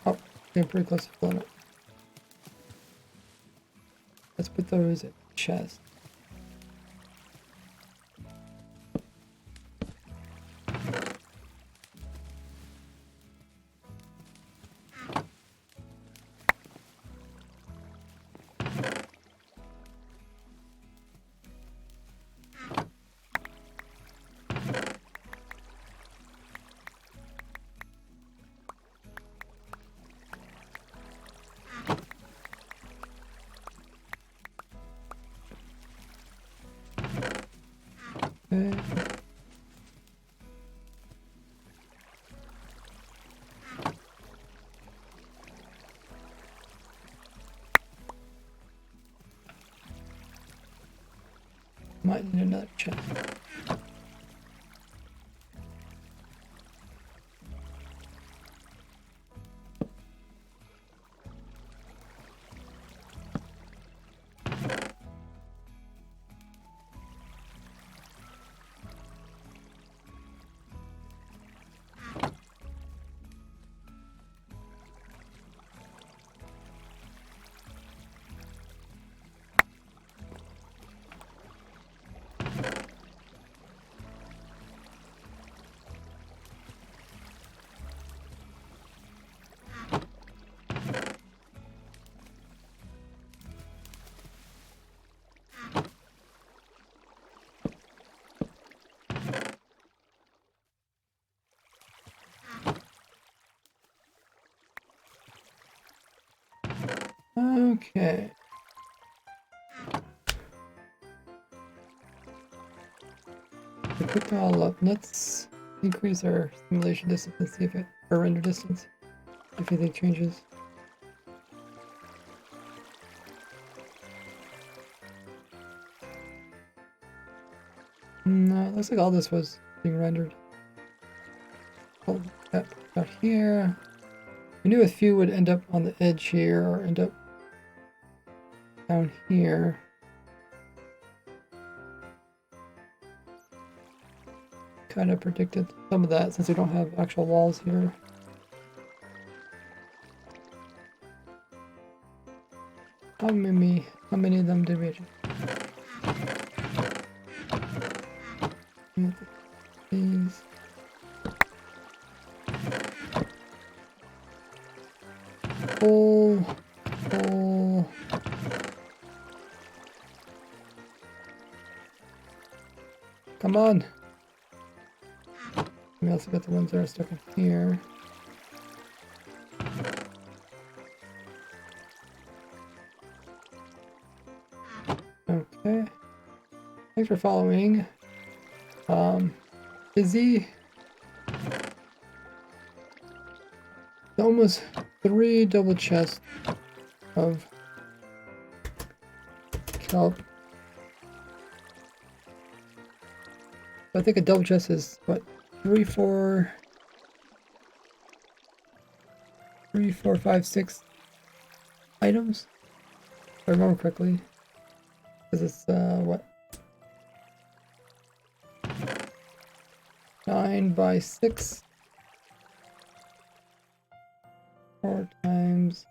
Oh, getting pretty close to filling it. Let's put those in the chest. Okay. Might need another chest. Okay. We picked it all up. Let's increase our simulation distance and see if it, or render distance, if anything changes. No, it looks like all this was being rendered. Oh, that out here. We knew a few would end up on the edge here or end up down here. Kind of predicted some of that since we don't have actual walls here. How many of them did we achieve? These. Pull. Come on. We also got the ones that are stuck in here. Okay. Thanks for following. Busy. Almost 3 double chests of kelp. I think a double chest is what, 3, 4, 5, 6 items, if I remember correctly. Because it's what, 9 by 6. 4 times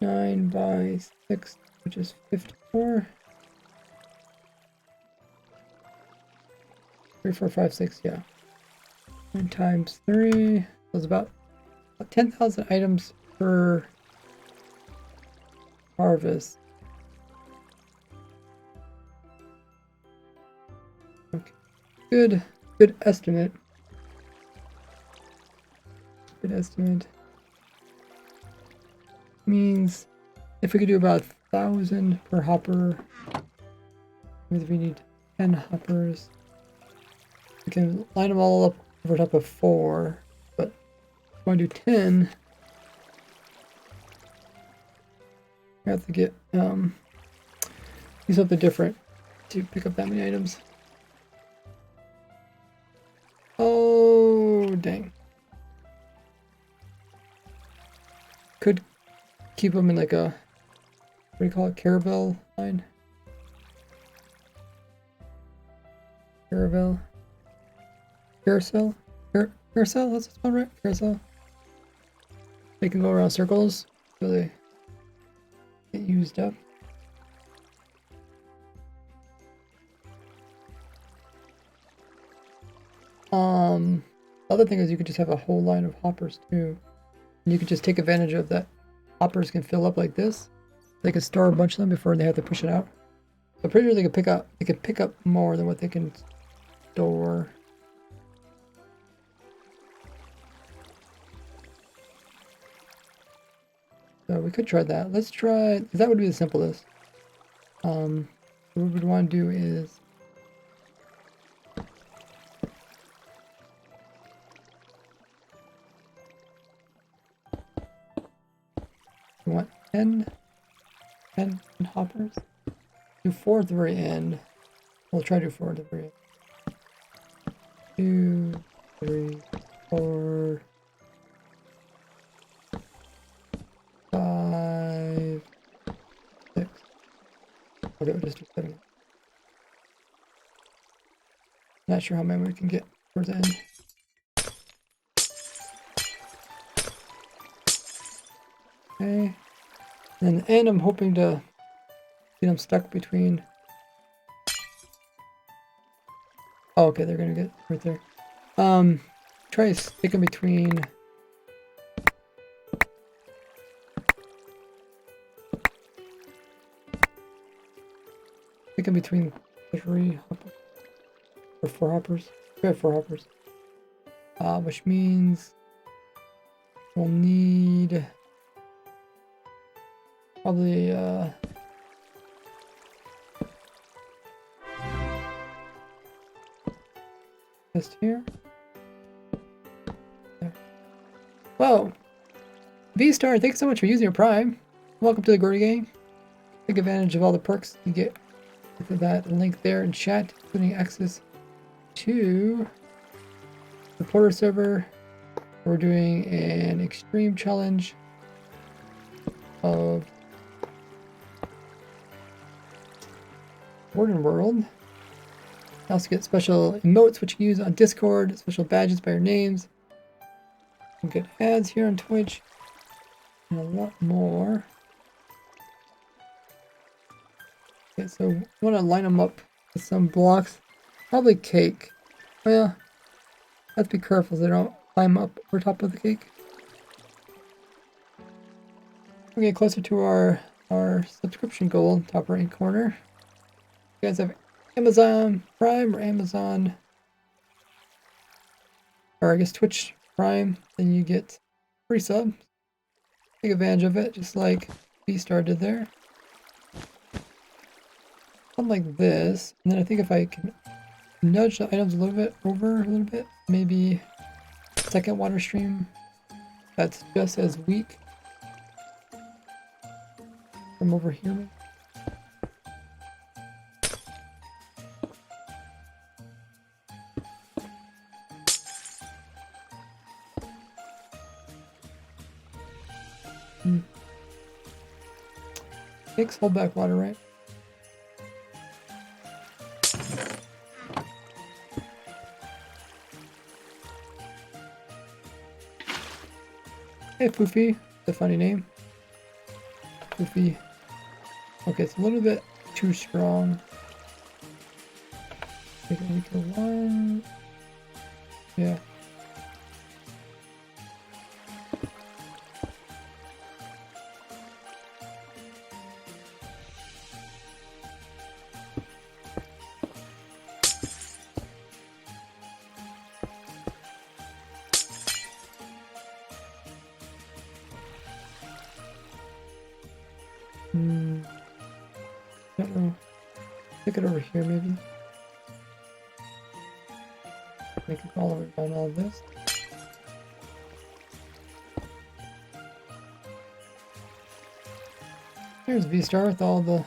9 by 6, which is 54. 3, 4, 5, 6, yeah. 9 times 3, so it's about 10,000 items per harvest. Okay, good estimate. Good estimate. Means if we could do about 1,000 per hopper, means we need 10 hoppers. We can line them all up over top of 4, but if we want to do 10, we have to get do something different to pick up that many items. Oh dang! Could keep them in like a, what do you call it, caravel line? Carousel? Carousel, that's what it's called, right? Carousel. They can go around circles so they get used up. The other thing is you could just have a whole line of hoppers too. And you could just take advantage of that. Hoppers can fill up like this. They can store a bunch of them before they have to push it out. So I'm pretty sure they can pick up more than what they can store. So we could try that. Let's try, because that would be the simplest. What we'd want to do is we want 10 hoppers. Do 4 at the very end. We'll try to do 4 at the very end. 2, 3, 4, 5, 6. Okay, we'll just do 7. Not sure how many we can get towards the end. Okay. And in the end, I'm hoping to get them stuck between. Oh, okay, they're gonna get right there. Try to stick them between. Stick them between 3 hoppers or 4 hoppers. We have 4 hoppers, which means we'll need probably just here. There. Whoa! V-Star, thanks so much for using your Prime. Welcome to the Gordy Gang. Take advantage of all the perks you get with that link there in chat, including access to the Porter server. We're doing an extreme challenge of Warden World. You also get special emotes which you can use on Discord, special badges by your names. You get ads here on Twitch, and a lot more. Okay, so you want to line them up with some blocks. Probably cake. Well, have to be careful so they don't climb up over top of the cake. We get closer to our subscription goal, top right corner. You guys have Amazon Prime or Amazon, or I guess Twitch Prime, then you get free sub. Take advantage of it, just like B-Star did there. Something like this, and then I think if I can nudge the items a little bit over a little bit, maybe second water stream that's just as weak from over here. Maybe. Cakes hold back water, right? Hey, Poofy. It's a funny name. Poofy. Okay, it's a little bit too strong. Make it weaker 1. Yeah. Don't know. Stick it over here, maybe. Make it all the way down all this. Here's V-Star with all the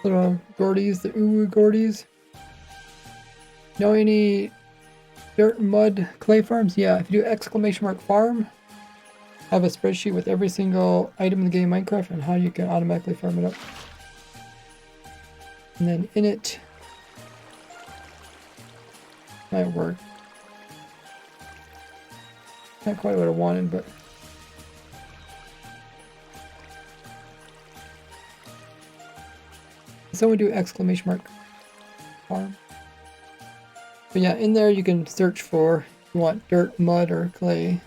little Gordies, the uwu Gordies. Know any dirt, mud, clay farms? Yeah, if you do !farm, I have a spreadsheet with every single item in the game Minecraft and how you can automatically farm it up. And then in it might work. Not quite what I wanted, but someone do ! farm. But yeah, in there you can search for if you want dirt, mud, or clay.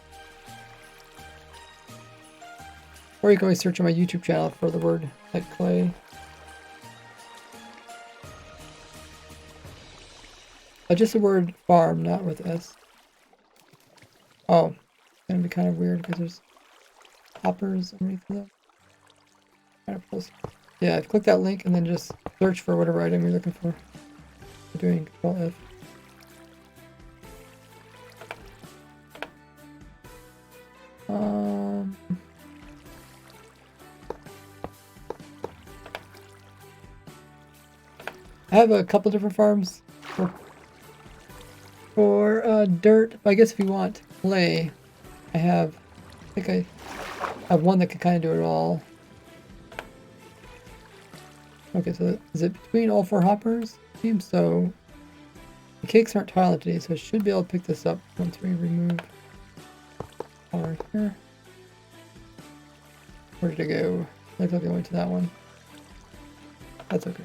Or you can always search on my YouTube channel for the word like clay. Just the word farm, not with S. Oh, it's gonna be kind of weird because there's hoppers underneath them. Kind of close. Yeah, click that link and then just search for whatever item you're looking for. You're doing Control F. I have a couple different farms for dirt. But I guess if you want clay, I think I have one that can kind of do it all. Okay, so is it between all 4 hoppers? Seems so. The cakes aren't tiled today, so I should be able to pick this up once we remove power here. Where did it go? Looks like I went to that one. That's okay.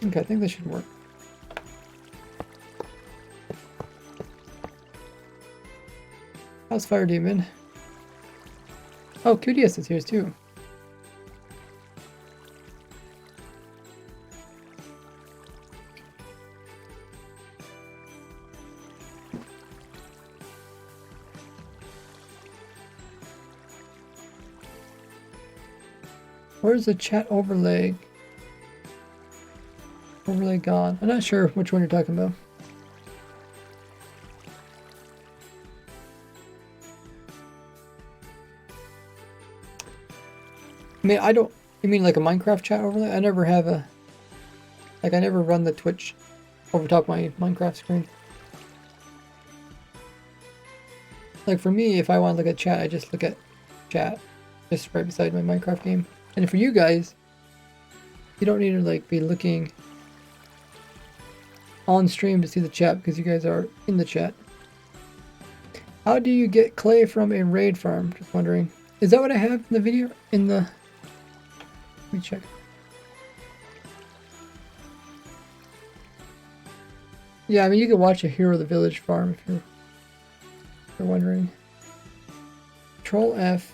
Okay, I think this should work. How's Fire Demon? Oh, QDS is here too. Where's the chat overlay? Overlay gone. I'm not sure which one you're talking about. I mean, I don't... You mean like a Minecraft chat overlay? I never have a... Like, I never run the Twitch over top of my Minecraft screen. Like, for me, if I want to look at chat, I just look at chat. Just right beside my Minecraft game. And for you guys, you don't need to, like, be looking on stream to see the chat because you guys are in the chat. How do you get clay from a raid farm? Just wondering. Is that what I have in the video? In the... Let me check. Yeah, I mean, you can watch a Hero of the Village farm if you're wondering. Control F.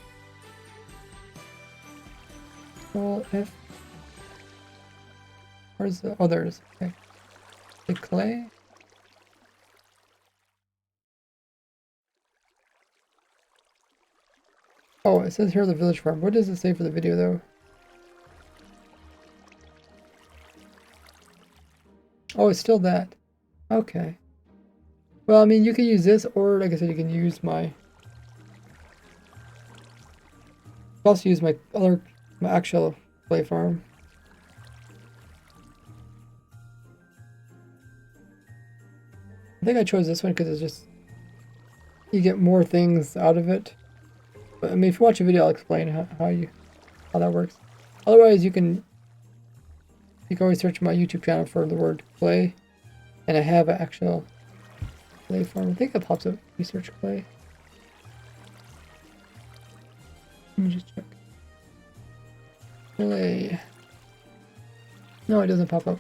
Control F. Where's the... Oh, there it is. Okay. The clay. Oh, it says Hero of the Village farm. What does it say for the video, though? Oh, it's still that. Okay. Well, I mean, you can use this, or like I said, you can use my... also use my actual clay farm. I think I chose this one because it's just... You get more things out of it. But I mean, if you watch a video, I'll explain how that works. Otherwise, you can always search my YouTube channel for the word clay, and I have an actual clay farm. I think it pops up. Research clay. Let me just check. Clay. No, it doesn't pop up.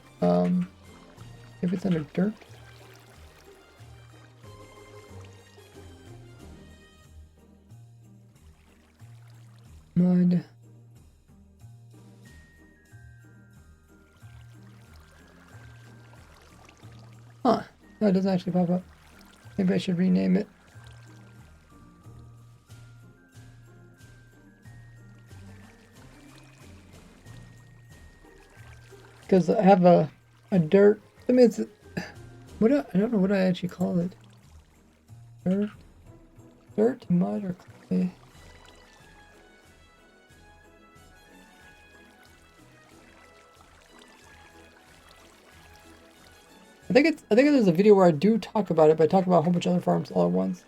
If it's under dirt. Mud. Huh. No, it doesn't actually pop up. Maybe I should rename it. Because I have a dirt. I mean, it's... I don't know what I actually call it. Dirt, mud, or clay. I think there's a video where I do talk about it, but I talk about a whole bunch of other farms all at once.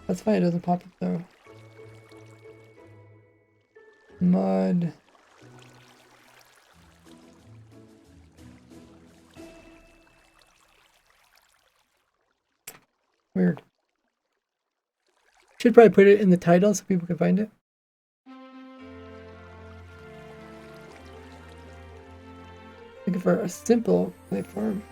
That's fine, it doesn't pop up though. Mud. Weird. Should probably put it in the title so people can find it. Looking for a simple clay farm.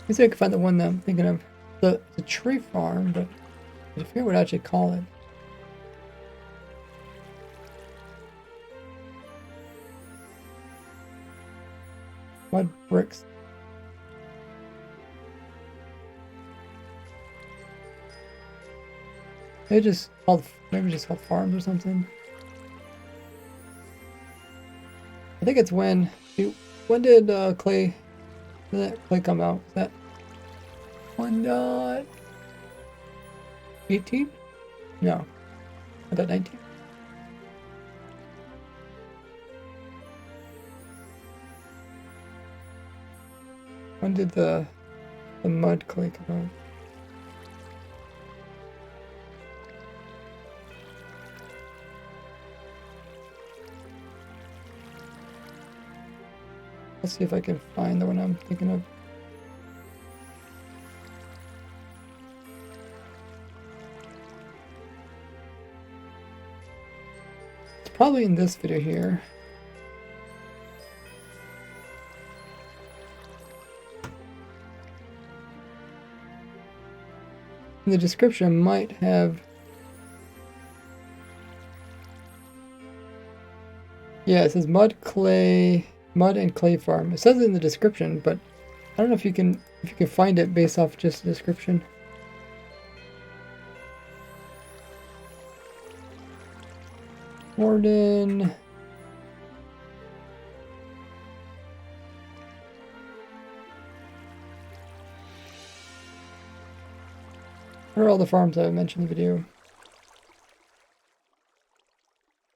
Maybe I can find the one that I'm thinking of. The tree farm, but I forget what I actually call it. Mud bricks. Maybe just called farms or something. think it's when. When did Clay? Did that Clay come out? Is that 1.18? No, 1.19. When did the mud Clay come out? Let's see if I can find the one I'm thinking of. It's probably in this video here. In the description might have. Yeah, it says mud and clay farm. It says it in the description, but I don't know if you can find it based off just the description. Warden. What are all the farms I mentioned in the video?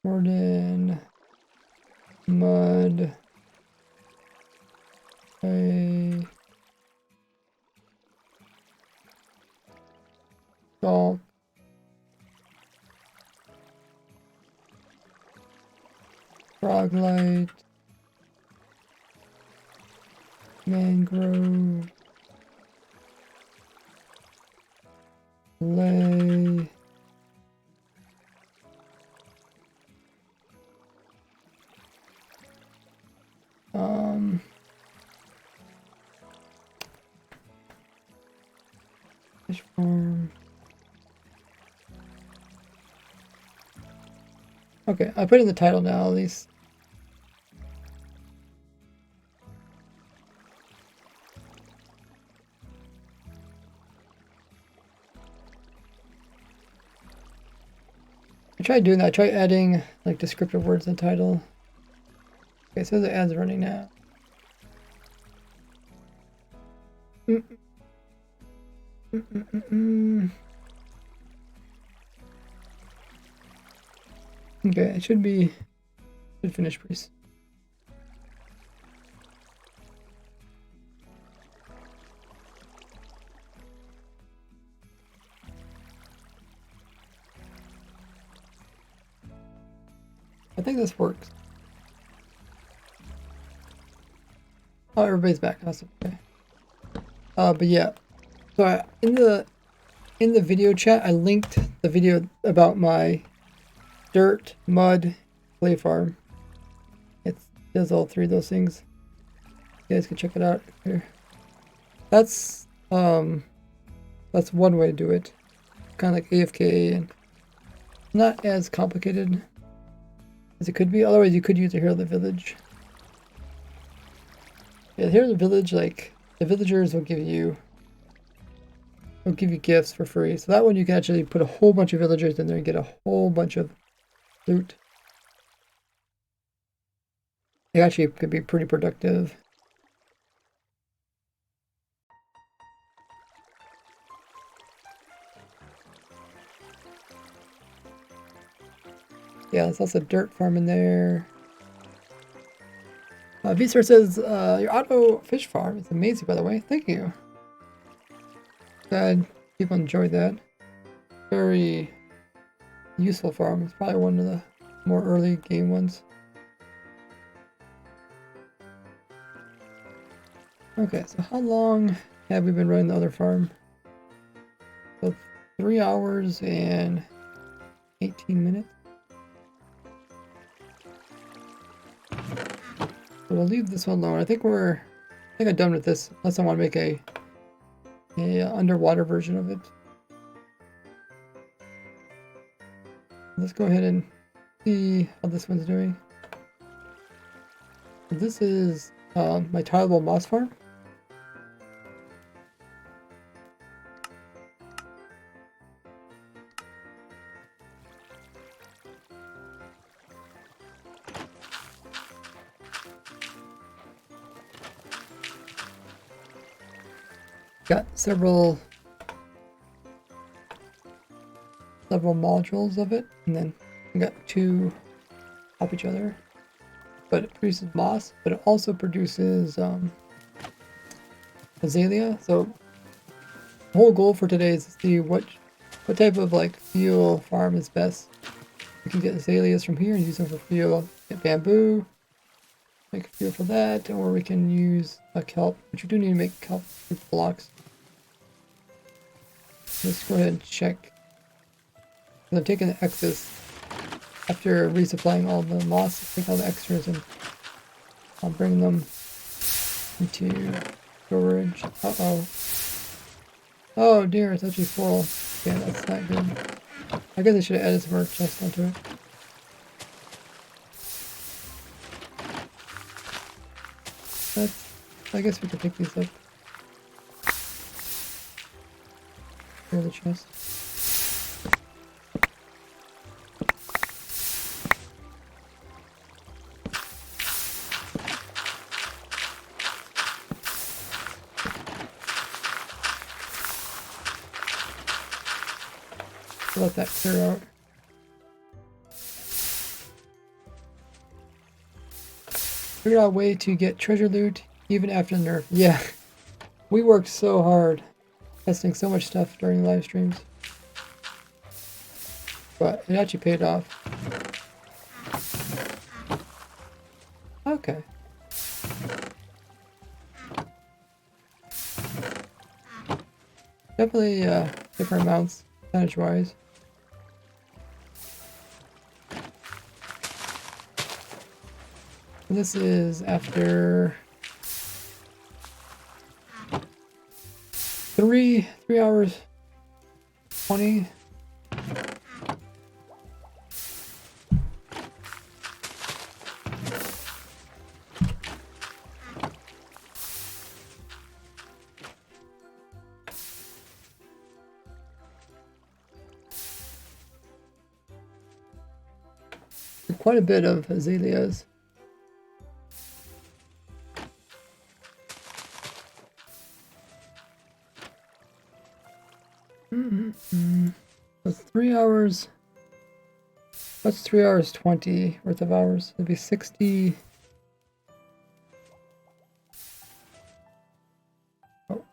Warden. Mud. Clay. Salt. Froglight. Mangrove. Clay. Fish farm. Okay, I put in the title now at least. I tried doing that. I tried adding like descriptive words in the title. Okay, so the ad's running now. Okay, it should finish pretty soon. I think this works. Oh, everybody's back. That's okay. But yeah. So in the video chat, I linked the video about my dirt, mud, clay farm. It does all three of those things. You guys can check it out here. That's one way to do it. Kind of like AFK and not as complicated as it could be. Otherwise, you could use the Hero of the Village. Yeah, the Hero of the Village, like the villagers will give you gifts for free. So that one you can actually put a whole bunch of villagers in there and get a whole bunch of loot. It actually could be pretty productive. Yeah, there's also a dirt farm in there. V-Star says, your auto fish farm is amazing, by the way. Thank you. Glad people enjoy that. Very useful farm. It's probably one of the more early game ones. Okay, so how long have we been running the other farm? So 3 hours and 18 minutes. So we'll leave this one alone. I think I'm done with this, unless I want to make a underwater version of it. Let's go ahead and see how this one's doing. This is my tileable moss farm. Got several modules of it, and then we got two off each other. But it produces moss, but it also produces azalea. So the whole goal for today is to see what type of like fuel farm is best. We can get azaleas from here and use them for fuel. Get bamboo, make fuel for that, or we can use a kelp, but you do need to make kelp blocks. Let's go ahead and check. I'm taking the excess after resupplying all the moss. Take all the extras and I'll bring them into storage. Uh-oh. Oh dear, it's actually full. Yeah, that's not good. I guess I should have added some more chests onto it. I guess we could pick these up. Here, the chest. Let that clear out. Figured out a way to get treasure loot even after the nerf. Yeah, we worked so hard testing so much stuff during live streams, but it actually paid off. Okay. Definitely different amounts percentage wise. This is after 3 hours 20. Quite a bit of azaleas. That's 3 hours. That's 3 hours 20 worth of hours. It'd be 60. Oh.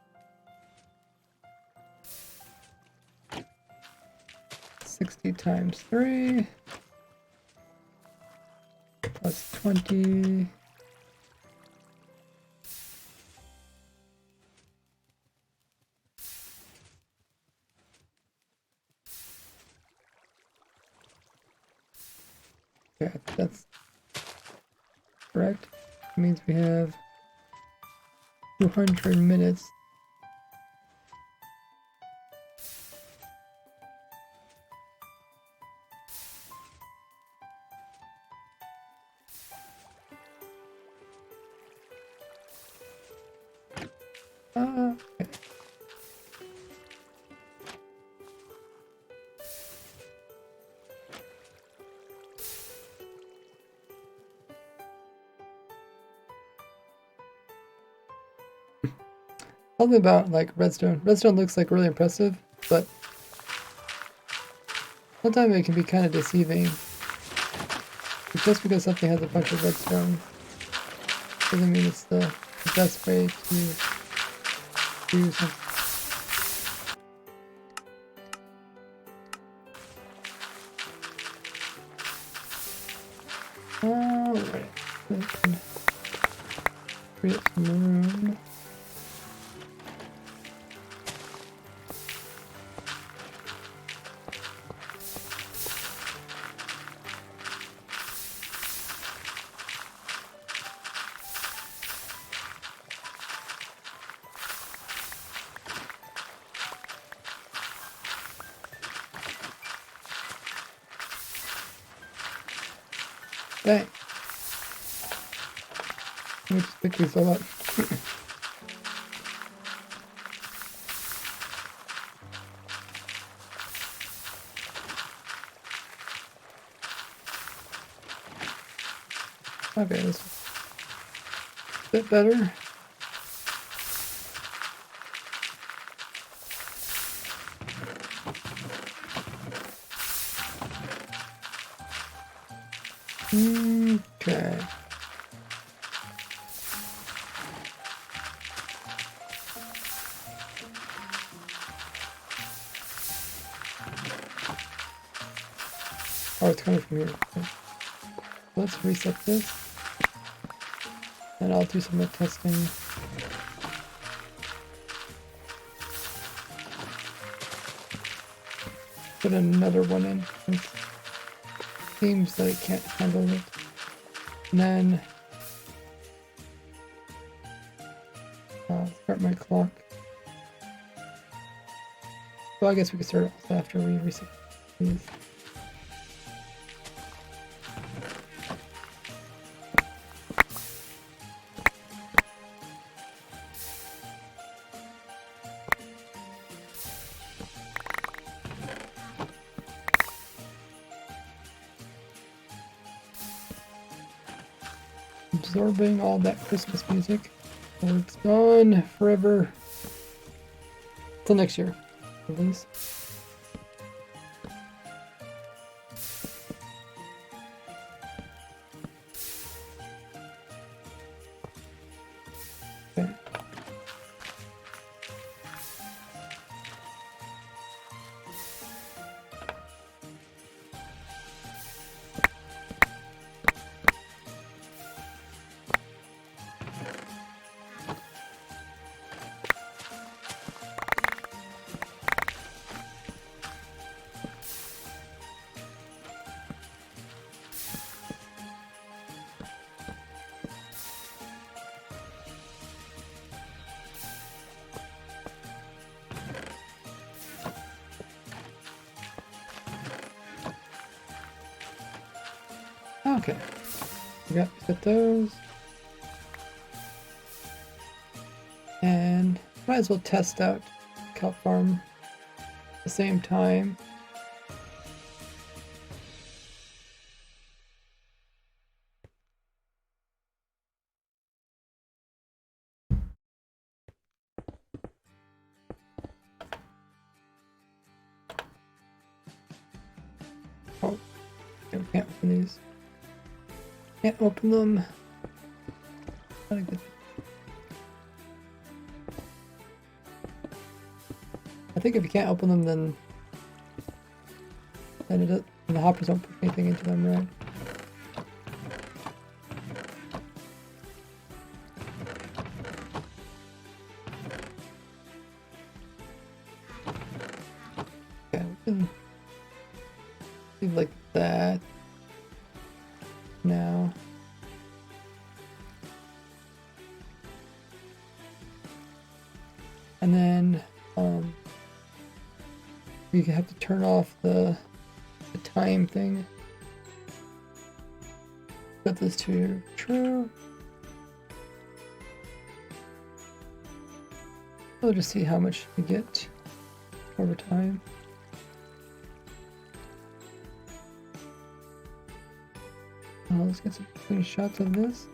60 times 3 plus 20. Yeah, that's correct. It means we have 200 minutes. Okay. Something about like redstone. Redstone looks like really impressive, but sometimes it can be kind of deceiving. Just because something has a bunch of redstone doesn't mean it's the best way to do something. Alright, create some room. Dang. Let me just pick these all up. Okay, this is a bit better. Okay. Oh, it's coming from here. Okay. Let's reset this. And I'll do some more testing. Put another one in. It seems that it can't handle it. And then start my clock. So I guess we can start after we reset these. Absorbing all that Christmas music. So it's gone forever. Till next year, at least. Okay. Okay. Yeah, set those. And might as well test out kelp farm at the same time. Oh, okay, we can't open these. Can't open them. Not a good. I think if you can't open them, then the hoppers don't push anything into them, right? Okay, we can leave like that now. And then you have to turn off the time thing. Set this to true. We'll just see how much we get over time. Let's get some clean shots of this.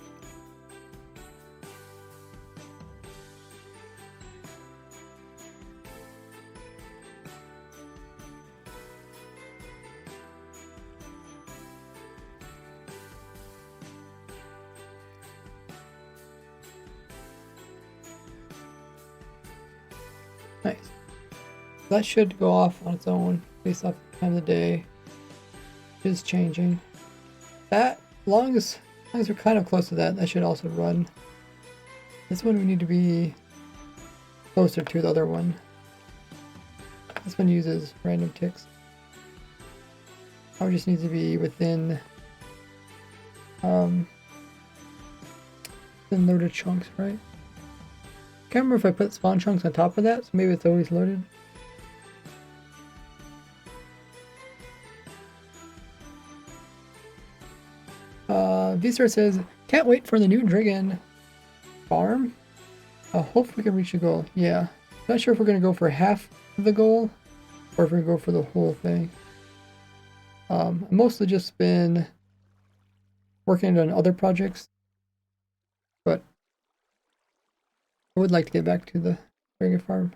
Nice. That should go off on its own based off the time of the day. It is changing. That, as long as we're kind of close to that, that should also run. This one we need to be closer to the other one. This one uses random ticks. Now we just need to be within loaded chunks, right? Can't remember if I put spawn chunks on top of that, so maybe it's always loaded. Visor says, can't wait for the new Dragon farm. Hopefully we can reach the goal. Yeah. Not sure if we're going to go for half of the goal or if we're going to go for the whole thing. I've mostly just been working on other projects, but I would like to get back to the Dragon farm.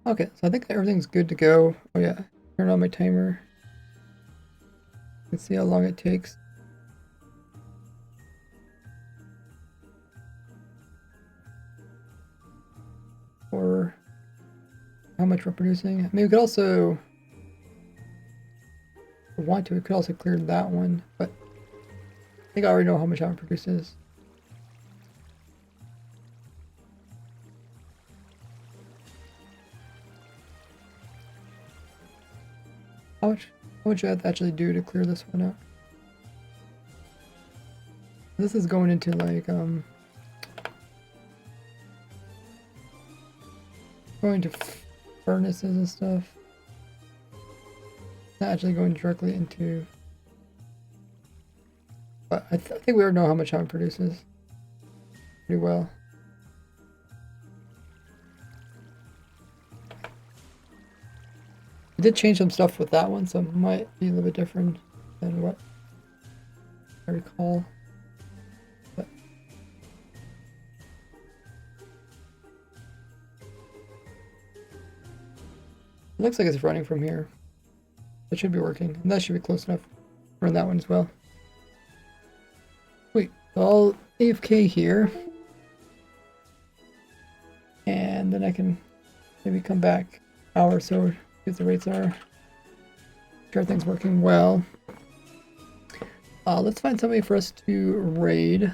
Okay, so I think everything's good to go. Oh yeah, turn on my timer. Let's see how long it takes. Or how much we're producing. I mean, we could also, if we want to, we could also clear that one, but I think I already know how much it produces. How much do I have to actually do to clear this one out? This is going into like going to furnaces and stuff. Not actually going directly into, but I think we already know how much it produces pretty well. I did change some stuff with that one, so it might be a little bit different than what I recall. But it looks like it's running from here. It should be working, and that should be close enough to run that one as well. Wait, so I'll AFK here, and then I can maybe come back an hour or so. The rates are. Sure, everything's working well. Let's find somebody for us to raid.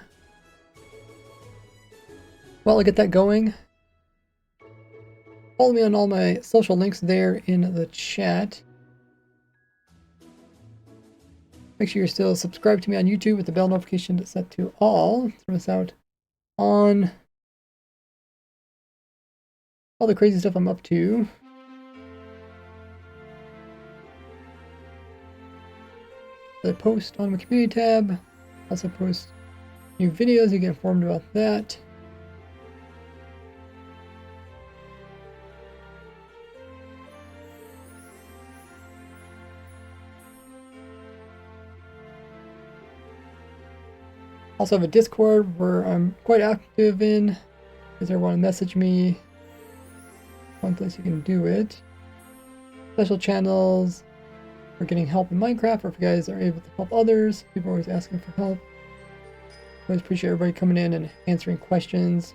While I get that going, follow me on all my social links there in the chat. Make sure you're still subscribed to me on YouTube with the bell notification set to all. To miss out on all the crazy stuff I'm up to. I post on my community tab. Also post new videos, you get informed about that. Also have a Discord where I'm quite active in. If you ever want to message me, one place you can do it. Special channels for getting help in Minecraft, or if you guys are able to help others. People are always asking for help. Always appreciate everybody coming in and answering questions.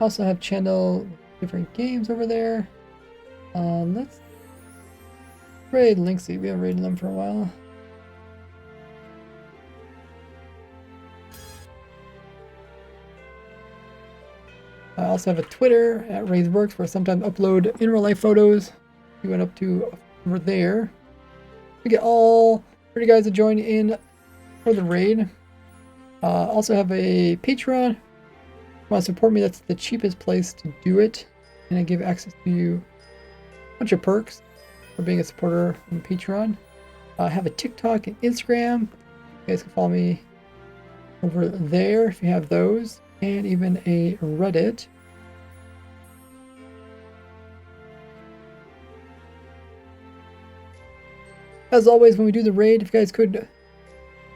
Also have channel different games over there. Let's raid Linksy. We haven't raided them for a while. I also have a Twitter at RaidsWorks where I sometimes upload in real life photos. We went up to over there. We get all 30 guys to join in for the raid. Also have a Patreon. If you want to support me, that's the cheapest place to do it. And I give access to a bunch of perks for being a supporter on Patreon. I have a TikTok and Instagram. You guys can follow me over there if you have those. And even a Reddit. As always, when we do the raid, if you guys could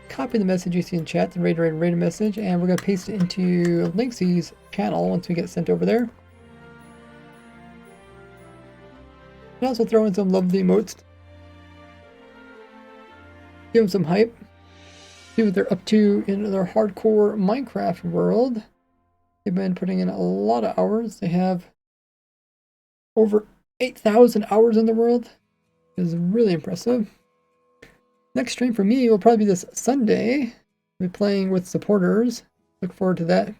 copy the message you see in chat, the raid message, and we're going to paste it into Linksy's channel once we get sent over there. And also throw in some lovely emotes. Give them some hype. See what they're up to in their hardcore Minecraft world. They've been putting in a lot of hours. They have over 8,000 hours in the world. It is really impressive. Next stream for me will probably be this Sunday. I'll be playing with supporters. Look forward to that. You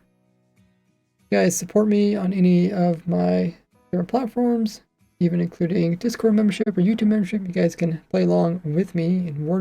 guys support me on any of my different platforms, even including Discord membership or YouTube membership. You guys can play along with me in War